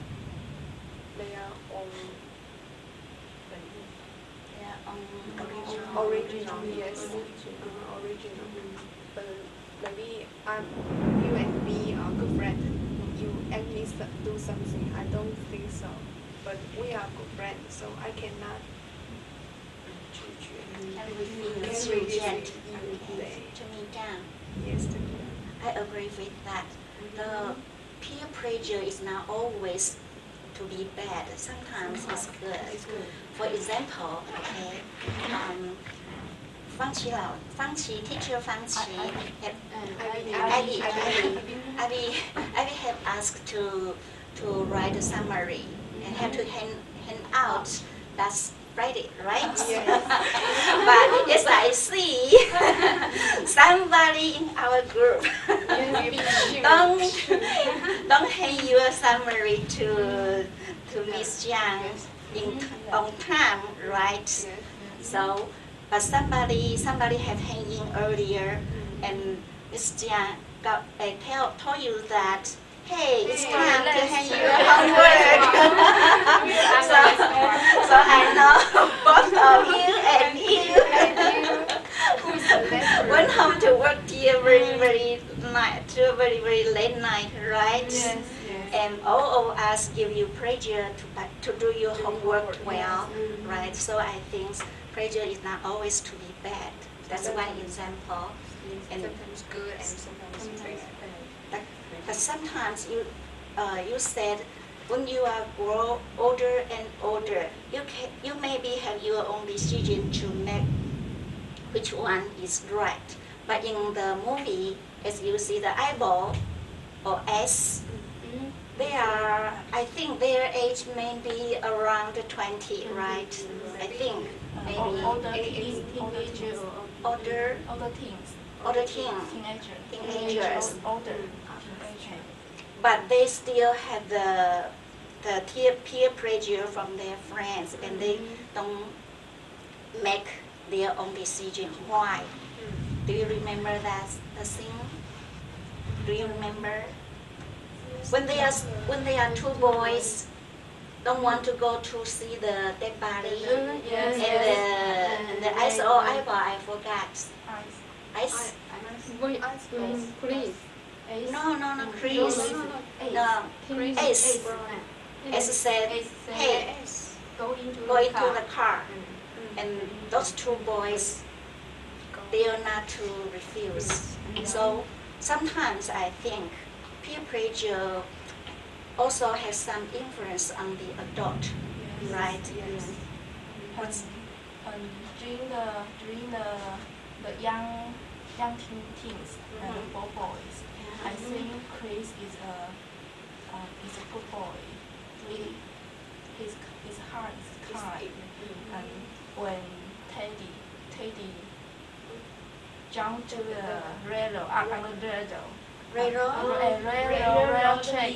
own original. Yes, original. But maybe you and me are good friends. You ask me to do something. I don't think so. But we are good friends, so I cannot. Reject to me down. Yes, I agree with that. The peer pressure is not always to be bad. Sometimes it's good. For example, okay, teacher Fang Qi, I have asked to write a summary and have to hand out. That's Friday, right? Yes. But as I see, somebody in our group don't hand your summary to Miss Yang on time, right? So, but somebody have hanging earlier, and Miss Yang told you that, hey, it's time to hand your homework. so I know both of you went home to work till very late night, right? Yes. And all of us give you pressure to do your homework well, right? So I think pressure is not always to be bad. That's one example. And Sometimes good and sometimes bad. But sometimes you said when you are grow older and older, you maybe have your own decision to make which one is right. But in the movie, as you see the eyeball or S, I think their age may be around 20, right? I think maybe Older teenagers. older teenagers. Older. But they still have the peer pressure from their friends, and they don't make their own decision. Why? Do you remember that the scene? Do you remember? When they are two boys, don't want to go to see the dead body, and the ice or eyeball, I forgot. Ice. Chris. No, Chris. No, Ace. Ace said, hey, Go into the car. And those two boys, they are not to refuse. So sometimes I think peer pressure also has some influence on the adult, right? Yes. During the young teens and boys, I think Chris is a good boy. His heart is kind, and when Teddy jumped to the railroad track,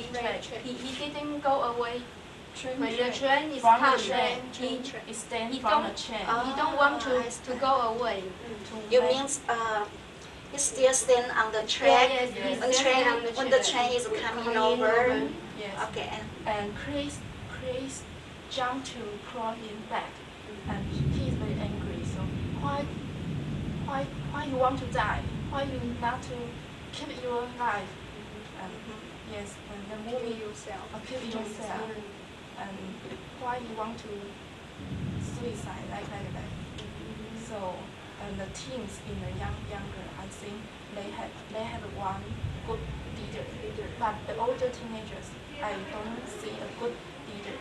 he didn't go away. When the train is from coming, the train, he stand from the train. He don't want to go away. You means he still stand on the track when the train is coming over. Yes. Okay. And Chris jumped to crawl him back, and he's very angry. So why you want to die? Why you not to keep your life? Yes, when the movie kill yourself, and why you want to suicide like that? So and the teens in the younger, I think they have one good leader, but the older teenagers, I don't see a good leader.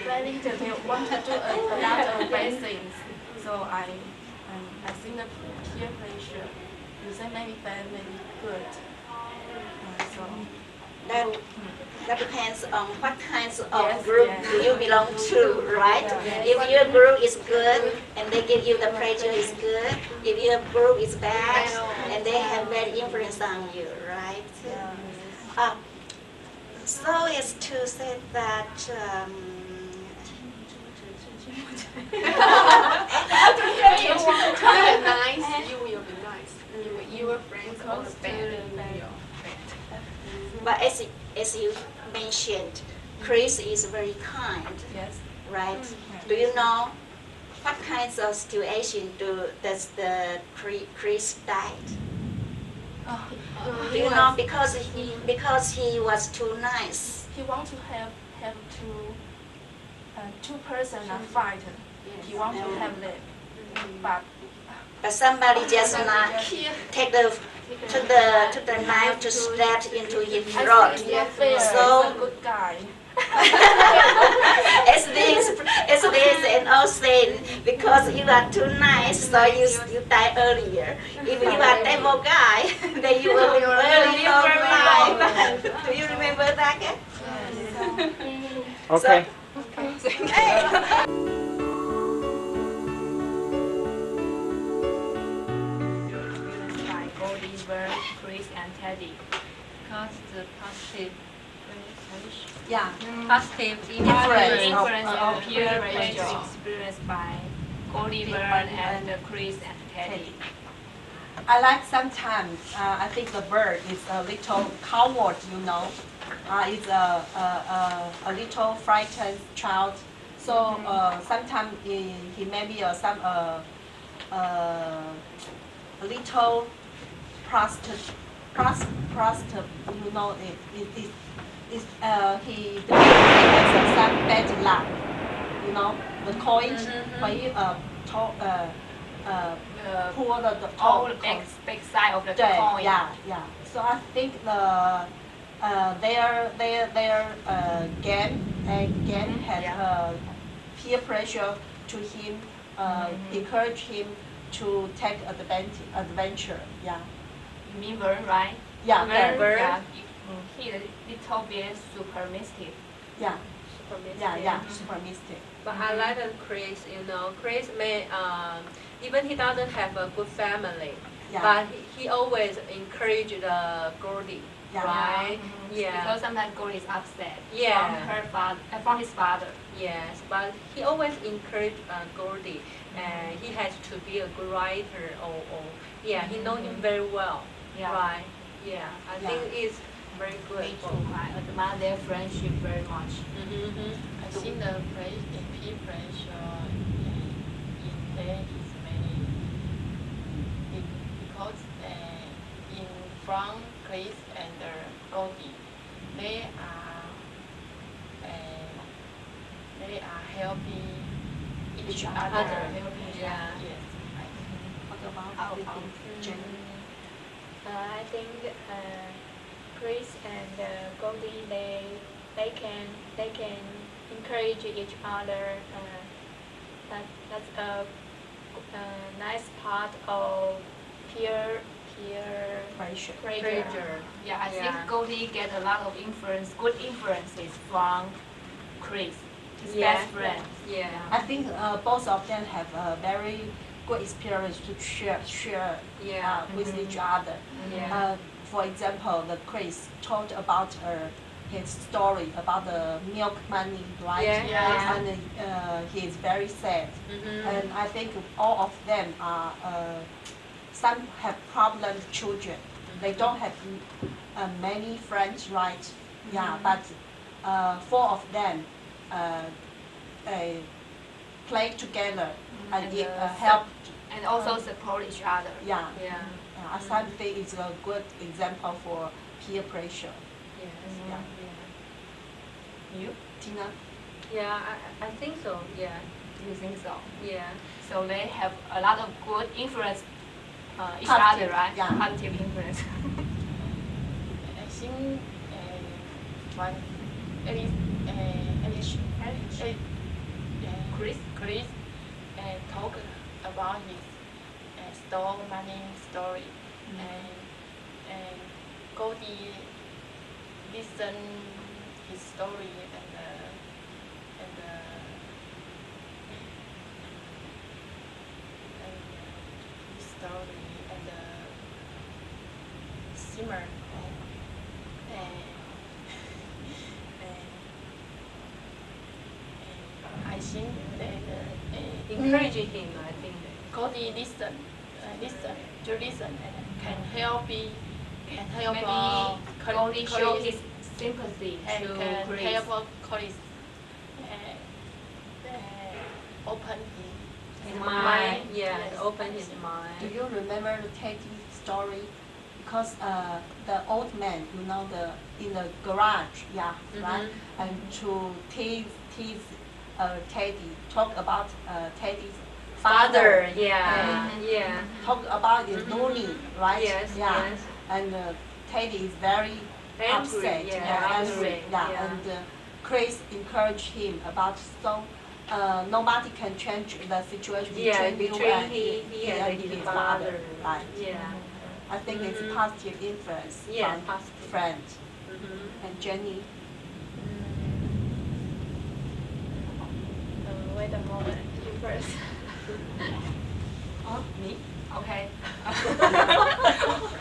Bad leader, they want to do a lot of bad things. So I think the peer pressure, you say maybe bad, maybe good. So that depends on what kinds of group do you belong to, right? If your group is good and they give you the pressure is good, if your group is bad and they have bad influence on you, right? So it's to say that You want to be nice, you will be nice. Your friends are bad. But as you mentioned, Chris is very kind. Yes. Right? Do you know what kinds of situation does the Chris died? Do you know because he was too nice. He wants to have two person fight. He wants to have that, but somebody just took the knife to stab into his throat. So good guy. as this and also because you are too nice, so you die earlier. If you are devil guy, then you will live very long life. Do you remember that? Okay. So, and Teddy. Because the positive Yeah. Positive influence of peer pressure experienced by Goldie Byrne and Chris and Teddy. I like sometimes, I think the bird is a little coward, you know. It's a little frightened child. So sometimes he may be a little you know, he has some bad luck, you know, the coin when you pull the all back side of the coin. Yeah. So I think their game had peer pressure to him, encourage him to take adventure. Yeah. You mean Vern, right? Yeah, Vern. yeah. He a little bit super mystic. Yeah. Super mystic. Yeah, super mystic. But I like Chris, you know. Chris may, even he doesn't have a good family, but he always encouraged Goldie, right? Yeah. Because sometimes Goldie is upset from his father. Yes, but he always encouraged Goldie, and he has to be a good writer, he knows him very well, right? Yeah, I think it's very good. Me too. I admire their friendship very much. I think the peer pressure in there is many because in front Chris and Goldie, they are helping each other. Yeah. Yes. What about Jenny? I think Chris and Goldie they can encourage each other. That's a nice part of peer pressure. Yeah, I think Goldie get a lot of good influences from Chris, his best friend. Yeah. I think both of them have a very good experience to share with each other. For example, the Chris talked about his story about the milk money, right? And he is very sad. And I think all of them are some have problem children. They don't have many friends, right? But four of them play together and help. And also support each other. I think it's a good example for peer pressure. You, Tina? Yeah, I think so. Yeah. You think so? Yeah. So they have a lot of good influence each Positive, other, right? yeah. Positive influence. I think one Chris talk about his store money story, and Goldie listen his story and his story and simmer I think that encouraging him, I think. Goldie listen and can help Maybe Goldie show his sympathy and to can Chris. help Chris open His mind, open his mind. Do you remember the Teddy story? Because the old man, you know, in the garage, right? And to tease Teddy, talk about Teddy's father. Talk about his loony, right? Yes. And Teddy is very upset, angry. And Chris encouraged him about nobody can change the situation between you and he and his father, right? I think it's a positive influence from friends. And Jenny? Wait a moment, you first. Me? Okay.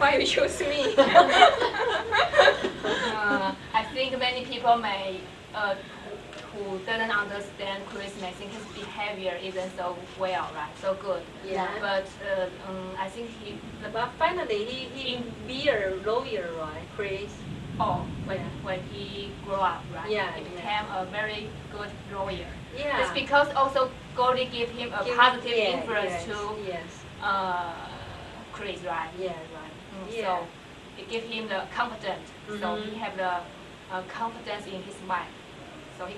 why you choose me? I think many people may who doesn't understand Chris may think his behavior isn't so well, right? So good. Yeah. But I think he. But finally, he be a lawyer, right? Chris. Oh, when he grew up, right? Yeah. He became a very good lawyer. Yeah. It's because also Goldie gave him a positive influence to Chris, right? Yeah, right. So it gave him the confidence. So he have the confidence in his mind. So he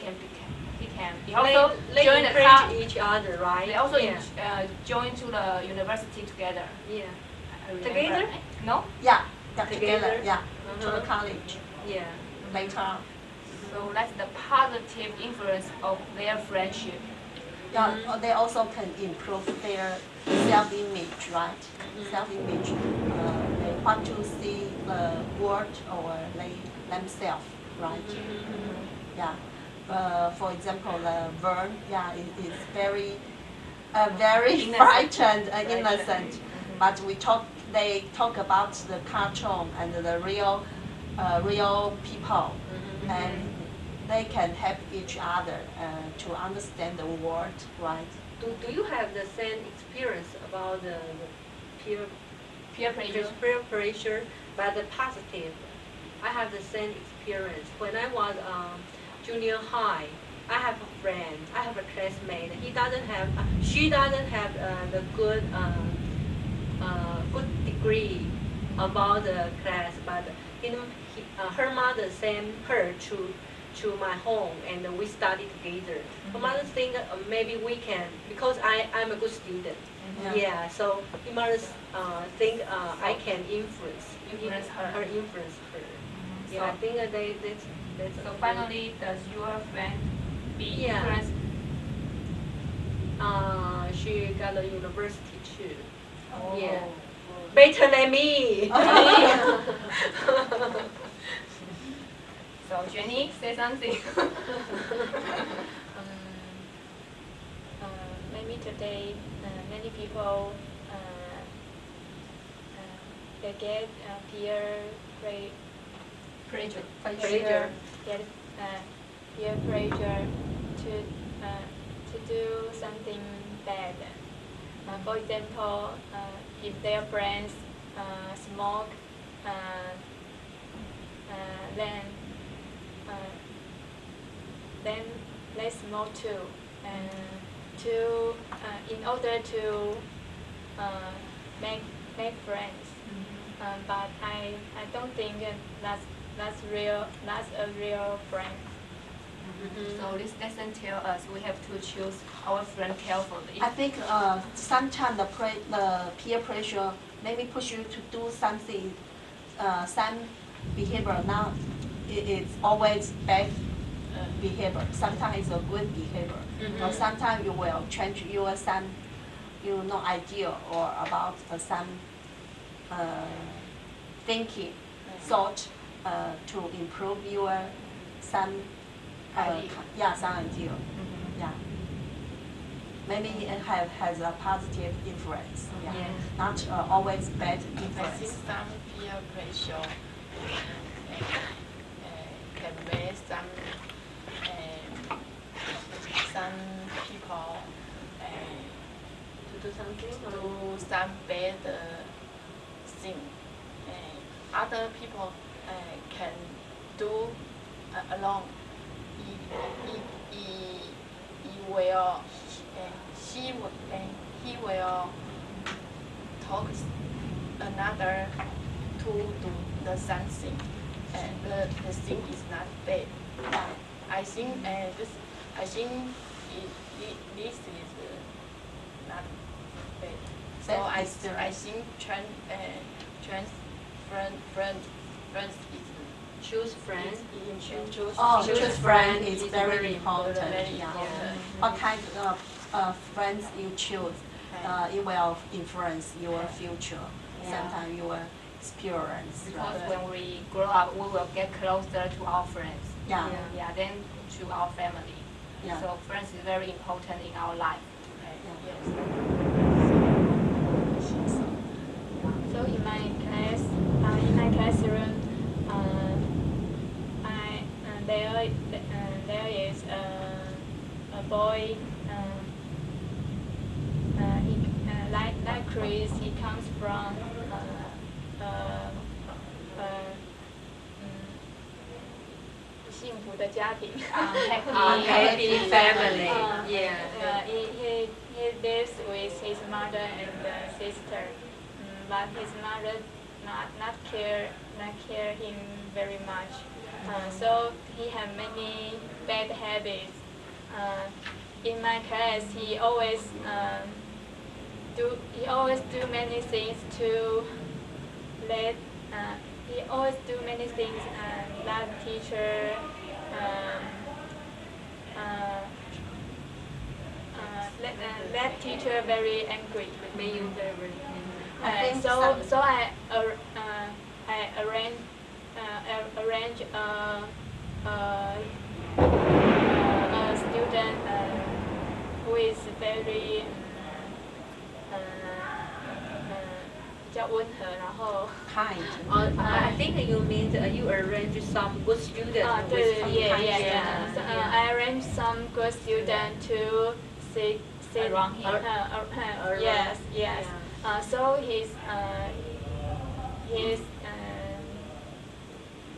also join the club. each other, right? They also join to the university together. Yeah. Together? No? Yeah, together. Yeah, to the college. Yeah. Later. So that's the positive influence of their friendship. Yeah, they also can improve their self-image, right? Self-image. They want to see the world or themselves, right? Yeah. For example, Vern, is very frightened and innocent. But they talk about the cartoon and the real people, and they can help each other to understand the world, right? Do you have the same experience about the peer pressure? Peer pressure, but the positive. I have the same experience. When I was junior high, I have a friend, I have a classmate. She doesn't have the good degree about the class, but her mother sent her to my home and we studied together. Her mother think maybe we can, because I'm a good student. Yeah, so her mother think I can influence her. Yeah, I think that's so finally, does your friend be influenced? She got a university too. Oh. Yeah. Better than me. So Jenny, say something. Maybe today, many people they get peer pressure. Get peer pressure to do something bad. For example, if their friends smoke, then they smoke too. In order to make friends. But I don't think that's a real friend. So this lesson tells us we have to choose our friend carefully. I think sometimes the peer pressure maybe push you to do something, some behavior. Now it's always bad behavior. Sometimes it's a good behavior. Or sometimes you will change your some, idea or about some thinking, thought to improve your some some idea. Yeah. Maybe it has a positive influence. Yeah. Not always bad influence. I think some peer pressure can make some people to do something do some bad thing. Other people can do alone. He will talk another to do the something, and the thing is not bad. I think this is not bad. So I think friends is choose friends. Choose friend is very important. What kind of friends you choose, it will influence your future. Sometimes your experience. Because when we grow up, we will get closer to our friends. Then to our family. So friends is very important in our life. So in my class, Chris, he comes from uh, 幸福的家庭 happy family. Yeah. He lives with his mother and sister, but his mother not care him very much. So he have many bad habits. In my class, he always do many things to let. He always do many things and that teacher that teacher very angry with me. So I arrange a student who is very 比较温和，然后 kind. I think you mean you arrange some good students with some kind. So, I arrange some good student to sit around him. Yes. So his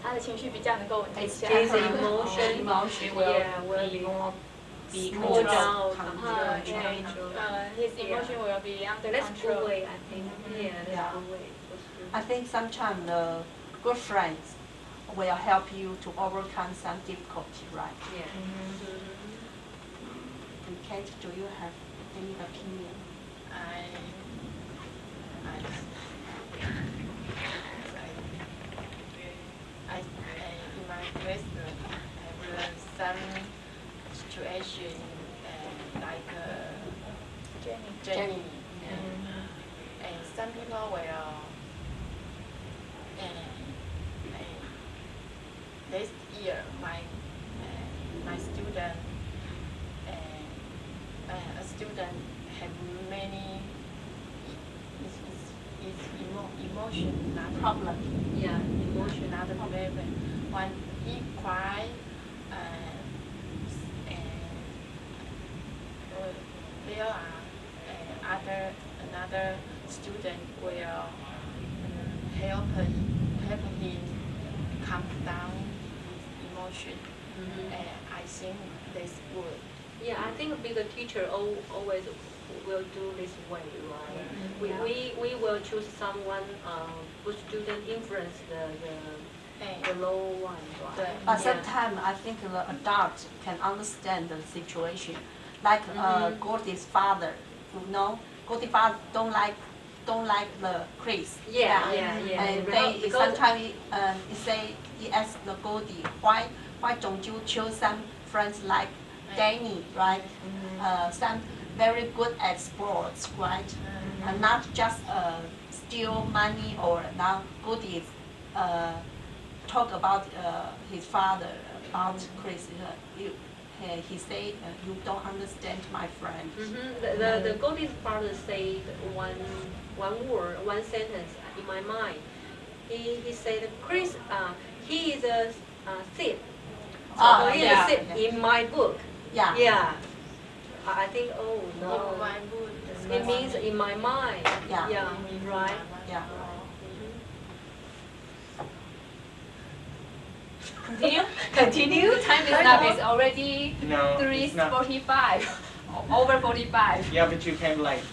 他的情绪比较能够稳定下来。His emotion will be controlled. His emotion will be under that's control. Good way, I think. That's good way. I think sometimes the good friends will help you to overcome some difficulty, right? Yeah. And Kate, do you have any opinion? In my classroom, I've learned some situation like Jenny. And some people will, this year, my student, a student have many emotion problem. Yeah, emotion not problem. When he cry, there are another student will help him calm down his emotion. And I think that's good. Yeah, I think being a teacher always will do this way, right? We will choose someone good student influence the low one, right? But sometimes I think the adult can understand the situation. Like Gordy's father, Gordy's father don't like the Chris. And they sometimes he asks the Gordy, why don't you choose some friends like Danny, right? Some very good at sports, right? And not just steal money or now Gordy talk about his father, about Chris. He said, you don't understand my friend. The Goldie's father said one word, one sentence in my mind. He said, Chris, he is a thief. He is a thief in my book. Yeah. I think, oh no. In my book. It means in my mind. Yeah. Right. Yeah. Continue. The time is up. It's already 3:45. Over 45. Yeah, but you came late.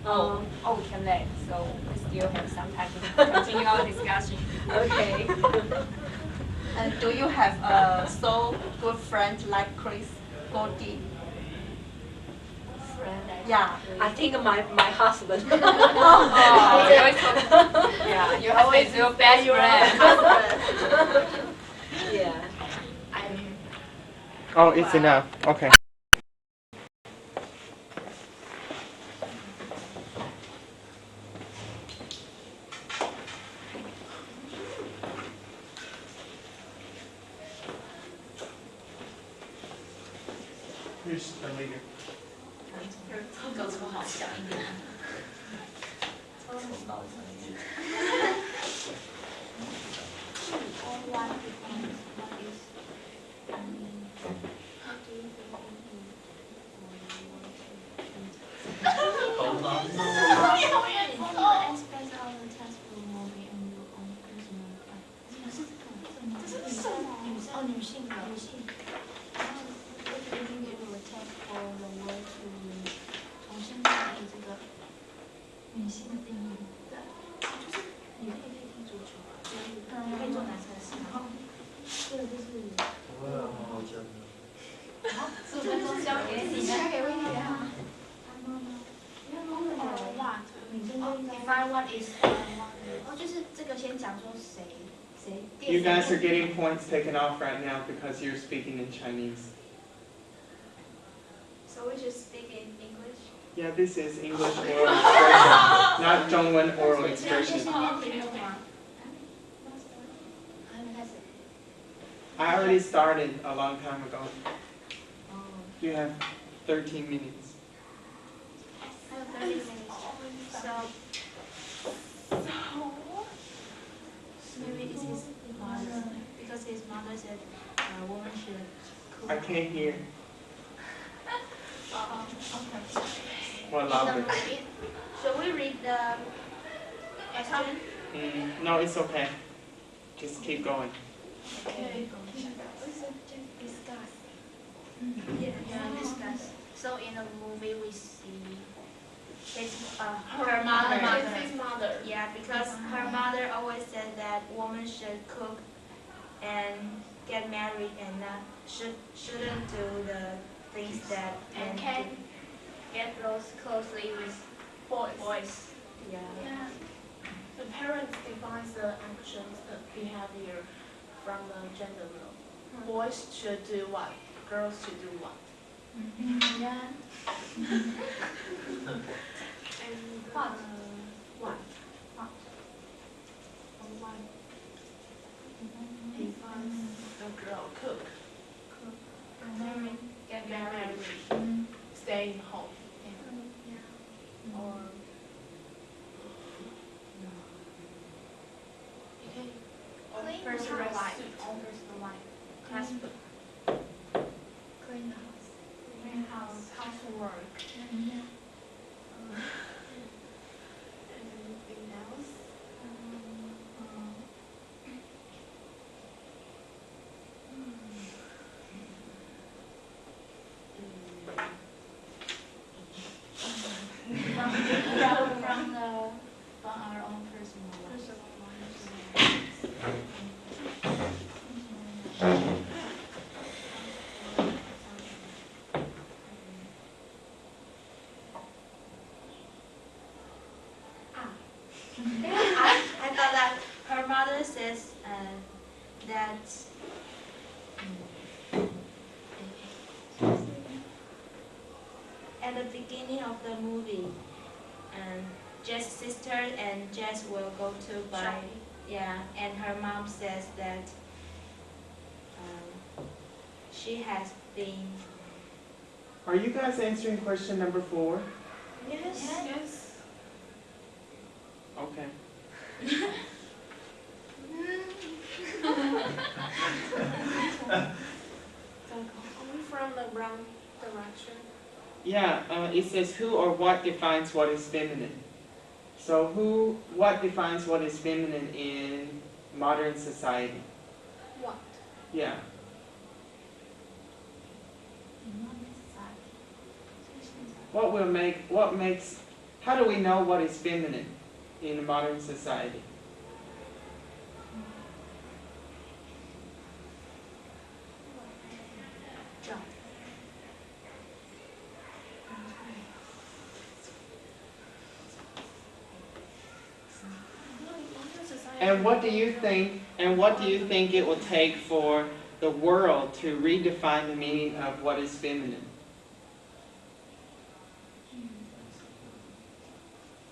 We came late, so we still have some time to continue our discussion. Okay. And do you have a so good friend like Chris Goldie? Yeah, I think my husband. Yeah, you always your best friend. Yeah. Oh, it's enough. Okay. Who's the leader? 各抽好小一点。女的也可以踢足球啊，也可以做男生的事啊。这个就是15分钟交给你，交给威廉啊。Define what is 哦，就是这个先讲说谁。 You guys are getting points taken off right now because you're speaking in Chinese. So we should speak in English? Yeah, this is English oral expression, not 中文 oral expression. I already started a long time ago. You have 13 minutes. I have 30 minutes. So maybe it's his mother, because his mother said a woman should cook. I can't hear. Okay. More louder. Should we read the question? No, it's okay. Just keep going. Okay. Discuss. Yeah, discuss. So in the movie we see her mother. His mother. Yeah, because her mother always said that women should cook and get married and shouldn't do the things that And men can get close closely with boys. Yeah. The parents defines the actions, the behavior from the gender role. Boys should do what? Girls should do what? Yeah. And What? What? What? What? Defines the girl cook. Get Get married. married. Stay home. Or Clean personal the house. life. Personal life. Husband. Clean the house. Clean house. Housework. Yeah. Anything else? From our own personal life. I thought that her mother says that at the beginning of the movie, Jess' sister and Jess will go to buy, yeah, and her mom says that she has been. Are you guys answering question number 4? Yes. Yes. Okay. Only from the wrong direction. Yeah, it says who or what defines what is feminine. So what defines what is feminine in modern society? What? Yeah. How do we know what is feminine in modern society? And what do you think it will take for the world to redefine the meaning of what is feminine?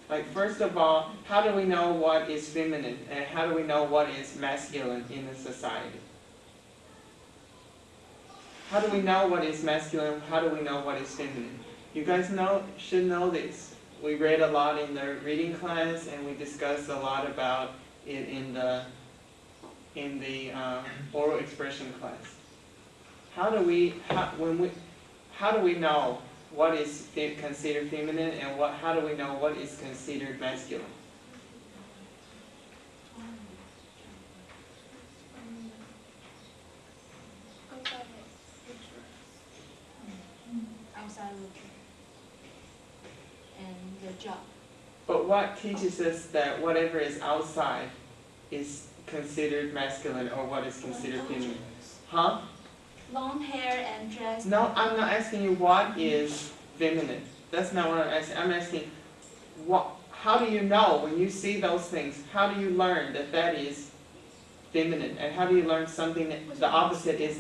Like, first of all, how do we know what is feminine and how do we know what is masculine in the society? How do we know what is masculine? How do we know what is feminine? You guys should know this. We read a lot in the reading class and we discussed a lot about it in the oral expression class. How do we know what is considered feminine and how do we know what is considered masculine? Outside looking. And the job. But what teaches us that whatever is outside is considered masculine or what is considered feminine? Huh? Long hair and dress. No, I'm not asking you what is feminine. That's not what I'm asking. I'm asking how do you know when you see those things, how do you learn that that is feminine? And how do you learn something that the opposite is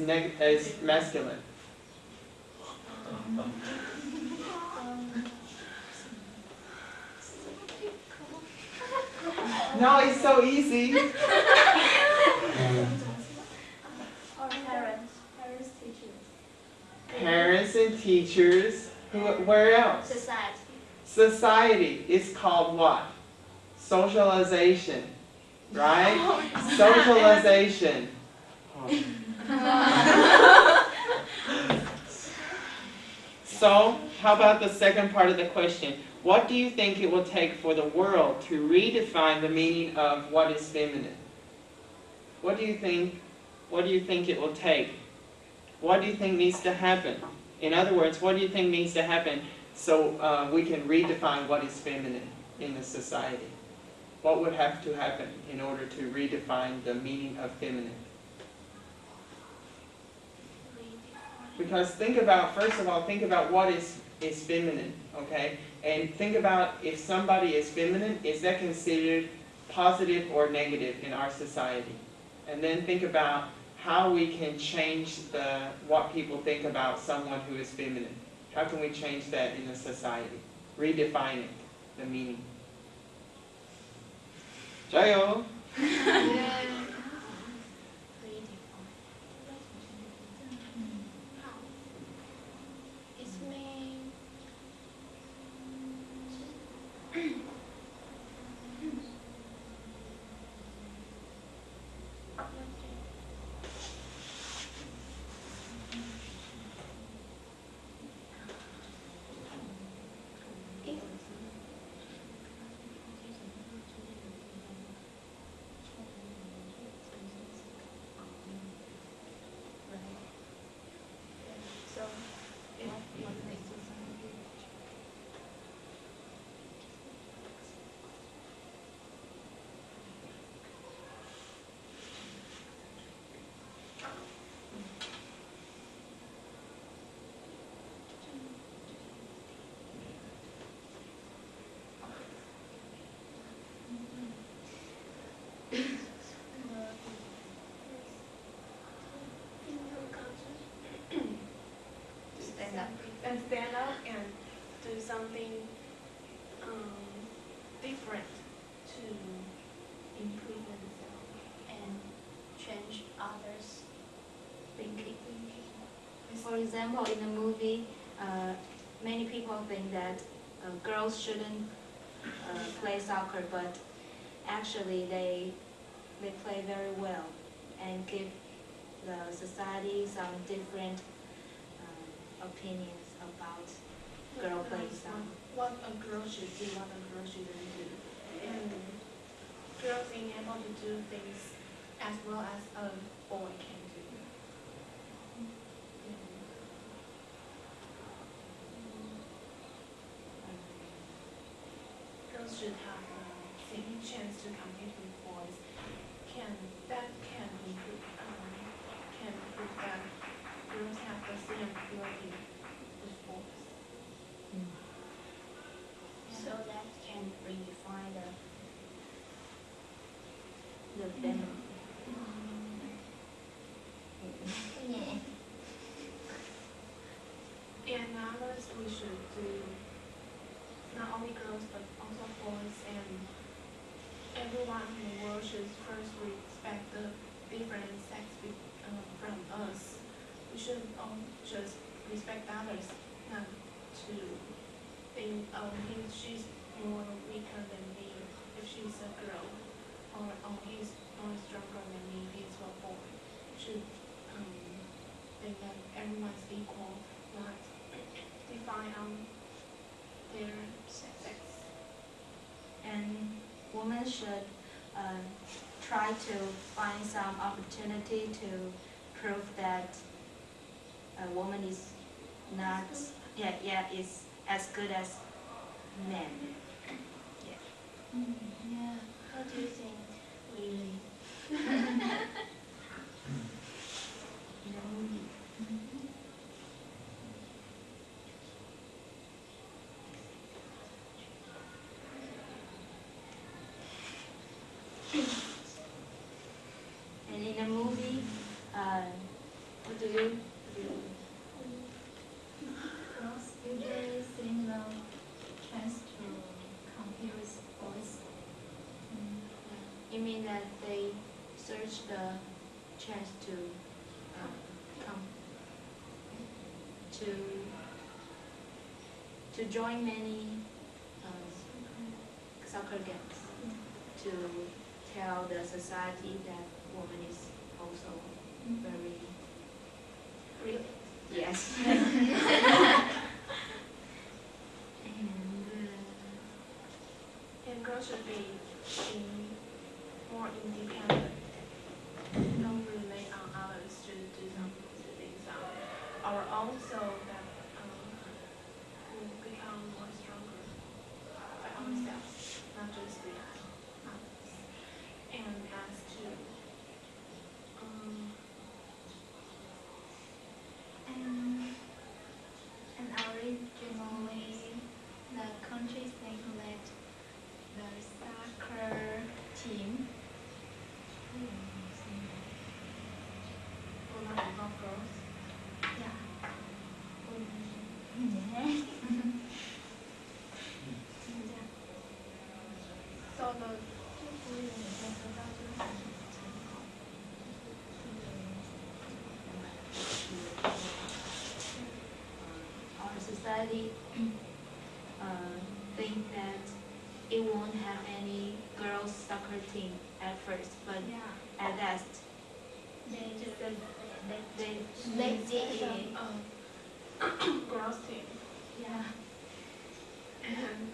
masculine? No, it's so easy. Or parents, teachers. Parents and teachers. Where else? Society. Society is called what? Socialization. Right? Socialization. So, how about the second part of the question? What do you think it will take for the world to redefine the meaning of what is feminine? What do you think it will take? What do you think needs to happen? In other words, what do you think needs to happen so we can redefine what is feminine in the society? What would have to happen in order to redefine the meaning of feminine? Because first of all, think about what is feminine, okay? And think about if somebody is feminine, is that considered positive or negative in our society? And then think about how we can change what people think about someone who is feminine. How can we change that in the society? Redefining the meaning. 加油! Stand up and do something different to improve themselves and change others' thinking. For example, in the movie, many people think that girls shouldn't play soccer, but actually they play very well and give the society some different opinions about girl playing soccer. What a girl should do, what a girl shouldn't do. And girls being able to do things as well as a boy can do. Girls should have the same chance to compete with boys. That can improve that girls have the same ability with boys. So that can redefine the feminine. And others we should do, not only girls but also boys and everyone in the world should first respect the different sex from us. We should just respect others, not to think, she's more weaker than me if she's a girl, or he's more stronger than me if he's a boy. We should think that everyone's equal, not define their sex. And women should try to find some opportunity to prove that a woman is not, is as good as men. Yes. Yeah. How do you think we live? In a movie. And in a movie, what do you? Girls usually think the chance to confuse boys. You mean that they search the chance to come to join many soccer games to tell the society that woman is also very Great. yes. And girls should be more independent. Don't rely on others to do something things on our own, so that we'll become more stronger by ourselves, not just rely on others. And as to And originally, the country think that the soccer team will not involve girls. yeah. So the our society think that it won't have any girls soccer team at first, but at last They just they did it. girls team. Yeah. And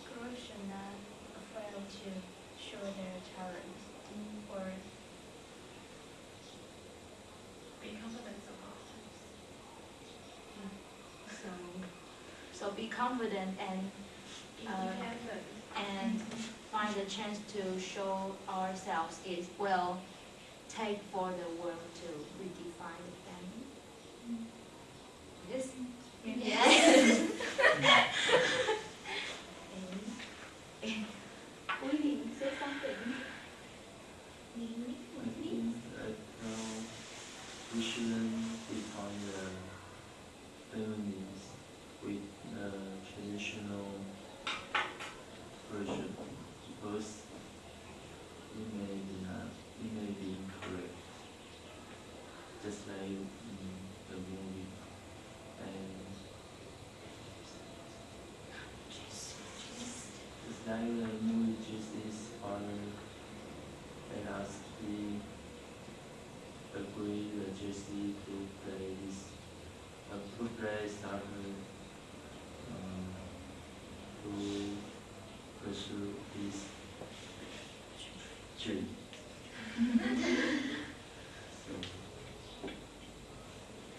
Girls should not afraid to show their talent or be confident about so be confident and independent. and find a chance to show ourselves is well take for the world to redefine them. Yes. Yes. Willie, say something. I think that we shouldn't define the feminism with the traditional version because it may be incorrect, just like in the movie. And just like the movie Justice Father and us, we agree that Jesse to play soccer to pursue his dream.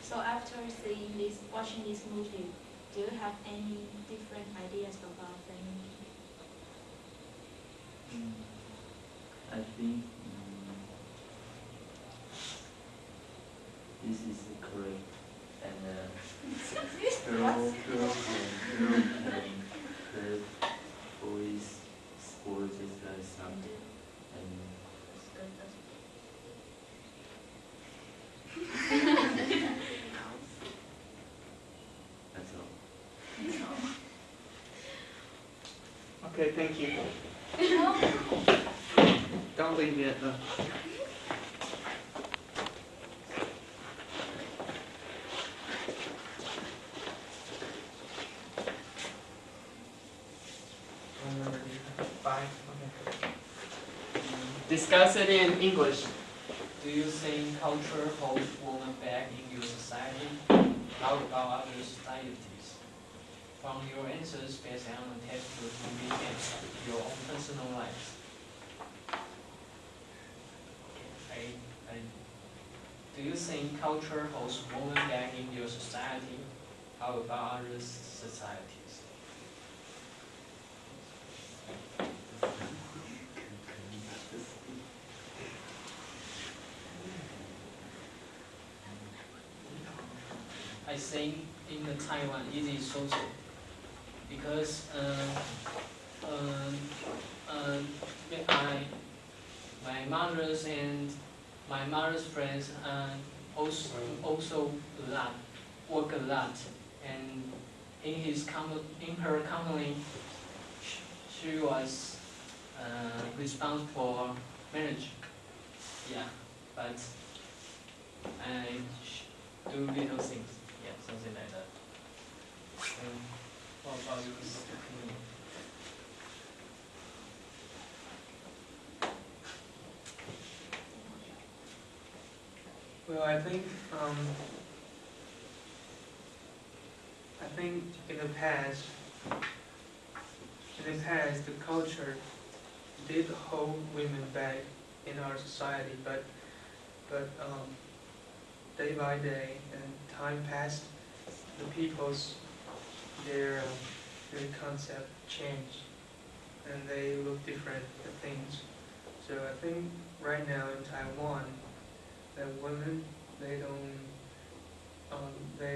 So after watching this movie, do you have any different ideas about feminism? I think this is correct, and girl can play boys sport just like soccer, and that's all. Okay, thank you. Don't leave yet, though. Five. Okay. Discuss it in English. Do you think culture holds women back in your society? How about other societies? From your answers based on the textbook movie and your own personal lives. Do you think culture holds women back in your society? How about other societies? I think in the Taiwan it is social because my mother's and my mother's friends also a lot, work a lot, and in her company she was responsible for manage. Yeah, but I do little things. Yeah, something like that. What about yours? Well, I think in the past, the culture did hold women back in our society, but day by day and time passed, the people's their concept changed, and they look different at things. So I think right now in Taiwan, that women they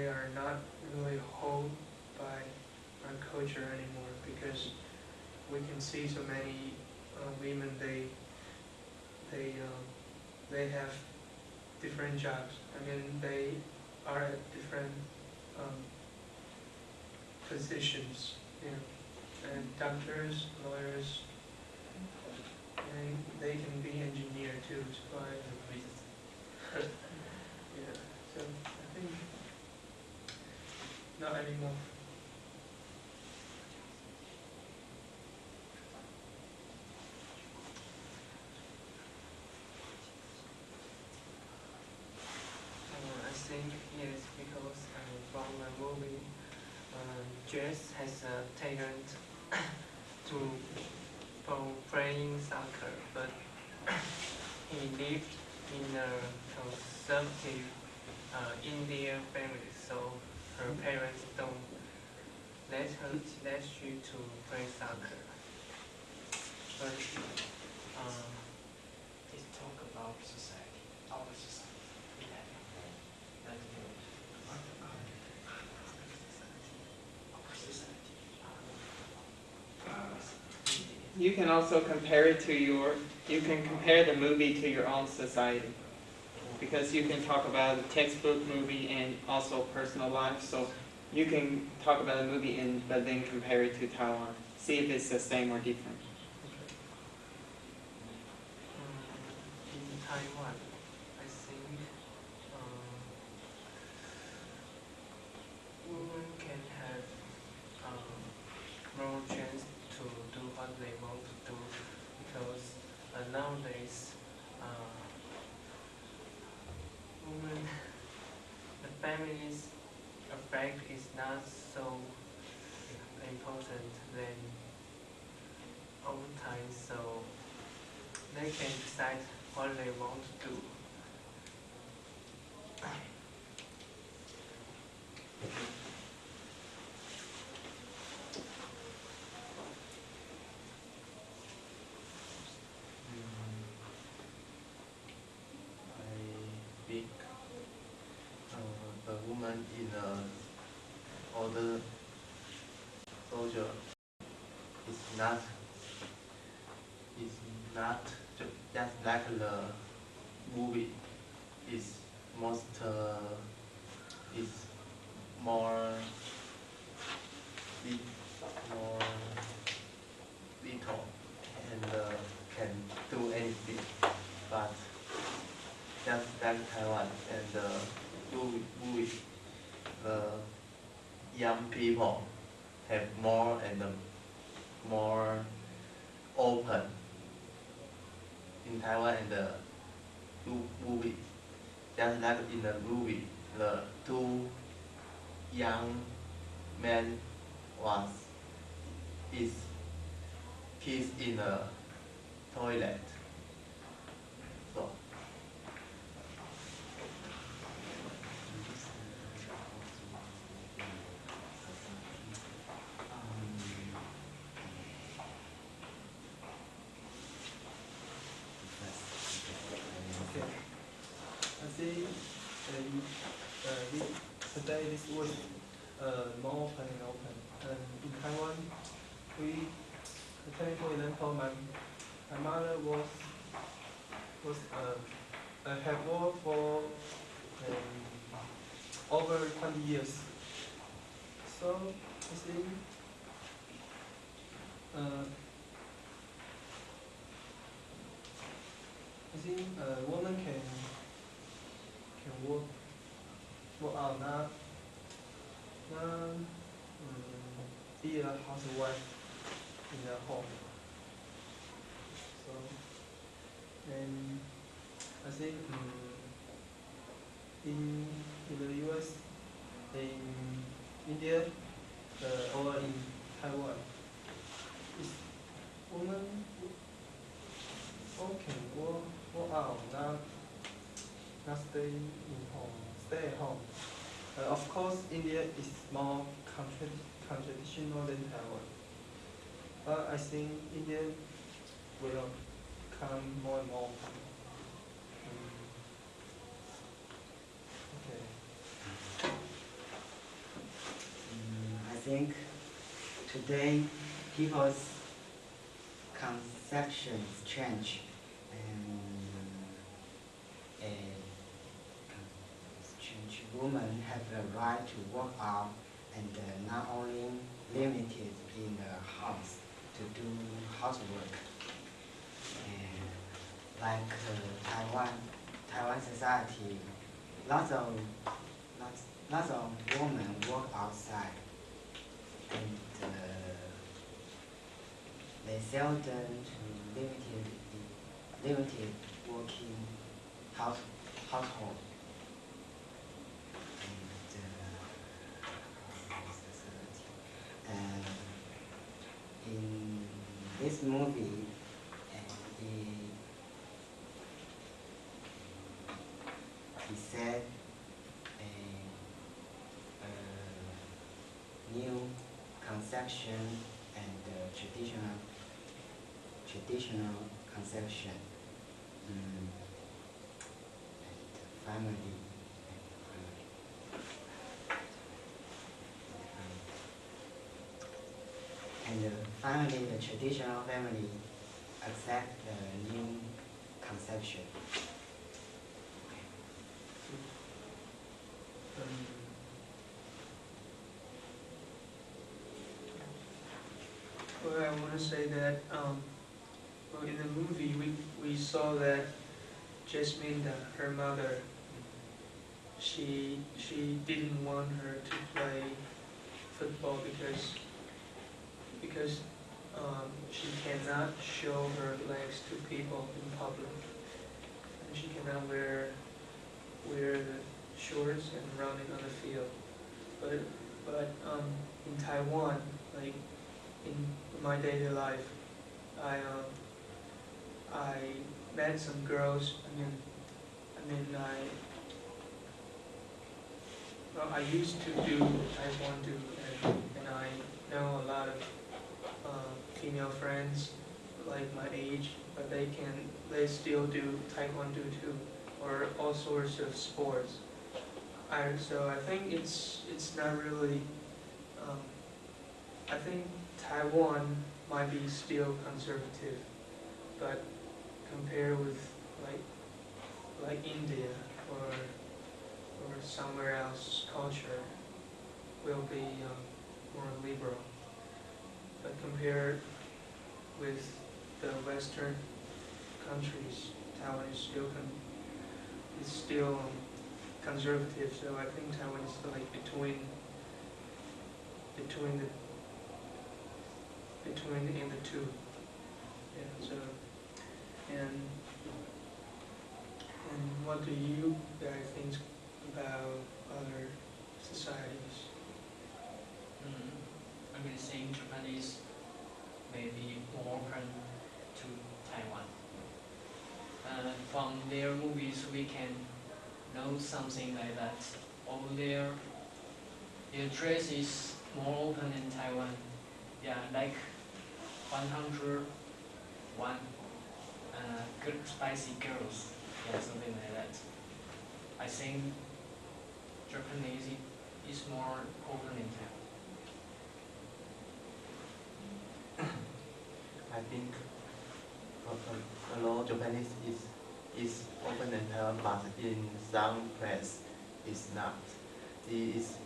are not really held by our culture anymore, because we can see so many women they have different jobs. I mean, they are at different positions, you know, and doctors, lawyers, and they can be engineer too. So yeah, so I think not anymore. I think yes, because from the movie, Jess has a talent to for playing soccer, but he lived in a conservative Indian family, so her parents don't let you to play soccer. But let's talk about society, our society. You can also compare it to you can compare the movie to your own society, because you can talk about a textbook movie and also personal life. So you can talk about a movie but then compare it to Taiwan. See if it's the same or different. in Taiwan, I think women can have more chance to do what they want to do, because nowadays women, the family's effect is not so important than old times, so they can decide what they want to do. I think a woman in a older soldier is not just like the movie. Is most is more more little and can do anything, but just like Taiwan and movie, young people have more and more open in Taiwan and the movie. Just like in the movie, the two young men is kissed in a toilet. So I see today this more open and open. And in Taiwan, for example, my mother have worked for over 20 years. So I think a woman can work out, not be a housewife in the home. So, and I think in the U.S., in India, or in Taiwan, is women all can work out, not stay at home. Of course, India is more traditional than Taiwan, but I think India will come more and more. Okay. I think today people's conceptions change, and women have the right to work out and not only limited in the house to do housework. And like Taiwan society, lots of women work outside, and they seldom to limited working household. And in this movie, he said a new conception and traditional conception, and family. And finally, the traditional family accept the new conception. Well, I want to say that well, in the movie we saw that Jasmine, her mother, she didn't want her to play football because she cannot show her legs to people in public, and she cannot wear the shorts and running on the field. But in Taiwan, like in my daily life, I met some girls. I used to do Taekwondo, and I know a lot of female friends like my age, but they still do Taekwondo too, or all sorts of sports. So I think it's not really. I think Taiwan might be still conservative, but compared with like India or somewhere else, culture will be more liberal. But compared with the Western countries, Taiwan is still conservative. So I think Taiwan is like between the two. Yeah. So and what do you guys think about other societies? I mean, saying Japanese may be more open to Taiwan. From their movies, we can know something like that. All their dress is more open in Taiwan. Yeah, like 101 good spicy girls. Yeah, something like that. I think Japanese is more open mentality? I think a lot of Japanese is open mental, but in some place it's not. It is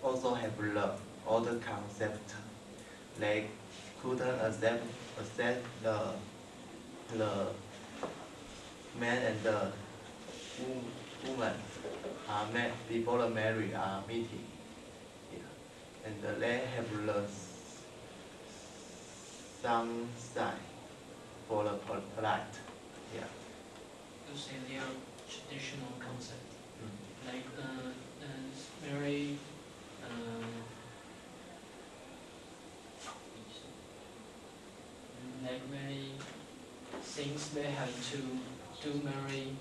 also have the other concept, like couldn't accept the man and the woman are met before the marriage are meeting. Yeah. And they have some sign for the polite. Yeah. You say they are traditional concept, like very like very things they have to do very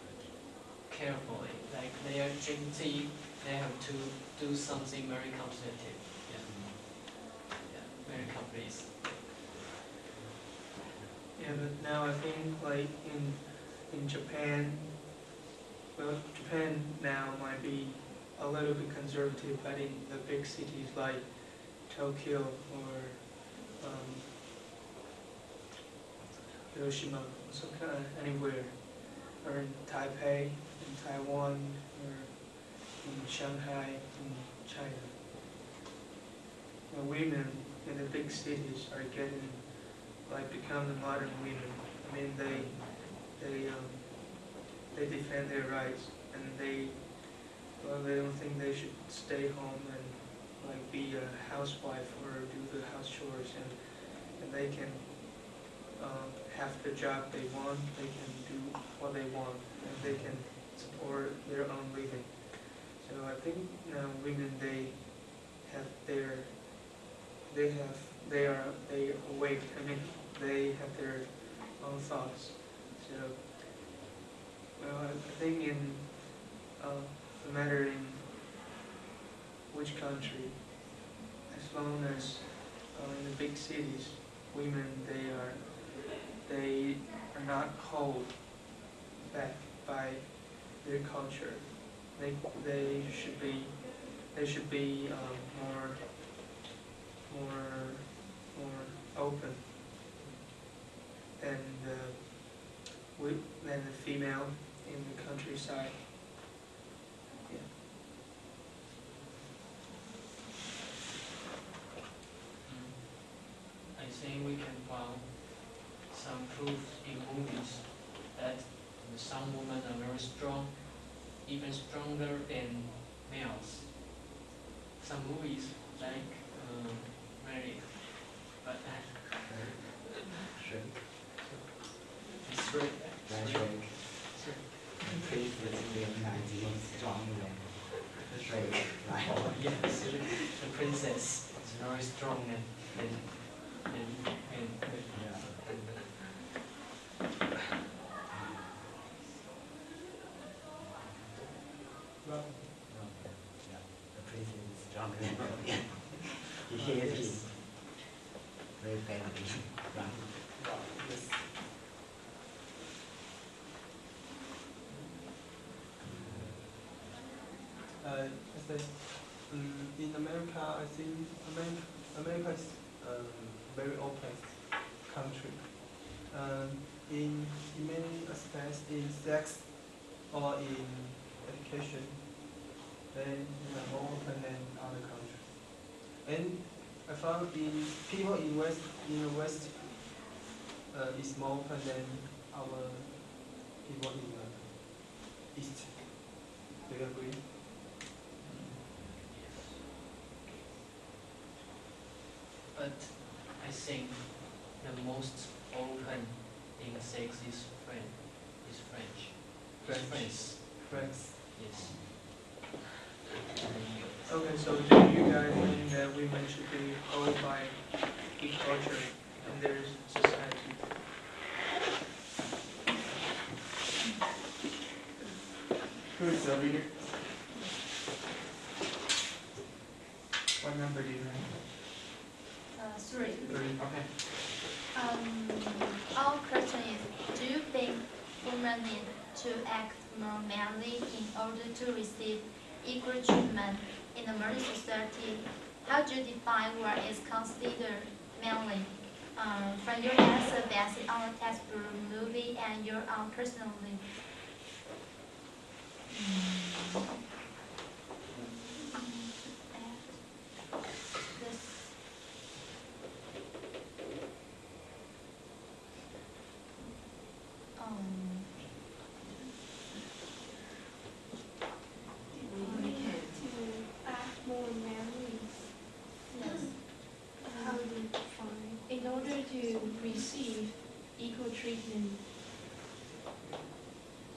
carefully. Like they are drinking tea, they have to do something very conservative. Yeah, very complex. Yeah, but now I think like in Japan, well, Japan now might be a little bit conservative, but in the big cities like Tokyo or Hiroshima, so kind of anywhere, or in Taipei, in Taiwan, or in Shanghai, in China. The women in the big cities are getting becoming modern women. I mean, they defend their rights, and they don't think they should stay home and be a housewife or do the house chores, and they can have the job they want, they can do what they want, and they can support their own living. So I think now women, they are awake. I mean, they have their own thoughts. So, well, I think no matter in which country, as long as in the big cities, women they are not held back by their culture. They should be more open than the female in the countryside. Yeah. I think we can find some proof in movies that some women are very strong, even stronger than males. Some movies like very, but Shrek. It's Shrek. Shrek. Please recognize strong man. Shrek. Right. Oh, yes, the princess is very strong and yeah. Well, yeah. The princess is stronger than him. He hates him very badly. Right. Yes. I say, in America, I think America is a very open country. In many aspects, in sex or in education, they are more open than other countries. And I found people in the West is more open than our people in the East. Do you agree? but I think the most open in sex is French. France. France. Yes. Okay, so do you guys think that women should be held by each culture in their society? Who is the leader? What number do you have? 3. 3. Okay. Our question is, do you think women need to act more manly in order to receive equal treatment in the modern society, how do you define what is considered manly? From your answer based on the textbook, movie, and your own personally. To act more manly. Yes. How do you define? In order to receive equal treatment.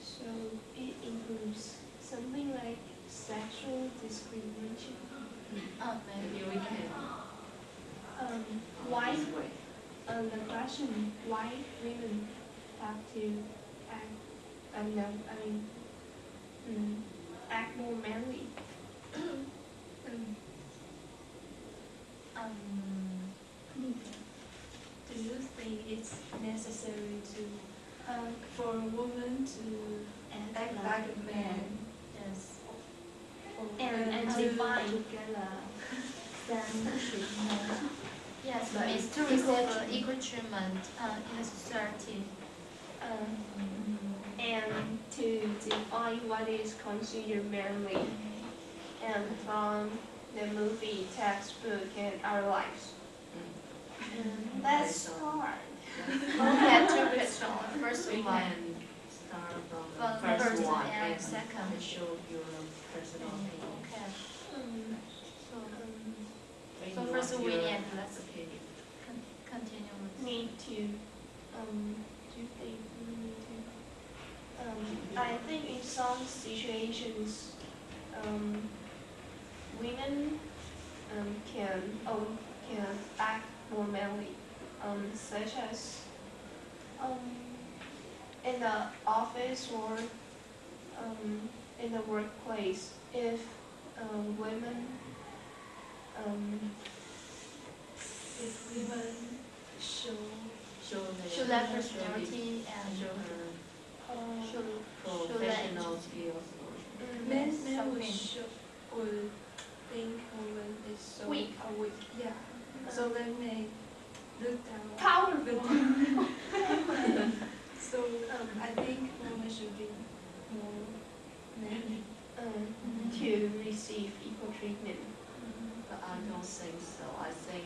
So it includes something like sexual discrimination. Maybe we can. Why? The question: why women have to act? Act more manly. Do you think it's necessary to for a woman to act like a man? Yes. And define. to get a same treatment. Yes, But it's to receive equal treatment in the society. And to define what is considered manly, and from the movie, textbook, and our lives. That's hard. Okay, two questions. First We one. can start from From the first first one and and second. show your personality. Okay. When So you first want we your need let's opinion. continue with. Need to do you think we need to I think in some situations women can act more manly, such as in the office or in the workplace. If women show that personality and show professional skills men something. would think woman is so Weak. weak. Yeah. So they may look down. Powerful. So I think women should be more manly to receive equal treatment. But I don't think so. I think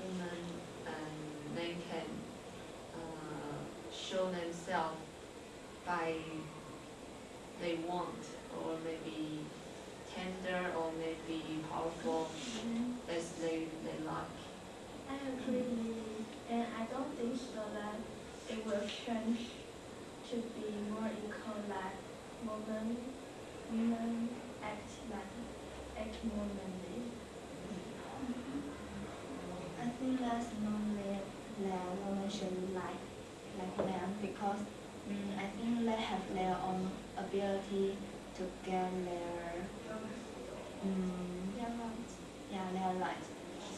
women and men can show themselves by they want, or maybe tender, or maybe powerful, as they like. I agree, and I don't think so that it will change to be more equal, like women act more manly. I think that's normally that women should like men because I think they have their own ability to get their their rights.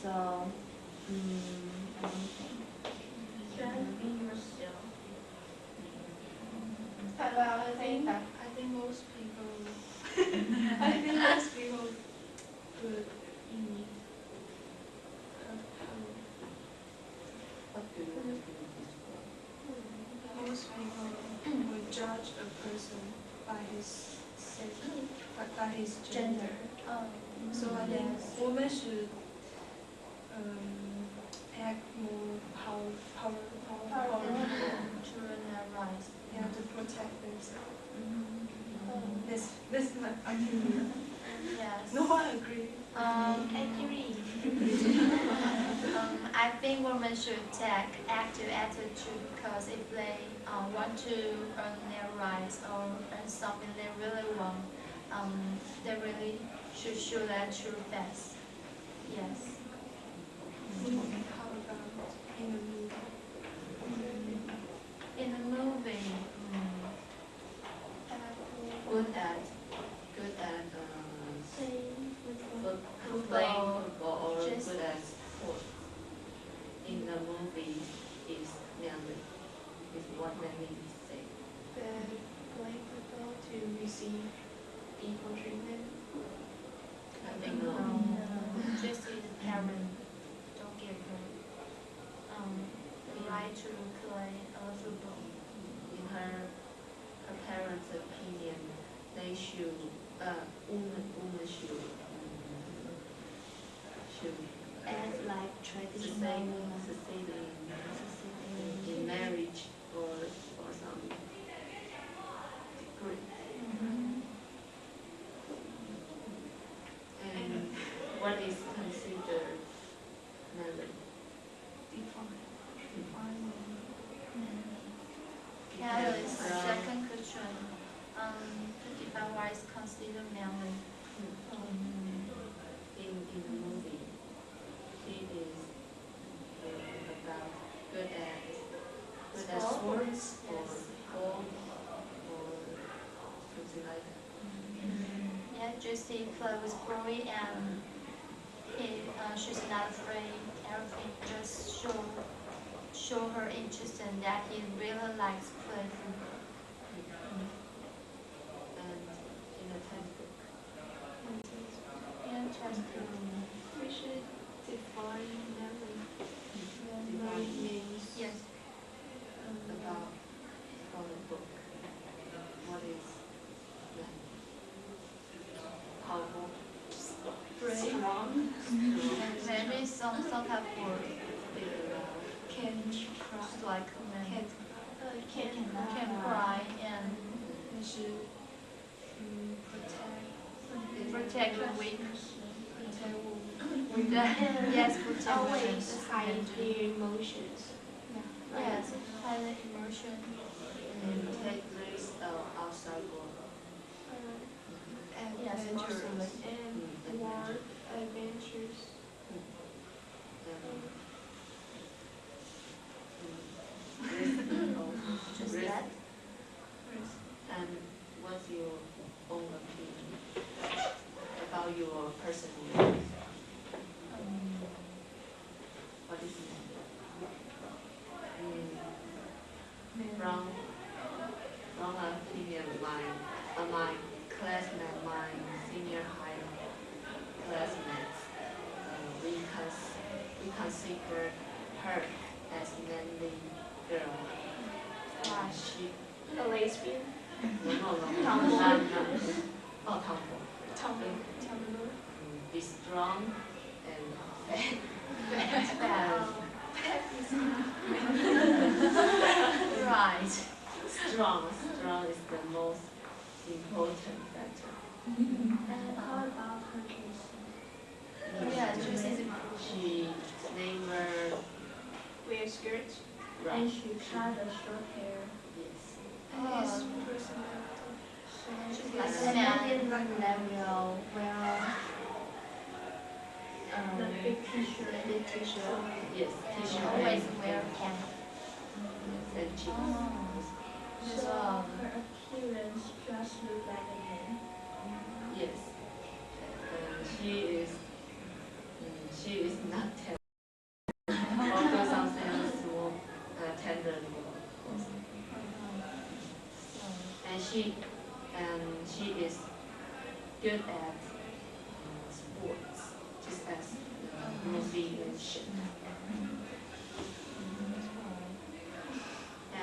So I don't think. Just be yourself. I think most people would most people would judge a person by his sex, by his gender. So I think women should act more powerful. Children have rights. Yeah, to protect themselves. This is my opinion. Yes. No one agree. Agree. I think women should take active attitude because if they want to earn their rights or earn something they really want, they really should show their true face. Yes. How about in a movie? In a movie, Good at playing football or Just- good at sports. In the movie is manly. Is what manly is saying. Playing football to receive equal treatment. I think no. Jesse's parent don't give her the right to play football. In her parents' opinion, they should, women should Act like traditional women. succeed in marriage or some degree. And what is considered marriage? Kelly's second question. To define what is considered manly. In the movie, he is about good at sports or golf or something like that. Yeah, Jessie play with boy and she's not afraid. Everything just show her interest in that he really likes play football. And in the textbook. Yeah, we should define memory. Memory means yes. About the book. What is that? Powerful. Strong. And maybe some type of word. Can cry, like can cry and should protect the weak. Yes, protect Always hide their emotions. Yes, hide the emotion. And take risks outside world. Adventures. And war adventures. Just that. And what's your own opinion about your personality? What is it? From opinion of my classmate, my senior high classmates, we consider her as manly girl. She A lesbian. no. Oh, tomboy. Be strong and fast. Right. Strong is the most important factor. And how about her dress? Yeah, dress is important. She never Wear skirts. right. And she had a short hair. Yes. His She's like in level where the big t-shirt. Yes. And she T-shirt always and- wear pants. and jeans. So her appearance just look like a man. Yes. She is not tender. Although something small, tender. And she is good at sports, just as Lucy mentioned.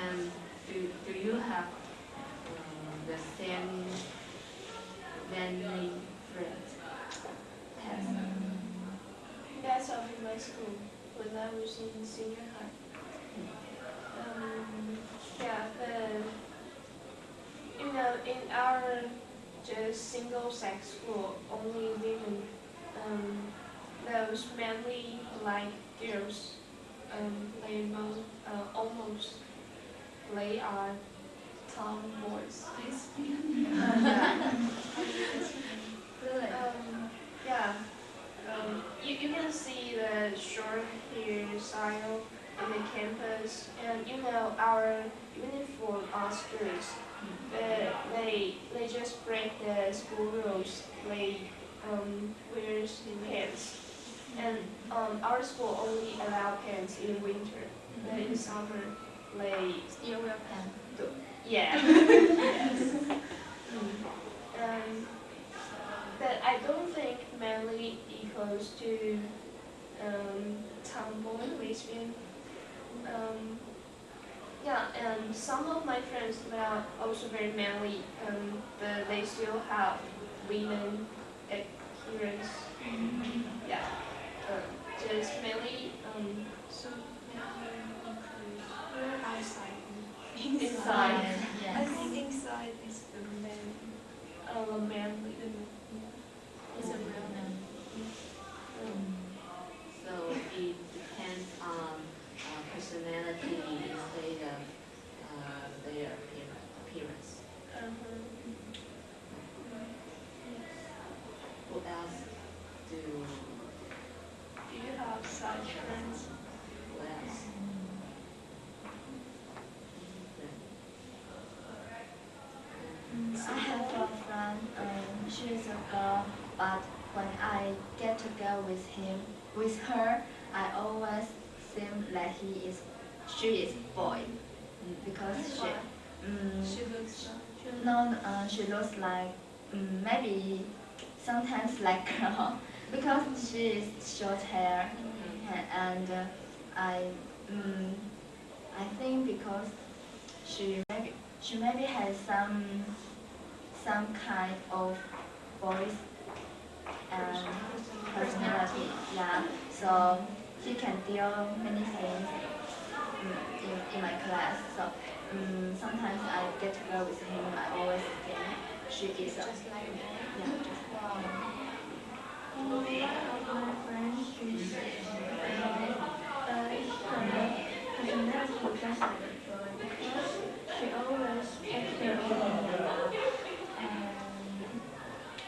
And do you have the same manly friend? Yes. That's of my school when I was in senior high. Yeah, in our just single-sex school, only women. Those mainly like girls. Almost they are tomboys. Really? Yeah. You can see the short hairstyle in the campus, and our uniform schools, they just break the school rules. They wear pants, and our school only allow pants in winter. But in summer, they Still wear pants. yeah. Yes. But I don't think manly equals to tomboy, lesbian. Yeah, and some of my friends they are also very manly, but they still have women appearance. Yeah, just mainly so outside. Inside. Yes. I think inside is the manly. It's a real man. So it depends on personality instead of their appearance. Who else do you have such friends? Who else? I have a friend, she is a girl, but when I get together with her, I always seem like she is boy, because She looks she looks like maybe sometimes like girl, because she is short hair, and I think because she maybe has some kind of voice and personality. Yeah, so she can deal many things in my class. So sometimes I get together with him. I always think she is just like a boy. yeah, just One of my friends, she's her personality just like a boy because she always takes her own way and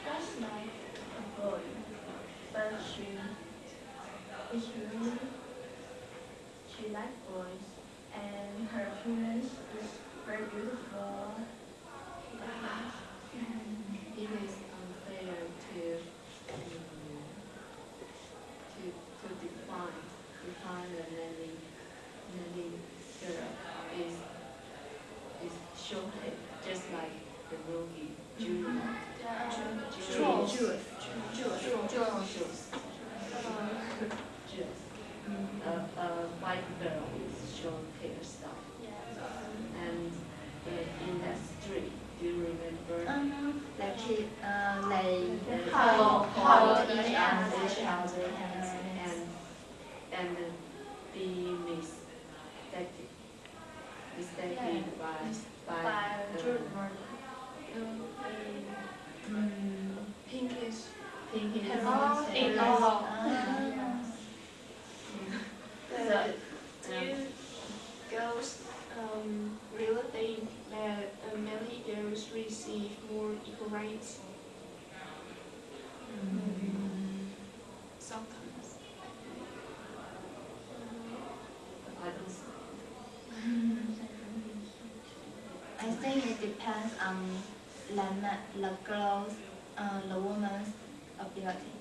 just like a boy. But she likes boys and her appearance is very beautiful. it is unfair to define a manly girl is short hair, just like the movie Julia. A white girl with short hairstyle. And in that street, do you remember? like Hold each each other. And be mistaken by Pinkish. Do you girls really think that many girls receive more equal rights? Sometimes. I don't I think it depends on the girl's, the woman's ability.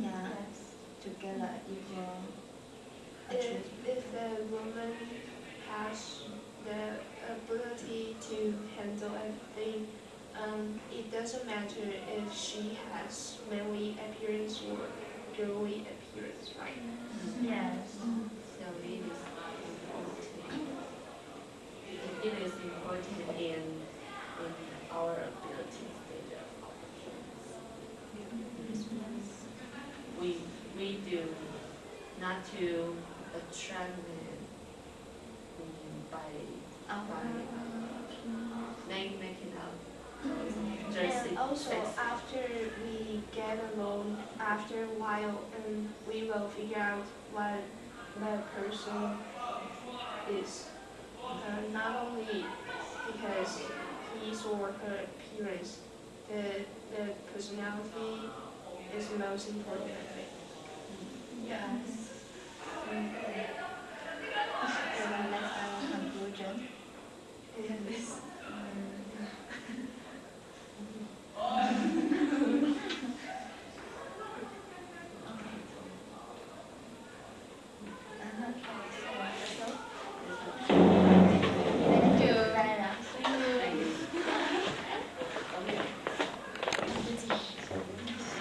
Yeah, together equal achievement. If the woman has the ability to handle everything, it doesn't matter if she has manly appearance or girly appearance, right? Yes. So it is important in our ability instead of we do not to attract men by making up And also after we get along, after a while, we will figure out what the person is. Not only because his or her appearance, the personality is the most important, I think. Yes. So that's our conclusion. Yes. Thank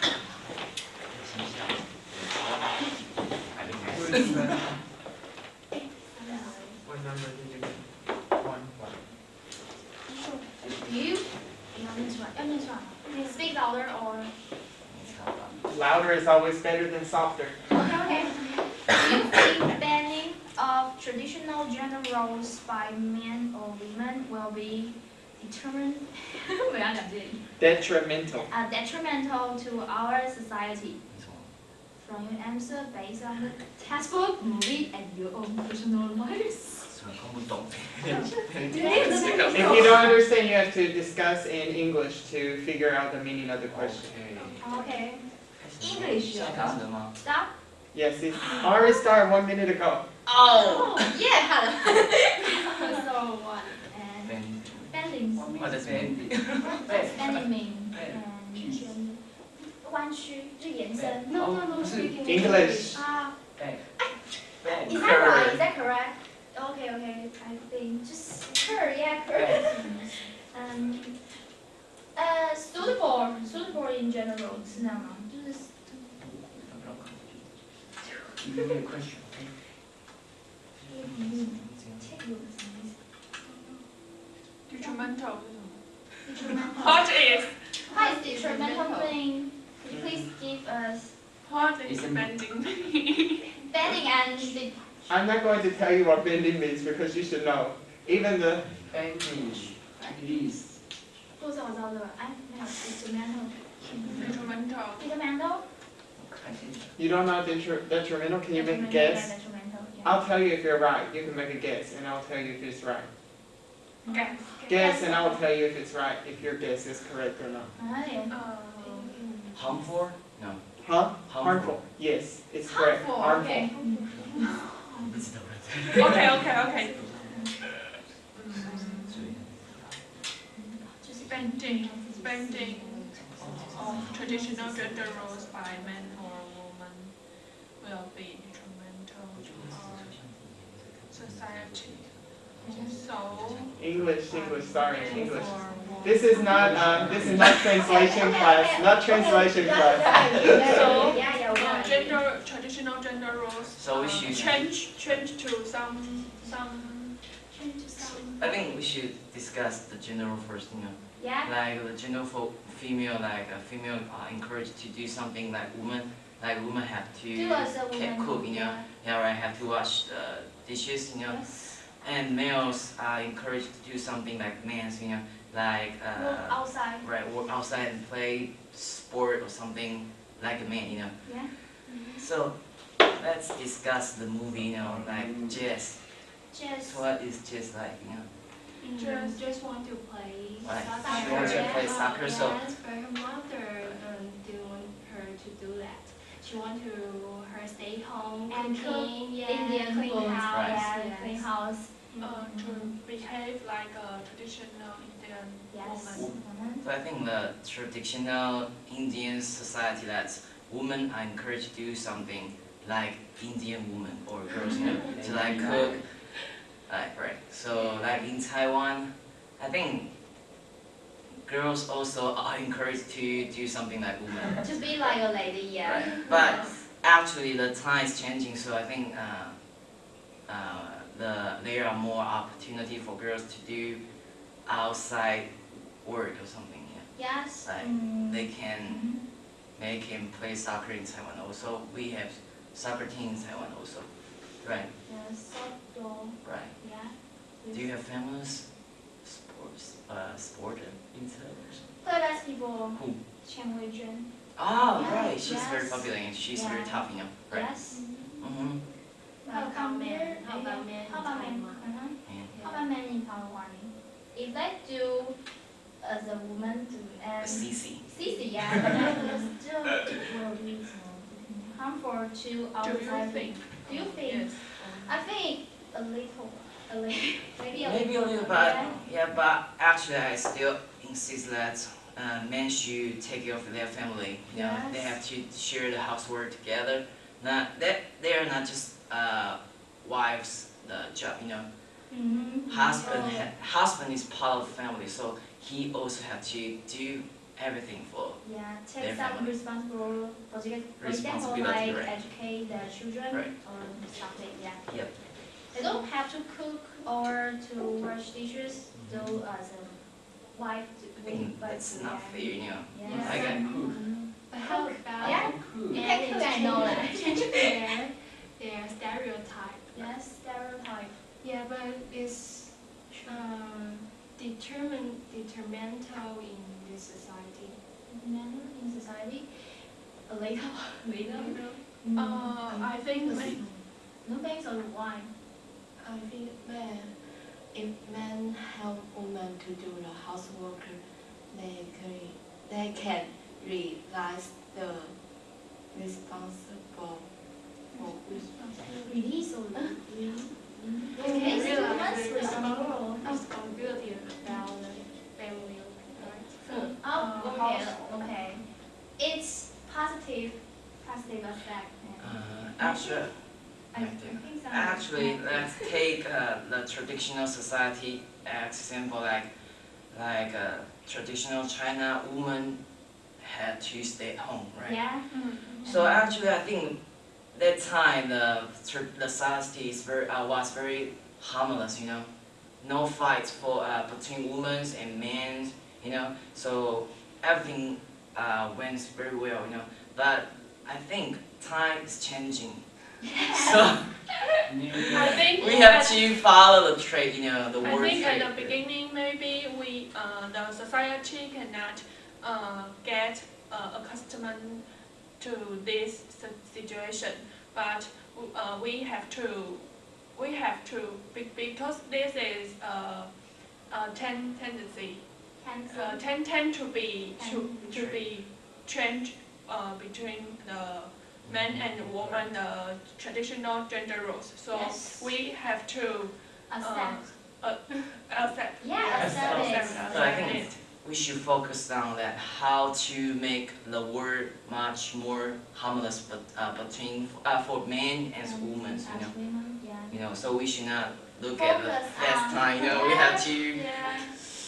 you. What number did you get? One. You speak louder or Louder is always better than softer. okay. Do you think banning of traditional gender roles by men or women will be Detrimental. detrimental to our society? From your answer based on the textbook, movie, and your own personal lives. If you don't understand, you have to discuss in English to figure out the meaning of the question. Okay. English. Stop. Yes, it's already started 1 minute ago. Oh, yeah. So what? And bending. What does bending? Bending mean and 弯曲就延伸。No. English. Is that right? Is that correct? Okay. I think just curve. Yeah, curve. Suitable in general 是那样吗？就是。question, okay? Detrimental. What is detrimental mean? Could you please give us What is bending? bending and the I'm not going to tell you what bending means because you should know. Even the Bending is 多少我知道对吧？哎，没有 detrimental。 Detrimental. you don't know detrimental. Can you make a guess? I'll tell you if you're right. You can make a guess, and I'll tell you if it's right. Guess, and I'll tell you if it's right. If your guess is correct or not. harmful? No. Huh? Harmful. Yes, it's correct. Harmful. Okay. Bending of traditional gender roles by men or women will be detrimental to our society. So English. Sorry, English. This is not translation class. Not translation class. So traditional gender roles. So we should change to some. I think we should discuss the general first, Yeah. Like the general for female, like a female are encouraged to do something like women have to Do as a woman, cook, Yeah, right, have to wash the dishes, Yes. And males are encouraged to do something like men's, like Work outside. right, work outside and play sport or something like a man, Yeah. So let's discuss the movie, like chess. Chess. What is chess like, Just want to play Right. soccer. She wants to play soccer, so Yes, but her mother didn't want her to do that. She want her stay home And cook cooking, Indian clean food. house, Yeah, clean house. To behave like a traditional Indian woman. So I think the traditional Indian society that women are encouraged to do something like Indian women or girls, to like cook, right. So like in Taiwan, I think girls also are encouraged to do something like women. To be like a lady, yeah. Right. But actually the time is changing, so I think there are more opportunity for girls to do outside work or something. Yes. Like they can play soccer in Taiwan. Also, we have soccer team in Taiwan also, right? Yes. Softball. Right. Yeah. Do you have famous sport in Taiwan? Play basketball. Who? Chen Weijun. Oh, Yeah. right. She's very Yes. popular and she's Yeah. very tough, right? Yes. Mm-hmm. How about men? How about men in How about men? Taiwan? How about men in Taiwan? If they do as a woman do and CC, yeah, then still will be harmful to outside. Do you think? Yes. I think a little, maybe a Maybe a little. little, but yeah, but actually I still insist that men should take care of their family. Yes. They have to share the housework together. Not that they are not just wives the job. Husband is part of the family, so he also have to do everything for take their some family. responsible, for example, Responsibility, like right. educate the children Right. or something. Yeah. Yep. They don't have to cook or to wash dishes, though as a wife. That's not fair, you know. Yeah. I can cook. But how about Yeah, you can cook, I know that. change their stereotype? Yes, stereotype. Yeah, but it's detrimental in this society. Men in society, a little, little. I think No thanks or why? I think if men help women to do the housework, they can realize the responsible for Release or Okay, it's realize women's the responsibility. responsibility about the family, right? Okay, okay. It's positive effect. Actually, let's take the traditional society as example, like traditional China woman had to stay at home, right? Yeah. So actually, I think that time the society was very harmless, you know, no fights for between women and men, you know. So everything went very well, you know. But I think time is changing. So I think we have to follow the trade, you know, the world I think trade. at the beginning maybe the society cannot get accustomed to this situation, but we have to because this is a tendency tend to be change between the men and women, the traditional gender roles. So Yes. we have to Accept. accept. Yeah, accept So I think we should focus on that, how to make the world much more harmless, but between for men and women, you know. Women, yeah. You know, so we should not look at the Focus past on- time. You know, we have to. Yeah.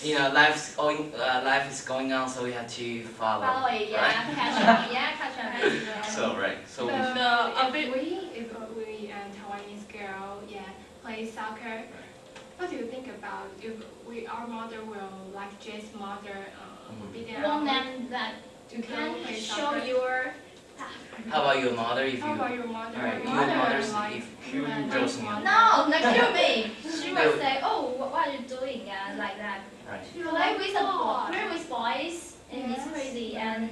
You know, life is going on, so we have to follow. Follow it, yeah, right? catch up, yeah, catch up. So right, so we. If we Taiwanese girl, play soccer, what do you think about if our mother will like Jay's mother will be there? Want them that you can show your. How about your mother? If you. How about your mother? Alright, Your your mother mother's like if you girls in your. No, not kill me. She will No. say, oh, what are you doing? Like that. Right. Play with boys, and it's crazy. And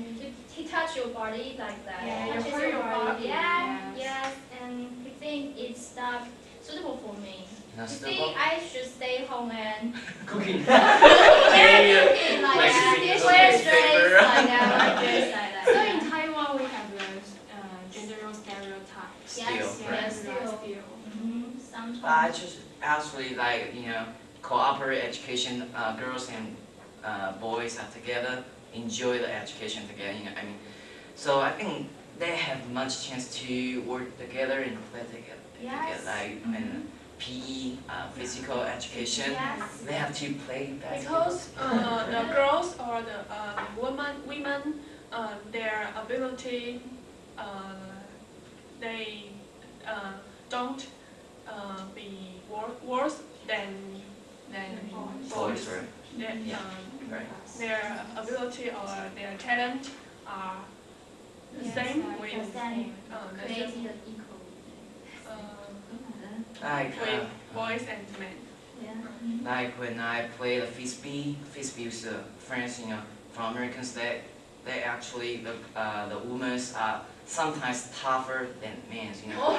he touch your body like that. Yeah, Touches you hurt your body. Yeah, Yes. yes. And he think it's not suitable for me. Not You suitable? think I should stay home and Cooking. yeah, cooking like Like that. cooking Wear paper. dress like that, wear dress like that. So in Taiwan we have the gender stereotypes. Still, right. Yes, still. Sometimes. I just actually like, you know, cooperate education, girls and boys are together, enjoy the education together, you know, I mean. So I think they have much chance to work together and play together. Yes. Like and PE, physical education, Yes. they have to play basketball. Because the girls or the women, their ability, they don't be worse than boys. Boys, right? Right. Their ability or their talent are the same with Creating an equal. Like, with boys and men. Yeah. like when I play the frisbee is friends, you know, from Americans. They actually the women are sometimes tougher than men. You know,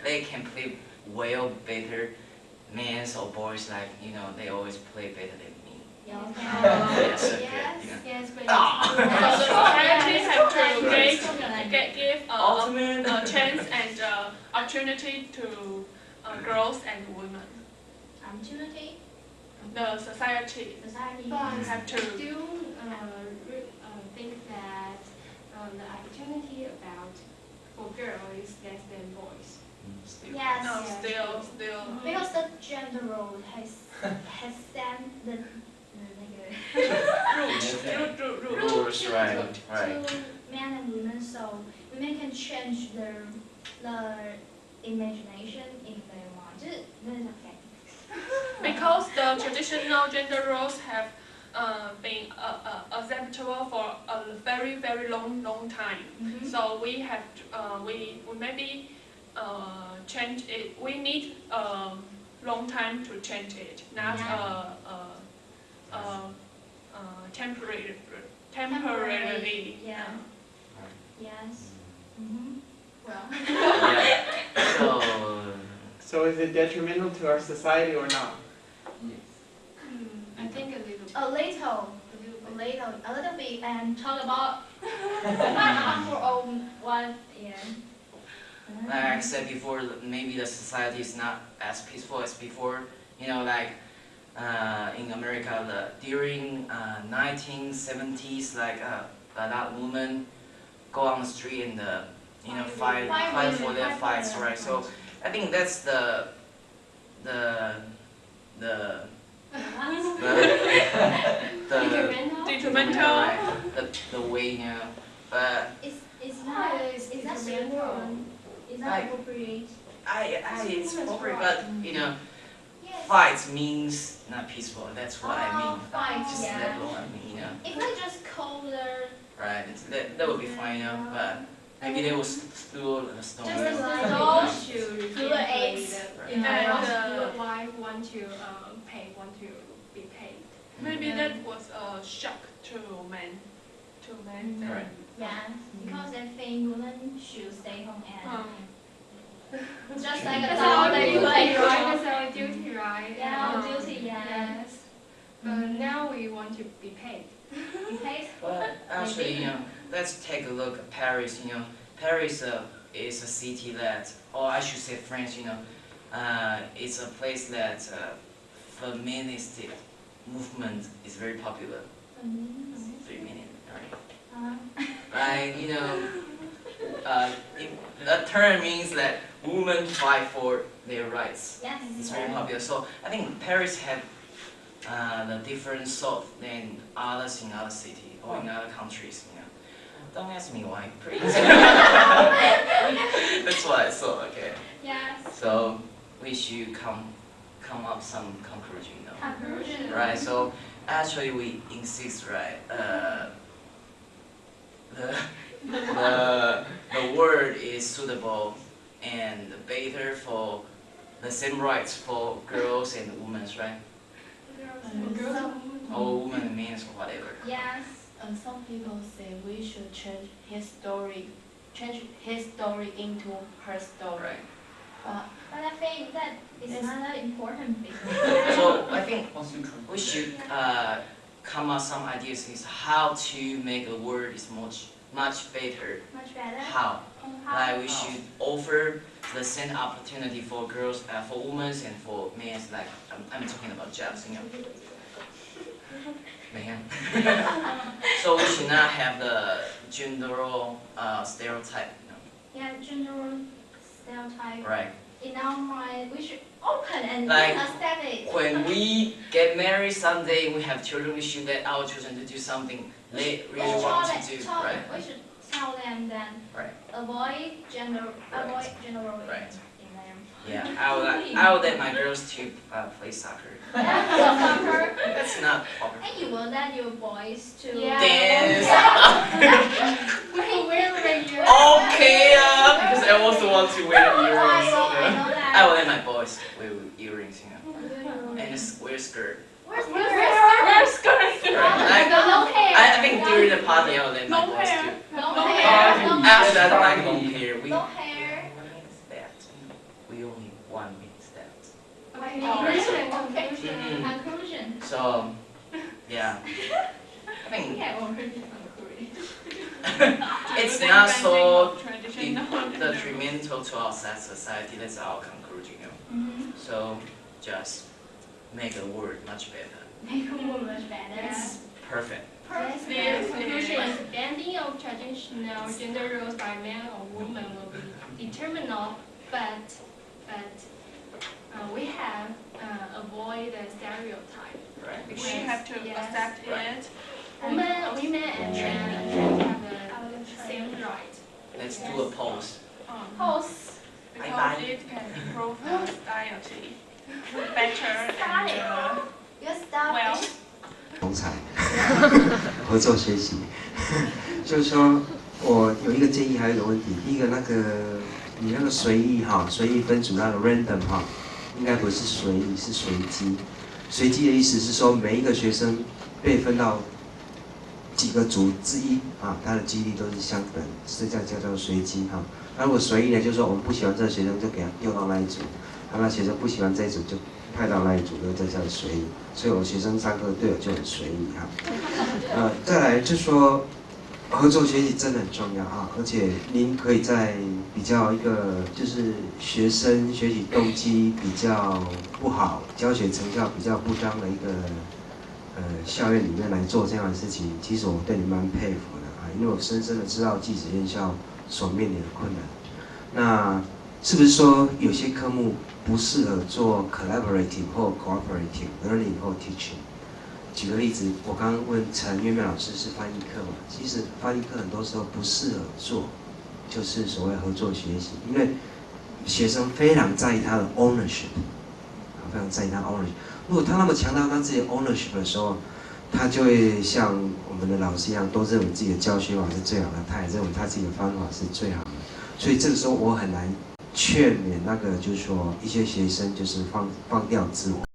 they can play well better. Men or boys, like, you know, they always play better than me. Yes, Yes, you know. yes, but So the society have to give a chance and opportunity to girls and women. Opportunity. The society Society. have to. still think that the opportunity about for girls is less than boys. Still. Yes. No, yes. still. Because the gender role has set the Rules, right, right. to men and women, so women can change the imagination in their traditional gender roles have been acceptable for a very, very long time. So we have to, we maybe change it. We need a long time to change it, not temporarily. Yeah. Yes. Well. Yeah. So is it detrimental to our society or not? I think a little. A little bit, and talk about harmful on what, yeah. Like I said before, maybe the society is not as peaceful as before. You know, like in America, during 1970s, like a lot of women go on the street and fight for their fights, right? So I think that's the detrimental, right? The way, you know, but Is that suitable? Is that appropriate? it's appropriate, but you know, fights means not peaceful. That's what I mean. Fights, Just yeah. that's what I mean, you know. If I just colder. Right, that would be fine, you know, but maybe they will steal a stone. Just a Those stone. should Full of eggs. And Yeah. the wife want to be paid. Maybe that was a shock to men. Right. Yeah, because I think women should stay home and just like a That's dog, our they duty, play right? That's our duty, right? Yeah, our duty, yeah. Yes. But now we want to be paid. Be paid? But actually, you know, let's take a look at Paris. You know, Paris is a city that, or I should say France. You know, it's a place that feminist movement is very popular. 3 minutes, right? Like, you know, the term means that women fight for their rights. Yes. It's very popular. So I think Paris have the different sort than others in other cities or in other countries. You know, don't ask me why, please. That's what I saw. Okay. Yes. So we should come up some conclusion. You know? Conclusion. Right. So actually we insist, right? The word is suitable and better for the same rights for girls and women, right? Or women and men or whatever. Yes. Some people say we should change his story into her story. Right. But I think that is not that important because So I think we should come up some ideas is how to make a word is much better. much better. How? Like we should offer the same opportunity for girls, for women and for men. Like I'm talking about jobs, you know. Man. So we should not have the gender stereotype, you know. Yeah, general stereotype. Right. In our mind, we should open and Like, accept it. When we get married someday, we have children, we should let our children to do something they really want to do, right? We should tell them that Right. avoid general Right. in them. Yeah, I would let my girls to play soccer. Yeah, soccer. That's not proper. And you will let your boys to Dance. wear Okay, because I also want to wear earrings. I know that. I will let my boys wear earrings, you know, and wear skirt. Where's skirt? I think during the party I will let my boys do. Long hair. Actually, I don't like long hair. Long hair. That we only 1 minute that. Okay. Conclusion. So, yeah, I think Yeah, already concluded. it's not so detrimental to our society. That's our conclusion. You know? So just make the word much better. Make a word much better. It's perfect. The conclusion is ending of traditional gender roles by men or women will be determinal, but we have avoid the stereotype. Right. We have to accept it. Women and men have the same right. Let's do a pause. Pause. Because it can improve society better and You stop. 同才合作学习，就是说我有一个建议，还有一个问题。第一个你那个随意哈，随意分组那个 random 哈，应该不是随意，是随机。随机的意思是说每一个学生被分到几个组之一啊，他的几率都是相等，这叫做随机哈。那如果随意呢，就是说我们不喜欢这个学生就给他丢到那一组，那学生不喜欢这一组就派到那一组，这叫随意。所以我学生上课对我就很随意哈。再来就说合作学习真的很重要啊，而且您可以在比较一个就是学生学习动机比较不好、教学成效比较不彰的一个校园里面来做这样的事情，其实我对你蛮佩服的啊，因为我深深的知道技职院校所面临的困难。那是不是说有些科目不适合做 collaborative 或 cooperative learning 或 teaching？ 举个例子，我刚刚问陈月妙老师是翻译课嘛，其实翻译课很多时候不适合做，就是所谓合作学习，因为学生非常在意他的 ownership， 非常在意他的 ownership。如果他那么强调他自己的 ownership 的时候，他就会像我们的老师一样，都认为自己的教学法是最好的，他也认为他自己的方法是最好的。所以这个时候我很难劝勉就是说一些学生就是放掉自我。